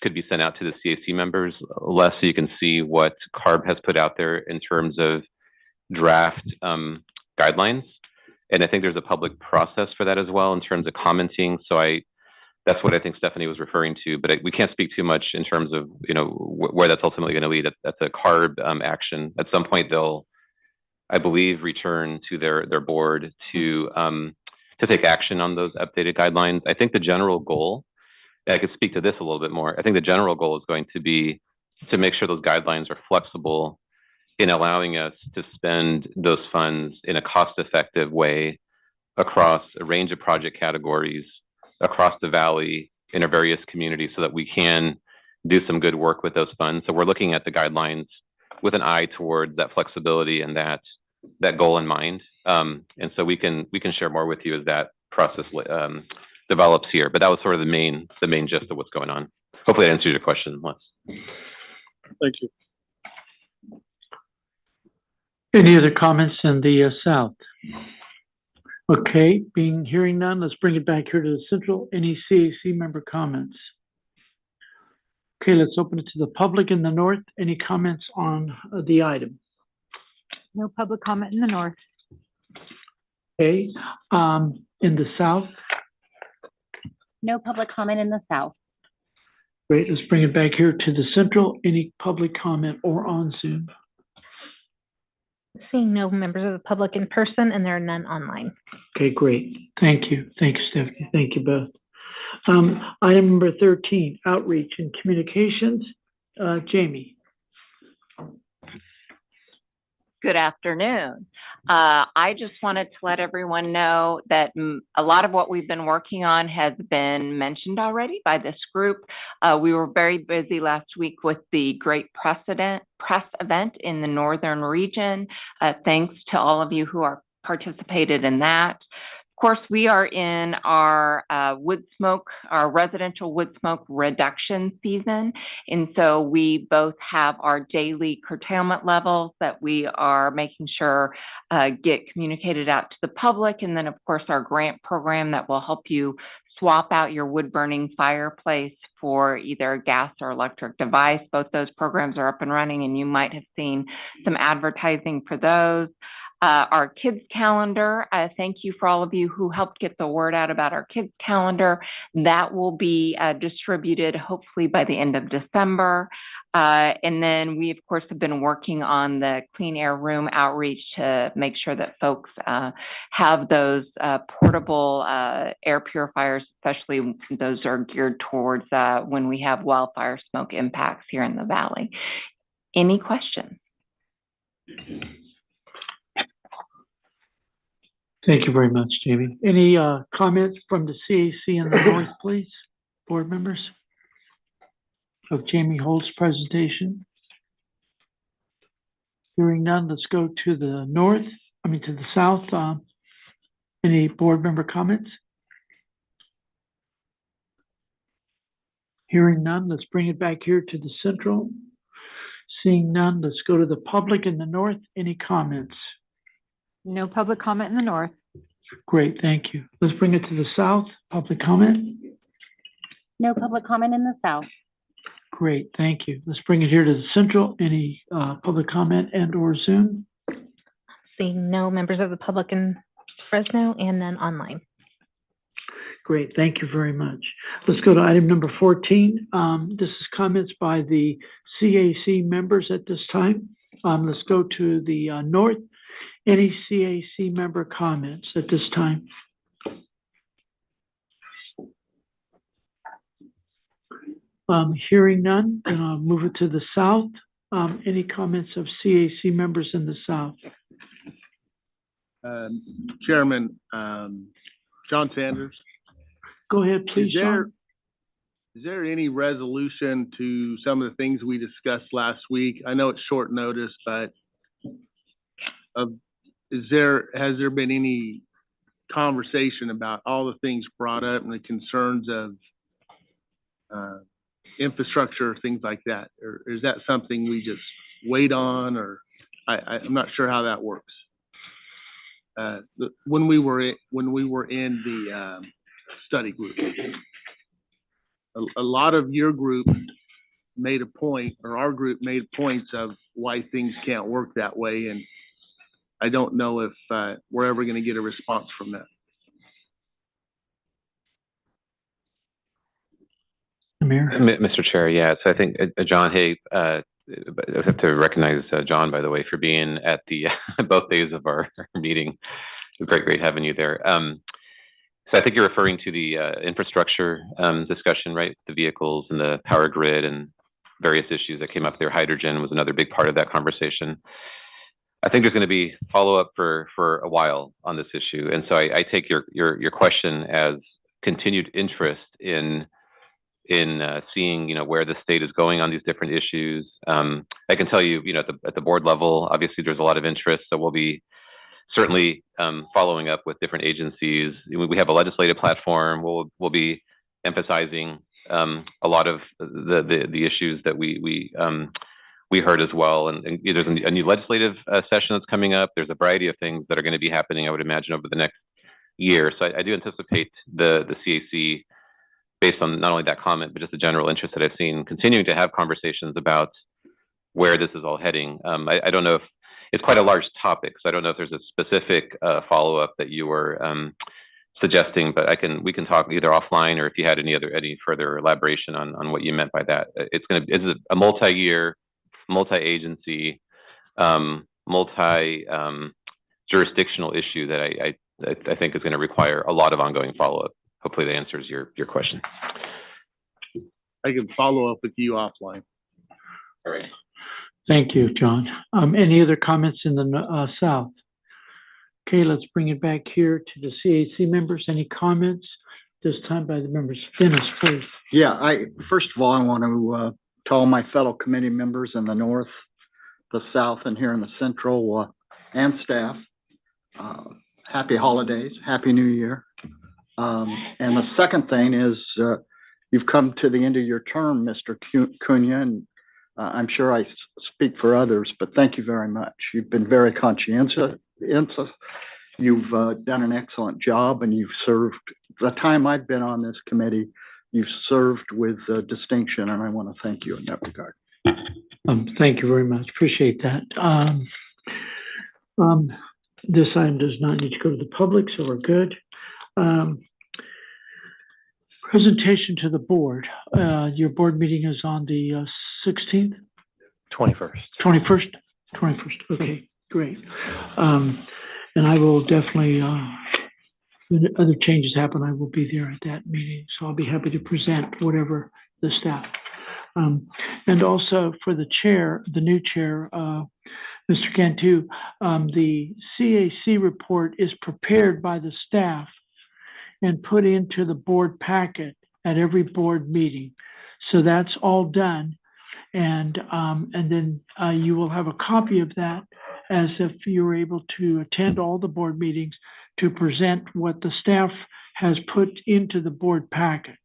Speaker 12: could be sent out to the CAC members, less so you can see what CARB has put out there in terms of draft guidelines. And I think there's a public process for that as well in terms of commenting. So that's what I think Stephanie was referring to, but we can't speak too much in terms of, where that's ultimately going to lead. That's a CARB action. At some point they'll, I believe, return to their board to take action on those updated guidelines. I think the general goal, I could speak to this a little bit more. I think the general goal is going to be to make sure those guidelines are flexible in allowing us to spend those funds in a cost-effective way across a range of project categories across the valley in our various communities so that we can do some good work with those funds. So we're looking at the guidelines with an eye towards that flexibility and that goal in mind. And so we can share more with you as that process develops here. But that was sort of the main gist of what's going on. Hopefully that answers your question, Les.
Speaker 13: Thank you.
Speaker 1: Any other comments in the south? Okay, hearing none, let's bring it back here to the central. Any CAC member comments? Okay, let's open it to the public in the north. Any comments on the item?
Speaker 6: No public comment in the north.
Speaker 1: Okay, in the south?
Speaker 7: No public comment in the south.
Speaker 1: Great, let's bring it back here to the central. Any public comment or on Zoom?
Speaker 3: Seeing no members of the public in person, and there are none online.
Speaker 1: Okay, great. Thank you. Thank you, Stephanie. Thank you both. Item number 13, outreach and communications. Jamie.
Speaker 9: Good afternoon. I just wanted to let everyone know that a lot of what we've been working on has been mentioned already by this group. We were very busy last week with the Great Press event in the northern region. Thanks to all of you who are participated in that. Of course, we are in our our residential wood smoke reduction season. And so we both have our daily curtailment levels that we are making sure get communicated out to the public. And then, of course, our grant program that will help you swap out your wood burning fireplace for either a gas or electric device. Both those programs are up and running, and you might have seen some advertising for those. Our kids calendar, thank you for all of you who helped get the word out about our kids calendar. That will be distributed hopefully by the end of December. And then we, of course, have been working on the clean air room outreach to make sure that folks have those portable air purifiers, especially those are geared towards when we have wildfire smoke impacts here in the valley. Any questions?
Speaker 1: Thank you very much, Jamie. Any comments from the CAC in the north, please, board members? Of Jamie Holt's presentation. Hearing none, let's go to the north, to the south. Any board member comments? Hearing none, let's bring it back here to the central. Seeing none, let's go to the public in the north. Any comments?
Speaker 6: No public comment in the north.
Speaker 1: Great, thank you. Let's bring it to the south. Public comment?
Speaker 7: No public comment in the south.
Speaker 1: Great, thank you. Let's bring it here to the central. Any public comment and or Zoom?
Speaker 11: Seeing no members of the public in Fresno and then online.
Speaker 1: Great, thank you very much. Let's go to item number 14. This is comments by the CAC members at this time. Let's go to the north. Any CAC member comments at this time? Hearing none, move it to the south. Any comments of CAC members in the south?
Speaker 8: Chairman, John Sanders.
Speaker 1: Go ahead, please, John.
Speaker 8: Is there any resolution to some of the things we discussed last week? I know it's short notice, but has there been any conversation about all the things brought up and the concerns of infrastructure, things like that? Or is that something we just wait on, or I'm not sure how that works. When we were in the study group, a lot of your group made a point, or our group made points of why things can't work that way, and I don't know if we're ever going to get a response from that.
Speaker 12: Mr. Chair, yeah, so I think John, hey, I have to recognize John, by the way, for being at the both days of our meeting. It's great having you there. So I think you're referring to the infrastructure discussion, right? The vehicles and the power grid and various issues that came up there. Hydrogen was another big part of that conversation. I think there's going to be follow-up for a while on this issue, and so I take your question as continued interest in seeing, where the state is going on these different issues. I can tell you, at the board level, obviously there's a lot of interest, so we'll be certainly following up with different agencies. We have a legislative platform. We'll be emphasizing a lot of the issues that we heard as well. And there's a new legislative session that's coming up. There's a variety of things that are going to be happening, I would imagine, over the next year. So I do anticipate the CAC, based on not only that comment, but just the general interest that I've seen, continuing to have conversations about where this is all heading. I don't know if it's quite a large topic, so I don't know if there's a specific follow-up that you were suggesting, but we can talk either offline, or if you had any further elaboration on what you meant by that. It's a multi-year, multi-agency, multi-jurisdictional issue that I think is going to require a lot of ongoing follow-up. Hopefully that answers your question.
Speaker 8: I can follow up with you offline.
Speaker 12: All right.
Speaker 1: Thank you, John. Any other comments in the south? Okay, let's bring it back here to the CAC members. Any comments this time by the members? Dennis, please.
Speaker 14: Yeah, first of all, I want to all my fellow committee members in the north, the south, and here in the central, and staff, happy holidays, happy new year. And the second thing is, you've come to the end of your term, Mr. Cunha, and I'm sure I speak for others, but thank you very much. You've been very conscientious. You've done an excellent job, and you've served, the time I've been on this committee, you've served with distinction, and I want to thank you in that regard.
Speaker 1: Thank you very much. Appreciate that. This item does not need to go to the public, so we're good. Presentation to the board. Your board meeting is on the 16th?
Speaker 5: 21st.
Speaker 1: 21st? 21st, okay, great. And I will definitely, when other changes happen, I will be there at that meeting. So I'll be happy to present whatever the staff. And also for the chair, the new chair, Mr. Cantu, the CAC report is prepared by the staff and put into the board packet at every board meeting. So that's all done. And then you will have a copy of that as if you were able to attend all the board meetings to present what the staff has put into the board packet.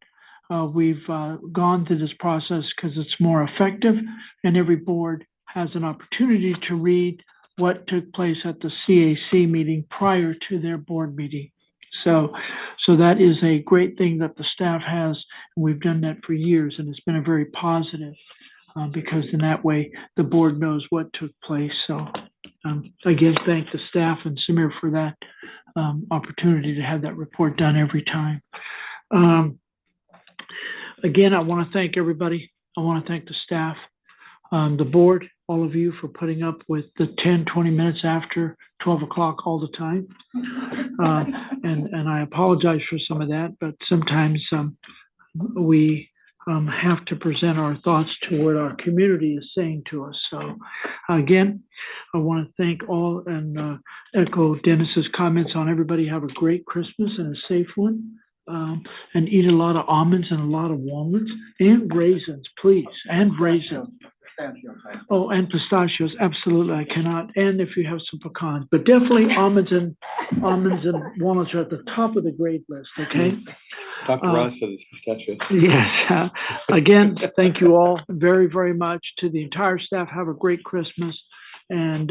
Speaker 1: We've gone through this process because it's more effective, and every board has an opportunity to read what took place at the CAC meeting prior to their board meeting. So that is a great thing that the staff has, and we've done that for years, and it's been a very positive because in that way the board knows what took place. So again, thank the staff and Samir for that opportunity to have that report done every time. Again, I want to thank everybody. I want to thank the staff, the board, all of you for putting up with the 10, 20 minutes after 12 o'clock all the time. And I apologize for some of that, but sometimes we have to present our thoughts to what our community is saying to us. So again, I want to thank all and echo Dennis's comments on everybody have a great Christmas and a safe one. And eat a lot of almonds and a lot of walnuts and raisins, please, and raisins. Oh, and pistachios, absolutely, I cannot. And if you have some pecans, but definitely almonds and walnuts are at the top of the grade list, okay?
Speaker 2: Dr. Ross said it's pistachios.
Speaker 1: Yes. Again, thank you all very, very much. To the entire staff, have a great Christmas. And